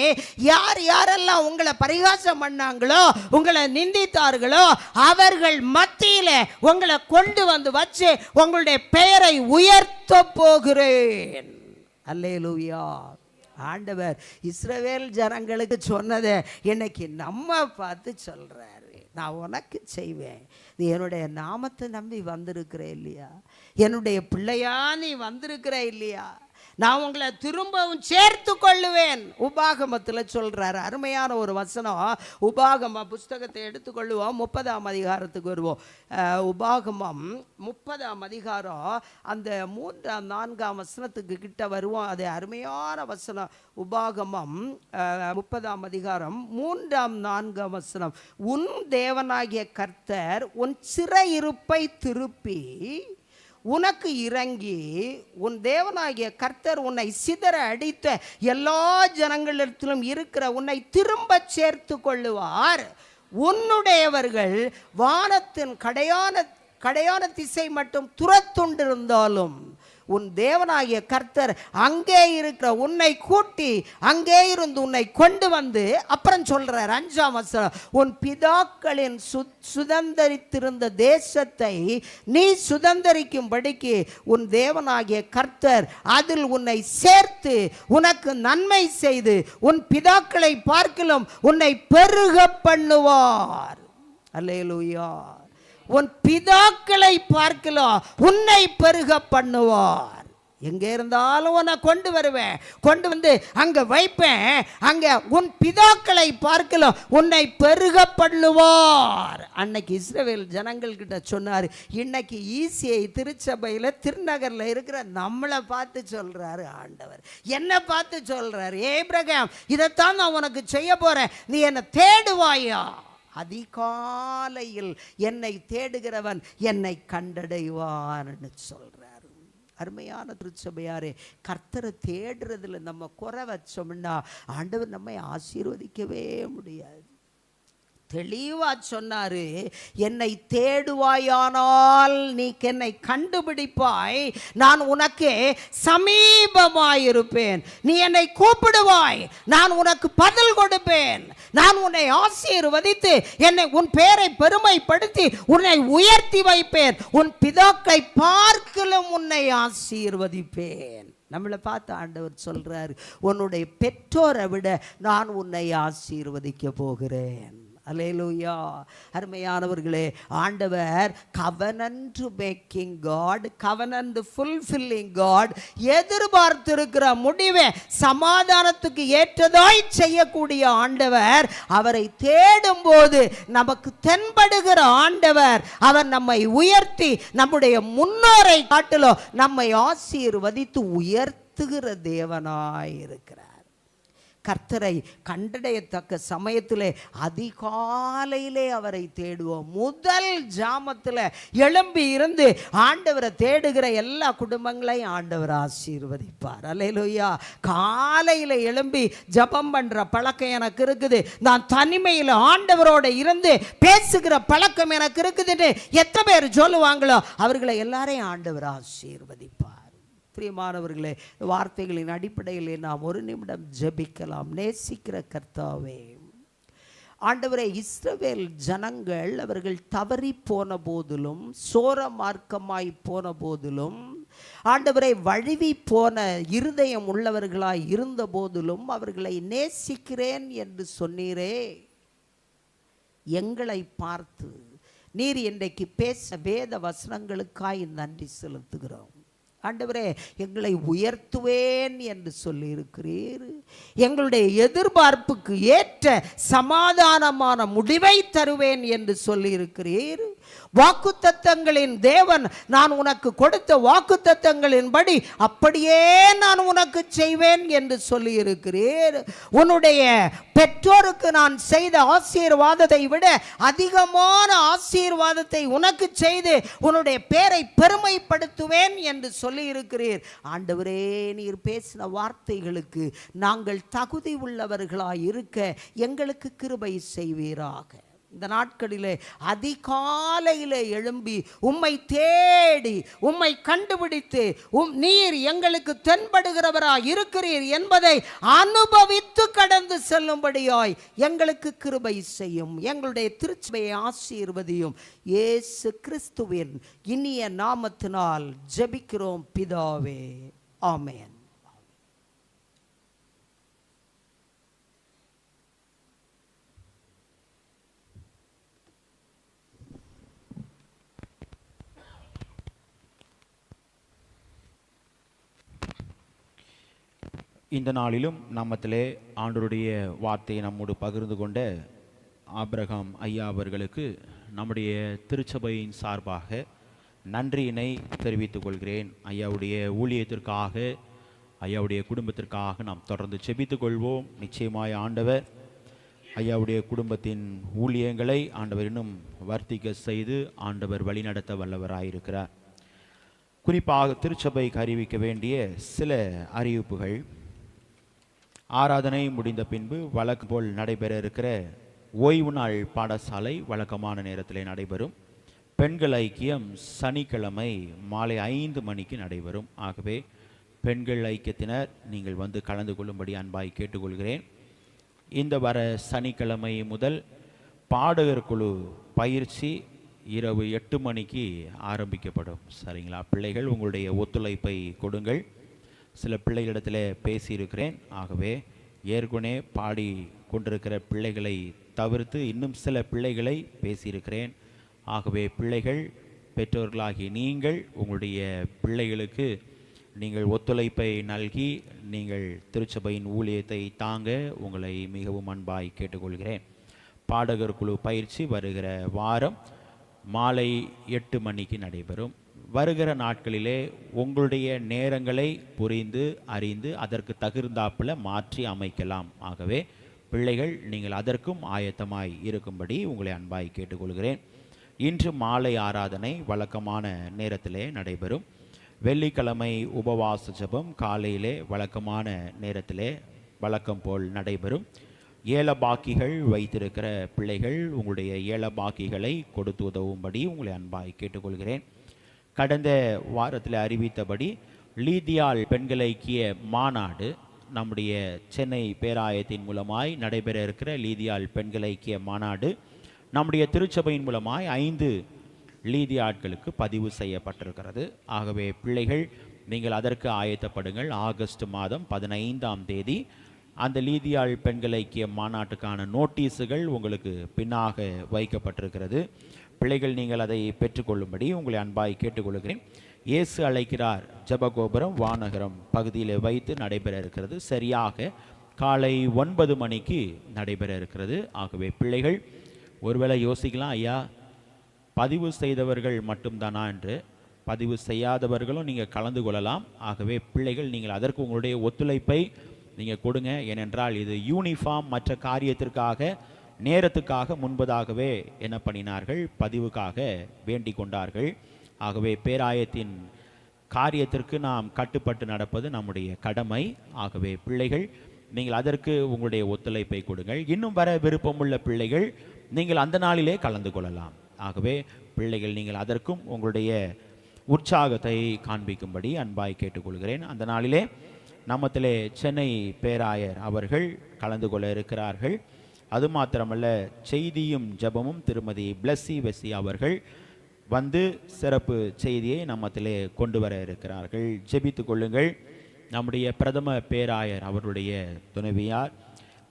யார் யாரெல்லாம் உங்களை பரிகாசம் பண்ணாங்களோ உங்களை நிந்தித்தார்களோ அவர்கள் மத்தியில உங்களை கொண்டு வந்து வச்சு உங்களுடைய பெயரை உயர்த்த போகிறேன். அல்லேலூயா. ஆண்டவர் இஸ்ரவேல் ஜனங்களுக்கு சொன்னதை இன்னைக்கு நம்ம பார்த்து சொல்றாரு. நான் உனக்கு செய்வேன். நீ என்னுடைய நாமத்தை நம்பி வந்திருக்கிற இல்லையா? என்னுடைய பிள்ளையா நீ வந்திருக்கிற இல்லையா? நான் உங்களை திரும்பவும் சேர்த்து கொள்ளுவேன். உபாகமத்தில் சொல்றாரு, அருமையான ஒரு வசனம். உபாகம புஸ்தகத்தை எடுத்துக்கொள்ளுவோம், 30ஆம் அதிகாரத்துக்கு வருவோம். உபாகமம் 30ஆம் அதிகாரம் அந்த 3ஆம் 4ஆம் வசனத்துக்கு கிட்ட வருவோம். அது அருமையான வசனம். உபாகமம் 30ஆம் அதிகாரம் 3ஆம் 4ஆம் வசனம். உன் தேவனாகிய கர்த்தர் உன் சிறையிருப்பை திருப்பி உனக்கு இறங்கி, உன் தேவனாகிய கர்த்தர் உன்னை சிதற அடித்த எல்லா ஜனங்களிடத்திலும் இருக்கிற உன்னை திரும்ப சேர்த்து கொள்ளுவார். உன்னுடையவர்கள் வானத்தின் கடையான திசை மட்டும் துரத்துண்டிருந்தாலும் உன் தேவனாகிய கர்த்தர் அங்கே இருக்கிற உன்னை கூட்டி அங்கே இருந்து உன்னை கொண்டு வந்து, அப்புறம் சொல்றார் 5ஆம் வசனம், உன் பிதாக்களின் சுதந்தரித்திருந்த தேசத்தை நீ சுதந்தரிக்கும்படிக்கு உன் தேவனாகிய கர்த்தர் அதில் உன்னை சேர்த்து உனக்கு நன்மை செய்து உன் பிதாக்களை பார்க்கிலும் உன்னை பெருக பண்ணுவார். அல்லேலூயா. உன் பிதாக்களை பார்க்கலாம் உன்னை பெருக பண்ணுவார். எங்கே இருந்தாலும் உன்னை கொண்டு வருவேன், கொண்டு வந்து அங்க வைப்பேன். அங்க உன் பிதாக்களை பார்க்கலாம் உன்னை பெருக பண்ணுவார். அன்னைக்கு இஸ்ரவேல் ஜனங்கள் கிட்ட சொன்னார். இன்னைக்கு ஈசியை திருச்சபையில் திருநகர்ல இருக்கிற நம்மளை பார்த்து சொல்றாரு ஆண்டவர். என்ன பார்த்து சொல்றாரு, ஏப்ரகாம் இதைத்தான் நான் உனக்கு செய்ய போறேன், நீ என்னை தேடுவாயா? அதிகாலையில் என்னை தேடுகிறவன் என்னை கண்டடைவான்னு சொல்றாரு. அருமையான திருச்சபையாரே, கர்த்தரை தேடுறதுல நம்ம குறை வச்சோம்னா ஆண்டவர் நம்மை ஆசீர்வதிக்கவே முடியாது. தெளிவா சொன்னாரு, என்னை தேடுவாயானால் நீ என்னை கண்டுபிடிப்பாய், நான் உனக்கு சமீபமாயிருப்பேன். நீ என்னை கூப்பிடுவாய், நான் உனக்கு பதில் கொடுப்பேன். நான் உன்னை ஆசீர்வதித்து என்னை உன் பேரை பெருமைப்படுத்தி உன்னை உயர்த்தி வைப்பேன். உன் பிதாக்களை பார்க்கலும் உன்னை ஆசீர்வதிப்பேன். நம்மளை பார்த்து ஆண்டவர் சொல்றாரு, உன்னுடைய பெற்றோரை விட நான் உன்னை ஆசீர்வதிக்க போகிறேன். அல்லேலூயா. அருமையானவர்களே, ஆண்டவர் covenant making God, covenant fulfilling God, எதிர்பார்த்திருக்கிற முடிவை சமாதானத்துக்கு ஏற்றதாய் செய்யக்கூடிய ஆண்டவர். அவரை தேடும் போது நமக்கு தென்படுகிற ஆண்டவர். அவர் நம்மை உயர்த்தி நம்முடைய முன்னோரை காட்டிலும் நம்மை ஆசீர்வதித்து உயர்த்துகிற தேவனாய் இருக்கிறார். கர்த்தரை கண்டடையத்தக்க சமயத்திலே அதிகாலையிலே அவரை தேடுவோம். முதல் ஜாமத்தில் எழும்பி இருந்து ஆண்டவரை தேடுகிற எல்லா குடும்பங்களையும் ஆண்டவர் ஆசீர்வதிப்பார். அல்லேலூயா. காலையில் எழும்பி ஜபம் பண்ணுற பழக்கம் எனக்கு இருக்குது, நான் தனிமையில் ஆண்டவரோட இருந்து பேசுகிற பழக்கம் எனக்கு இருக்குதுன்னு எத்தனை பேர் சொல்லுவாங்களோ அவர்களை எல்லாரையும் ஆண்டவர் ஆசீர்வதிப்பார். பிரியமானவர்களே, வார்த்தைகளின் அடிப்படையில் நாம் ஒரு நிமிடம் ஜெபிக்கலாம். நேசிக்கிற கர்த்தாவே, ஆண்டவரே, இஸ்ரவேல் ஜனங்கள் அவர்கள் தவறி போன போதிலும், சோர மார்க்கமாய் போன போதிலும், ஆண்டவரை வழுவி போன இருதயம் உள்ளவர்களாய் இருந்த போதிலும் அவர்களை நேசிக்கிறேன் என்று சொன்னீரே. எங்களை பார்த்து நீர் இன்றைக்கு பேச வேத வசனங்களுக்காய் நன்றி செலுத்துகிறோம். ஆண்டவரே, எங்களை உயர்த்துவேன் என்று சொல்லியிருக்கிறீர். எங்களுடைய எதிர்பார்ப்புக்கு ஏற்ற சமாதானமான முடிவை தருவேன் என்று சொல்லியிருக்கிறீர். வாக்குத்தத்தங்களின் தேவன், நான் உனக்கு கொடுத்த வாக்குத்தத்தங்களின்படி அப்படியே நான் உனக்கு செய்வேன் என்று சொல்லியிருக்கிறீர். உன்னுடைய பெற்றோருக்கு நான் செய்த ஆசீர்வாதத்தை விட அதிகமான ஆசீர்வாதத்தை உனக்கு செய்து உன்னுடைய பேரை பெருமைப்படுத்துவேன் என்று சொல்லியிருக்கிறீர். ஆண்டவரே, நீர் பேசின வார்த்தைகளுக்கு நாங்கள் தகுதி உள்ளவர்களாய் இருக்க எங்களுக்கு கிருபை செய்வீராக. இந்த நாட்களிலே அதிகாலையிலே எழும்பி உம்மை தேடி உம்மை கண்டுபிடித்து நீர் எங்களுக்கு தென்படுகிறவராய் இருக்கிறீர் என்பதை அனுபவித்து கடந்து செல்லும்படியாய் எங்களுக்கு கிருபை செய்யும். எங்களுடைய திருச்சபையை ஆசீர்வதியும். இயேசு கிறிஸ்துவின் இனிய நாமத்தினால் ஜெபிக்கிறோம் பிதாவே, ஆமென். இந்த நாளிலும் நம்மத்திலே ஆண்டவருடைய வார்த்தையை நம்மோடு பகிர்ந்து கொண்ட ஆபிரகாம் ஐயா அவர்களுக்கு நம்முடைய திருச்சபையின் சார்பாக நன்றியினை தெரிவித்துக் கொள்கிறேன். ஐயாவுடைய ஊழியத்திற்காக, ஐயாவுடைய குடும்பத்திற்காக நாம் தொடர்ந்து செபித்துக் கொள்வோம். நிச்சயமாய் ஆண்டவர் ஐயாவுடைய குடும்பத்தின் ஊழியங்களை ஆண்டவர் இன்னும் வர்த்திக்க செய்து ஆண்டவர் வழிநடத்த வல்லவராயிருக்கிறார். குறிப்பாக திருச்சபைக்கு அறிவிக்க வேண்டிய சில அறிவிப்புகள். ஆராதனை முடிந்த பின்பு வழக்கம் போல் நடைபெற இருக்கிற ஓய்வு நாள் பாடசாலை வழக்கமான நேரத்தில் நடைபெறும். பெண்கள் ஐக்கியம் சனிக்கிழமை மாலை 5 மணிக்கு நடைபெறும். ஆகவே பெண்கள் ஐக்கியத்தினர் நீங்கள் வந்து கலந்து கொள்ளும்படி அன்பாய் கேட்டுக்கொள்கிறேன். இந்த வர சனிக்கிழமை முதல் பாடகர் குழு பயிற்சி இரவு 8 மணிக்கு ஆரம்பிக்கப்படும். சரிங்களா? பிள்ளைகள் உங்களுடைய ஒத்துழைப்பை கொடுங்கள். சில பிள்ளைகளிடத்தில் பேசியிருக்கிறேன். ஆகவே ஏற்கனவே பாடி கொண்டிருக்கிற பிள்ளைகளை தவிர்த்து இன்னும் சில பிள்ளைகளை பேசியிருக்கிறேன். ஆகவே பிள்ளைகள், பெற்றோர்களாகி நீங்கள் உங்களுடைய பிள்ளைகளுக்கு நீங்கள் ஒத்துழைப்பை நல்கி நீங்கள் திருச்சபையின் ஊழியத்தை தாங்க உங்களை மிகவும் அன்பாய் கேட்டுக்கொள்கிறேன். பாடகர் குழு பயிற்சி வருகிற வாரம் மாலை 8 மணிக்கு நடைபெறும். வருகிற நாட்களிலே உங்களுடைய நேரங்களை புரிந்து அறிந்து அதற்கு தகுந்தாப்புல மாற்றி அமைக்கலாம். ஆகவே பிள்ளைகள், நீங்கள் அதற்கும் ஆயத்தமாய் இருக்கும்படி உங்களை அன்பாய் கேட்டுக்கொள்கிறேன். இன்று மாலை ஆராதனை வழக்கமான நேரத்திலே நடைபெறும். வெள்ளிக்கிழமை உபவாச ஜெபம் காலையிலே வழக்கமான நேரத்திலே வழக்கம் போல் நடைபெறும். ஏலபாக்கிகள் வைத்திருக்கிற பிள்ளைகள் உங்களுடைய ஏலபாக்கிகளை கொடுத்து உதவும்படி உங்களை அன்பாய் கேட்டுக்கொள்கிறேன். கடந்த வாரத்தில் அறிவித்தபடி லீதியால் பெண்கள் ஐக்கிய மாநாடு நம்முடைய சென்னை பேராயத்தின் மூலமாய் நடைபெற இருக்கிற லீதியால் பெண்கள் ஐக்கிய மாநாடு நம்முடைய திருச்சபையின் மூலமாய் 5 லீதியாட்களுக்கு பதிவு செய்யப்பட்டிருக்கிறது. ஆகவே பிள்ளைகள் நீங்கள் அதற்கு ஆயத்தப்படுங்கள். ஆகஸ்ட் மாதம் 15ஆம் தேதி அந்த லீதியாள் பெண்கள் ஐக்கிய மாநாட்டுக்கான நோட்டீஸுகள் உங்களுக்கு பின்னாக வைக்கப்பட்டிருக்கிறது. பிள்ளைகள் நீங்கள் அதை பெற்றுக்கொள்ளும்படி உங்களை அன்பாய் கேட்டுக்கொள்கிறேன். இயேசு அழைக்கிறார் ஜெபகோபுரம் வானகரம் பகுதியில் வைத்து நடைபெற இருக்கிறது. சரியாக காலை 9 மணிக்கு நடைபெற இருக்கிறது. ஆகவே பிள்ளைகள் ஒருவேளை யோசிக்கலாம், ஐயா பதிவு செய்தவர்கள் மட்டும்தானா என்று. பதிவு செய்யாதவர்களும் நீங்கள் கலந்து கொள்ளலாம். ஆகவே பிள்ளைகள் நீங்கள் அதற்கு உங்களுடைய ஒத்துழைப்பை நீங்கள் கொடுங்க. ஏனென்றால் இது யூனிஃபார்ம் மற்ற காரியத்திற்காக நேரத்துக்காக முன்பதாகவே என்ன பண்ணினார்கள், பதிவுக்காக வேண்டிக் கொண்டார்கள். ஆகவே பேராயத்தின் காரியத்திற்கு நாம் கட்டுப்பட்டு நடப்பது நம்முடைய கடமை. ஆகவே பிள்ளைகள் நீங்கள் அதற்கு உங்களுடைய ஒத்துழைப்பை கொடுங்கள். இன்னும் வர விருப்பமுள்ள பிள்ளைகள் நீங்கள் அந்த நாளிலே கலந்து கொள்ளலாம். ஆகவே பிள்ளைகள் நீங்கள் அதற்கும் உங்களுடைய உற்சாகத்தை காண்பிக்கும்படி அன்பாய் கேட்டுக்கொள்கிறேன். அந்த நாளிலே நம்மத்திலே சென்னை பேராயர் அவர்கள் கலந்து கொள்ள இருக்கிறார்கள். அது மாத்திரமல்ல, செய்தியும் ஜெபமும் திருமதி பிளஸ்ஸி வெஸ்ஸி அவர்கள் வந்து சிறப்பு செய்தியை நம்மத்திலே கொண்டு வர இருக்கிறார்கள். ஜெபித்து கொள்ளுங்கள். நம்முடைய பிரதம பேராயர் அவருடைய துணைவியார்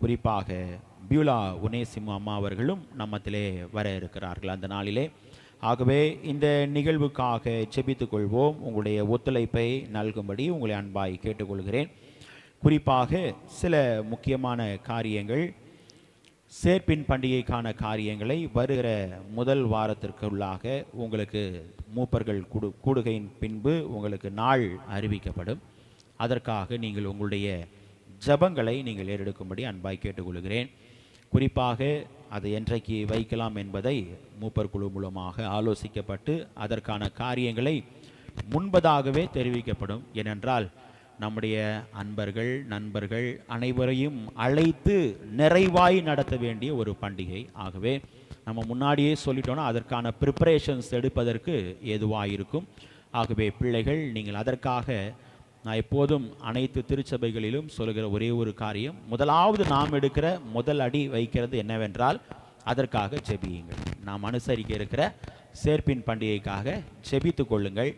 குறிப்பாக பியூலா உனேசிமு அம்மா அவர்களும் நம்மத்திலே வர இருக்கிறார்கள் அந்த நாளிலே. ஆகவே இந்த நிகழ்வுக்காக ஜெபித்துக் கொள்வோம். உங்களுடைய ஒத்துழைப்பை நல்கும்படி உங்களை அன்பாய் கேட்டுக்கொள்கிறேன். குறிப்பாக சில முக்கியமான காரியங்கள், சேர்ப்பின் பண்டிகைக்கான காரியங்களை வருகிற முதல் வாரத்திற்குள்ளாக உங்களுக்கு மூப்பர்கள் கூடுகையின் பின்பு உங்களுக்கு நாள் அறிவிக்கப்படும். அதற்காக நீங்கள் உங்களுடைய ஜபங்களை நீங்கள் ஏறெடுக்கும்படி அன்பாய் கேட்டுக்கொள்கிறேன். குறிப்பாக அதை என்றைக்கு வைக்கலாம் என்பதை மூப்பர் குழு மூலமாக ஆலோசிக்கப்பட்டு அதற்கான காரியங்களை முன்பதாகவே தெரிவிக்கப்படும். ஏனென்றால் நம்முடைய அன்பர்கள் நண்பர்கள் அனைவரையும் அழைத்து நிறைவாய் நடத்த வேண்டிய ஒரு பண்டிகை. ஆகவே நம்ம முன்னாடியே சொல்லிட்டோன்னா அதற்கான ப்ரிப்பரேஷன்ஸ் எடுப்பதற்கு ஏதுவாக இருக்கும். ஆகவே பிள்ளைகள் நீங்கள் அதற்காக நான் எப்போதும் அனைத்து திருச்சபைகளிலும் சொல்லுகிற ஒரே ஒரு காரியம், முதலாவது நாம் எடுக்கிற முதல் அடி வைக்கிறது என்னவென்றால் அதற்காக ஜெபியுங்கள். நாம் அனுசரிக்க இருக்கிற சேர்ப்பின் பண்டிகைக்காக ஜெபித்து கொள்ளுங்கள்.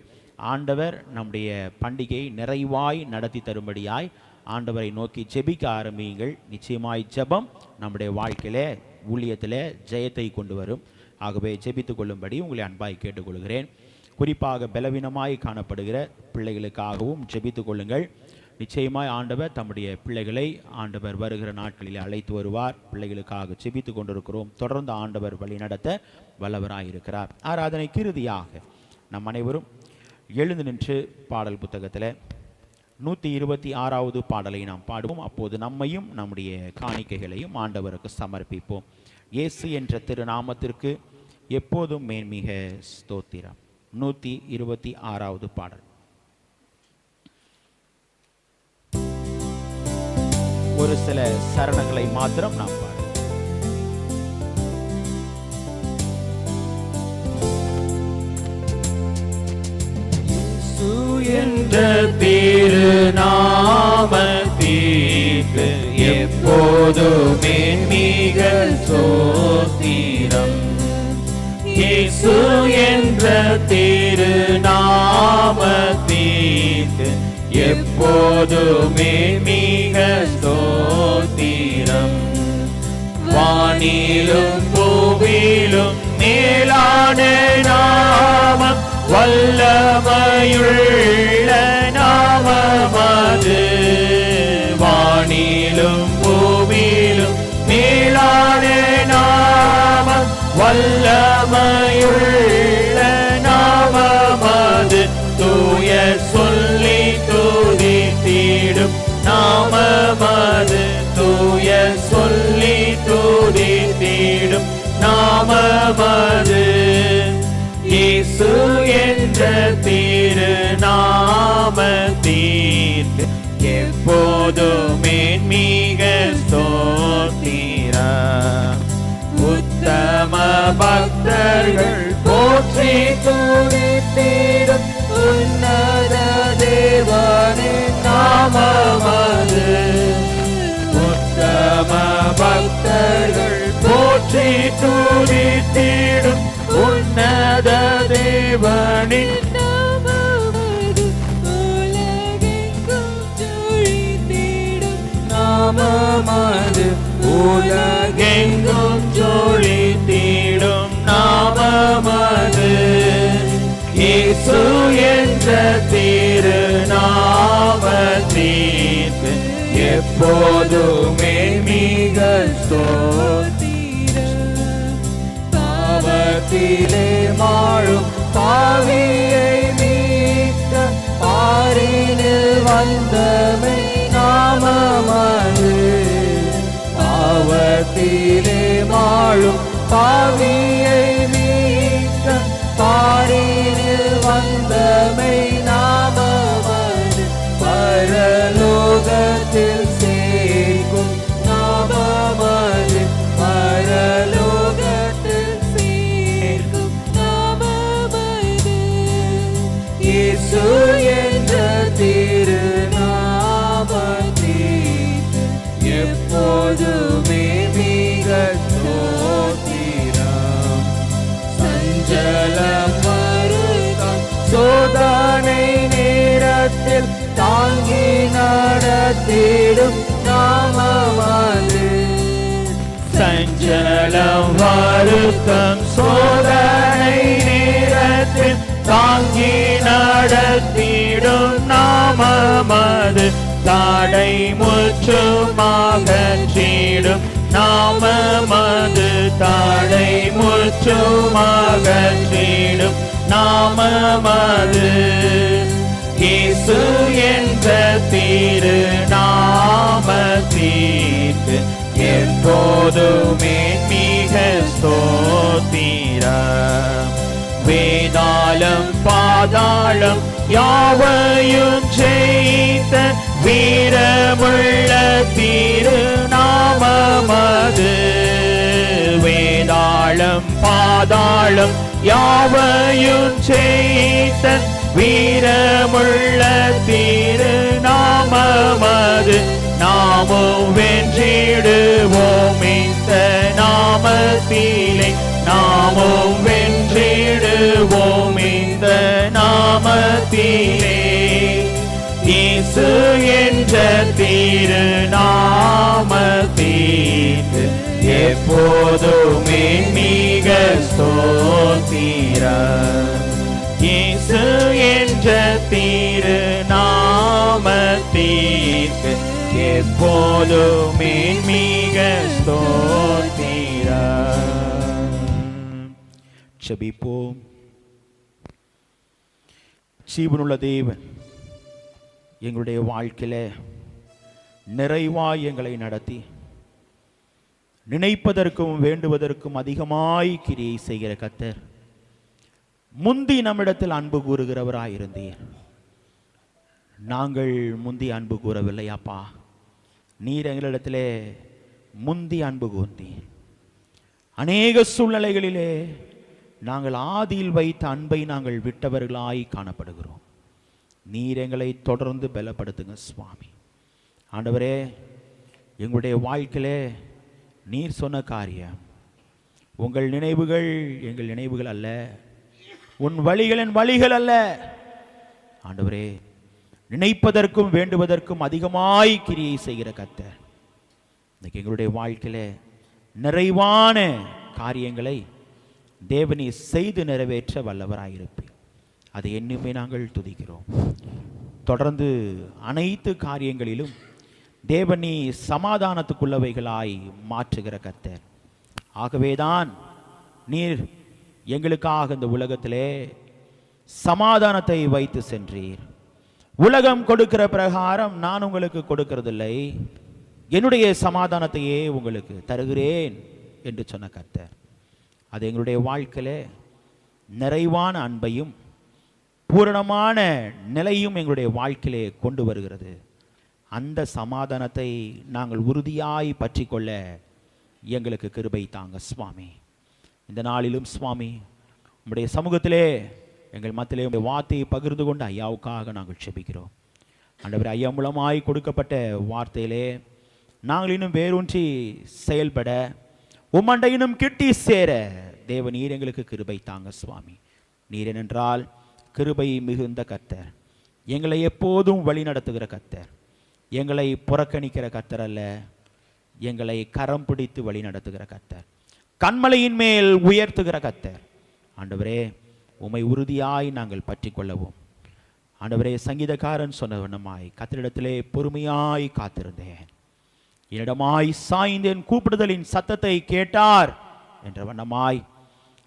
ஆண்டவர் நம்முடைய பண்டிகையை நிறைவாய் நடத்தி தரும்படியாய் ஆண்டவரை நோக்கி ஜெபிக்க ஆரம்பியுங்கள். நிச்சயமாய் ஜெபம் நம்முடைய வாழ்க்கையிலே ஊழியத்திலே ஜெயத்தை கொண்டு வரும். ஆகவே ஜெபித்து கொள்ளும்படி உங்களை அன்பாய் கேட்டுக்கொள்கிறேன். குறிப்பாக பலவீனமாய் காணப்படுகிற பிள்ளைகளுக்காகவும் ஜெபித்து கொள்ளுங்கள். நிச்சயமாய் ஆண்டவர் தம்முடைய பிள்ளைகளை ஆண்டவர் வருகிற நாட்களில் அழைத்து வருவார். பிள்ளைகளுக்காக ஜெபித்து கொண்டிருக்கிறோம். தொடர்ந்து ஆண்டவர் வழி நடத்த வல்லவராயிருக்கிறார். ஆராதனைக்கு இறுதியாக நம் அனைவரும் எழுந்து நின்று பாடல் புத்தகத்தில் 126வது பாடலை நாம் பாடுவோம். அப்போது நம்மையும் நம்முடைய காணிக்கைகளையும் ஆண்டவருக்கு சமர்ப்பிப்போம். இயேசு என்ற திருநாமத்திற்கு எப்போதும் மேன்மிக ஸ்தோத்திரம். 126வது பாடல். ஒரு சில சரணங்களை மாத்திரம் நாம் பாடுவோம். என்ற திருநாமத்திற்கு எப்போதுமே மிக ஸ்தோத்திரம். இயேசு என்ற திருநாமத்திற்கு எப்போதுமே மிக ஸ்தோத்திரம். வானிலும் பூவிலும் மேலான நாமம், வல்லமையுள்ள நாமமது. வானிலும் பூவிலும் மேலான நாமம், வல்லமையுள்ள நாமமது. தூய சொல்லி துதித்திடும் நாமமது. தூய சொல்லி துதித்திடும் நாமமது. இயேசு என்ற திருநாமத்திற்கு எப்போதுமே மிக ஸ்தோத்திரம். பக்தர்கள் போற்றி துதித்திடும் உன்னத தேவனின் நாமமது. உத்தம பக்தர்கள் போற்றி துதித்திடும் உன்னத தேவனின் நாமமது. உலகெங்கும் ஜொலித்திடும் நாமமது. இயேசு என்ற திருநாமத்திற்கு எப்போதுமே மிக ஸ்தோத்திரம். பாவத்திலே வாழும் பாவியை மீட்க பாரினில் வந்தமை நாமமது. பாவத்திலே வாழும் பாவியை மீட்க பாரினில் வந்தமை நாமமது. பரலோகத்தில் சேர்க்கும் நாமமது. பரலோகத்தில் சேர்க்கும் நாமமது. இயேசு என்ற திருநாமத்திற்கு எப்போதுமே மிக ஸ்தோத்திரம். சஞ்சலம் வருத்தம் சோதனை நேரத்தில் தாங்கி நடத்திடும் நாமமது. சஞ்சலம் வருத்தம் சோதனை நேரத்தில் தாங்கி நடத்திடும் நாமமது. தாடை முற்றுமாகற்றிடும் நாமமது. தாடை முற்றுமாகற்றிடும் நாமமது. இயேசு என்ற திருநாமத்திற்கு எப்போதுமே மிக ஸ்தோத்திரம். வேதாளம் பாதாளம் யாவையும் ஜெயித்த வீரமுள்ள திருநாமமது. வேதாளம் பாதாளம் யாவையும் ஜெயித்த வீரமுள்ள திருநாமமது. நாமும் வென்றிடுவோம் இந்த நாமத்திலே. நாமும் வென்றிடுவோம் இந்த நாமத்திலே. இயேசு என்ற திருநாமத்திற்கு எப்போதுமே மிக ஸ்தோத்திரம். இயேசு என்ற திருநாமத்திற்கு எப்போதுமே மிக ஸ்தோத்திரம். ஜெபிப்போம். ஜீவனுள்ள தேவன், எங்களுடைய வாழ்க்கையில நிறைவாய் எங்களை நடத்தி நினைப்பதற்கும் வேண்டுவதற்கும் அதிகமாய் கிரியை செய்கிற கர்த்தர், முந்தி நம்மிடத்தில் அன்பு கூறுகிறவராயிருந்தீர். நாங்கள் முந்தி அன்பு கூறவில்லை அப்பா. நீர் எங்களிடத்திலே முந்தி அன்பு கூர்ந்தீர். அநேக சூழ்நிலைகளிலே நாங்கள் ஆதியில் வைத்த அன்பை நாங்கள் விட்டவர்களாய் காணப்படுகிறோம். நீர் எங்களை தொடர்ந்து பலப்படுத்துங்க சுவாமி. ஆண்டவரே, எங்களுடைய வாழ்க்கையிலே நீர் சொன்ன காரியம், உங்கள் நினைவுகள் எங்கள் நினைவுகள் அல்ல, உன் வழிகளின் வழிகள் அல்ல. ஆண்டவரே, நினைப்பதற்கும் வேண்டுவதற்கும் அதிகமாய் கிரியை செய்கிற கர்த்தர், இன்னைக்கு எங்களுடைய வாழ்க்கையில நிறைவான காரியங்களை தேவனே செய்து நிறைவேற்ற வல்லவராயிருப்பீர். அதை என்னுமே நாங்கள் துதிக்கிறோம். தொடர்ந்து அனைத்து காரியங்களிலும் தேவனே சமாதானத்துக்குள்ளவைகளாய் மாற்றுகிற கர்த்தர். ஆகவேதான் நீர் எங்களுக்காக இந்த உலகத்திலே சமாதானத்தை வைத்து சென்றீர். உலகம் கொடுக்கிற பிரகாரம் நான் உங்களுக்கு கொடுக்கிறதில்லை, என்னுடைய சமாதானத்தையே உங்களுக்கு தருகிறேன் என்று சொன்ன கர்த்தர். அது எங்களுடைய வாழ்க்கையிலே நிறைவான அன்பையும் பூரணமான நிலையும் எங்களுடைய வாழ்க்கையிலே கொண்டு வருகிறது. அந்த சமாதானத்தை நாங்கள் உறுதியாய் பற்றி கொள்ள எங்களுக்கு கிருபை தாங்க சுவாமி. இந்த நாளிலும் சுவாமி உம்முடைய சமூகத்திலே எங்கள் மத்தியிலே உம்முடைய வார்த்தையை பகிர்ந்து கொண்டு ஐயாவுக்காக நாங்கள் செபிக்கிறோம். ஆண்டவரே, ஐயா மூலமாய் கொடுக்கப்பட்ட வார்த்தையிலே நாங்கள் இன்னும் வேரூன்றி செயல்பட உம்மண்டை இன்னும் கிட்டி சேர தேவ நீர் எங்களுக்கு கிருபை தாங்க சுவாமி. நீர் ஏனென்றால் கிருபை மிகுந்த கர்த்தர், எங்களை எப்போதும் வழி நடத்துகிற கர்த்தர், எங்களை புறக்கணிக்கிற கர்த்தர் அல்ல, எங்களை கரம் பிடித்து வழி நடத்துகிற கர்த்தர், கண்மலையின் மேல் உயர்த்துகிற கர்த்தர். ஆண்டவரே, உம்மை உறுதியாய் நாங்கள் பற்றி கொள்ளவும். ஆண்டவரே, சங்கீதக்காரன் சொன்ன வண்ணமாய் கர்த்தரிடத்திலே பொறுமையாய் காத்திருந்தேன், என்னிடமாய் சாய்ந்தேன், கூப்பிடுதலின் சத்தத்தை கேட்டார் என்ற வண்ணமாய்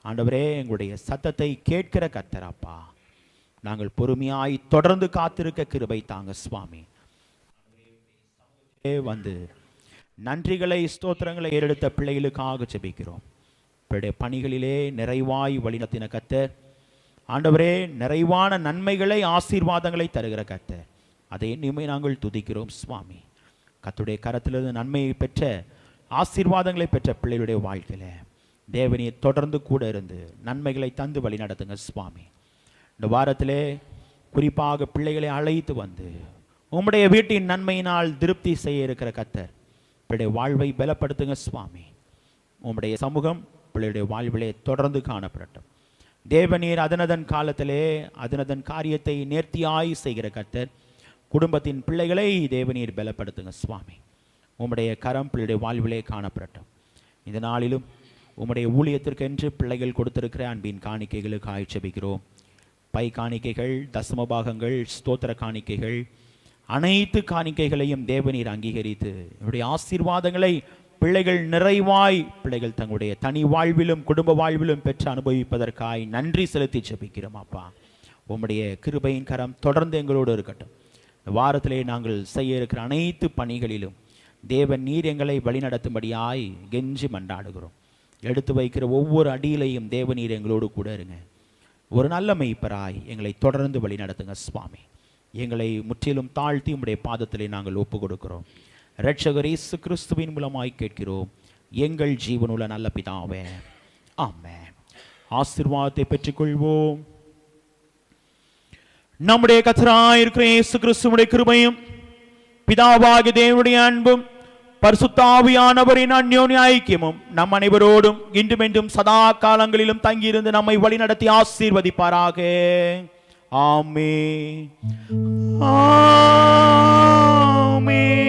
ஆண்டவரே, எங்களுடைய சத்தத்தை கேட்கிற கர்த்தர் அப்பா, நாங்கள் பொறுமையாய் தொடர்ந்து காத்திருக்க கிருபை தாங்க சுவாமி. வந்து நன்றிகளை ஸ்தோத்திரங்களை ஏறெடுத்த பிள்ளைகளுக்காக ஜெபிக்கிறோம். பிள்ளைய பணிகளிலே நிறைவாய் வழிநடத்தின கர்த்தர், ஆண்டவரே, நிறைவான நன்மைகளை ஆசீர்வாதங்களை தருகிற கர்த்தர், அதை இனிமே நாங்கள் துதிக்கிறோம் சுவாமி. கர்த்தருடைய கரத்திலிருந்து நன்மையை பெற்ற ஆசீர்வாதங்களை பெற்ற பிள்ளைகளுடைய வாழ்க்கையில தேவனே தொடர்ந்து கூட இருந்து நன்மைகளை தந்து வழி நடத்துங்க சுவாமி. இந்த வாரத்திலே குறிப்பாக பிள்ளைகளை அழைத்து வந்து உம்முடைய வீட்டின் நன்மையினால் திருப்தி செய்ய இருக்கிற கர்த்தர், பிள்ளைய வாழ்வை பலப்படுத்துங்க சுவாமி. உம்முடைய சமூகம் பிள்ளையுடைய வாழ்விலே தொடர்ந்து காணப்படட்டும். தேவநீர் அதனதன் காலத்திலே அதனதன் காரியத்தை நேர்த்தியாய் செய்கிற கர்த்தர், குடும்பத்தின் பிள்ளைகளை தேவநீர் பலப்படுத்துங்க சுவாமி. உம்முடைய கரம் பிள்ளையுடைய வாழ்விலே காணப்படட்டும். இந்த நாளிலும் உம்முடைய ஊழியத்திற்கென்று பிள்ளைகள் கொடுத்திருக்கிற அன்பின் காணிக்கைகளுக்காக ஜெபிக்கிறோம். பை காணிக்கைகள், தசம பாகங்கள், ஸ்தோத்திர காணிக்கைகள், அனைத்து காணிக்கைகளையும் தேவநீர் அங்கீகரித்து என்னுடைய ஆசீர்வாதங்களை பிள்ளைகள் நிறைவாய் பிள்ளைகள் தங்களுடைய தனி வாழ்விலும் குடும்ப வாழ்விலும் பெற்று அனுபவிப்பதற்காய் நன்றி செலுத்தி ஜெபிக்கிறோம் அப்பா. உம்முடைய கிருபையின் கரம் தொடர்ந்து எங்களோடு இருக்கட்டும். வாரத்திலே நாங்கள் செய்ய இருக்கிற அனைத்து பணிகளிலும் தேவன் நீர் எங்களை வழிநடத்தும்படியாய் கெஞ்சி மன்றாடுகிறோம். எடுத்து வைக்கிற ஒவ்வொரு அடியிலையும் தேவநீர் எங்களோடு கூட இருங்க. ஒரு நல்ல மெய்ப்பராய் எங்களை தொடர்ந்து வழி நடத்துங்க சுவாமி. எங்களை முற்றிலும் தாழ்த்தி உம்முடைய பாதத்திலே நாங்கள் ஒப்பு கொடுக்கிறோம். இரட்சகர் இயேசு கிறிஸ்துவின் மூலமாய் கேட்கிறோம் எங்கள் ஜீவனுள்ள நல்ல பிதாவே, ஆமென். ஆசீர்வாதத்தை பெற்றுக்கொள்வோம். நம்முடைய கர்த்தராய் இருக்கிற இயேசு கிறிஸ்துவின் கிருபையும் பிதாவாகிய தேவனுடைய அன்பும் பரிசுத்த ஆவியானவரின் அந்யோன்ய ஐக்கியமும் நம் அனைவரோடும் இன்றும் என்றும் சதா காலங்களிலும் தங்கியிருந்து நம்மை வழிநடத்தி ஆசீர்வதிப்பாராக. ஆமென். ஆமென். ஆமென்.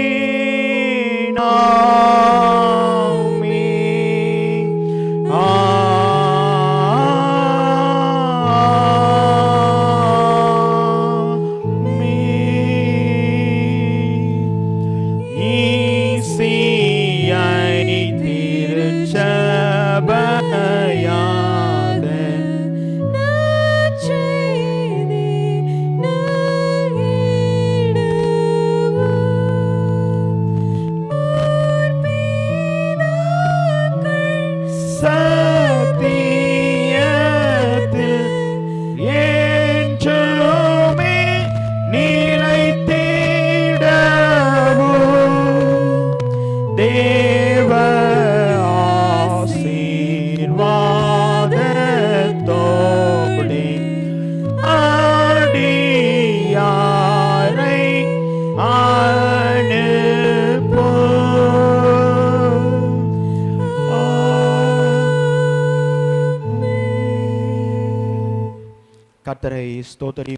கர்த்தரை ஸ்தோத்திரி.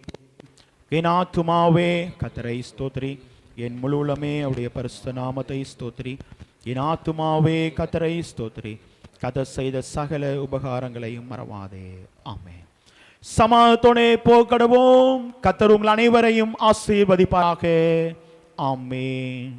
என் ஆத்துமாவே கர்த்தரை ஸ்தோத்திரி, என் முழு உள்ளமே அவருடைய பரிசுத்த நாமத்தை ஸ்தோத்திரி. என் ஆத்துமாவே கர்த்தரை ஸ்தோத்திரி, கர்த்தர் செய்த சகல உபகாரங்களையும் மறவாதே. ஆமென். சமாதானத்தோடே போகடவோம். கர்த்தர் உங்கள் அனைவரையும் ஆசீர்வதிப்பாராக. ஆமென்.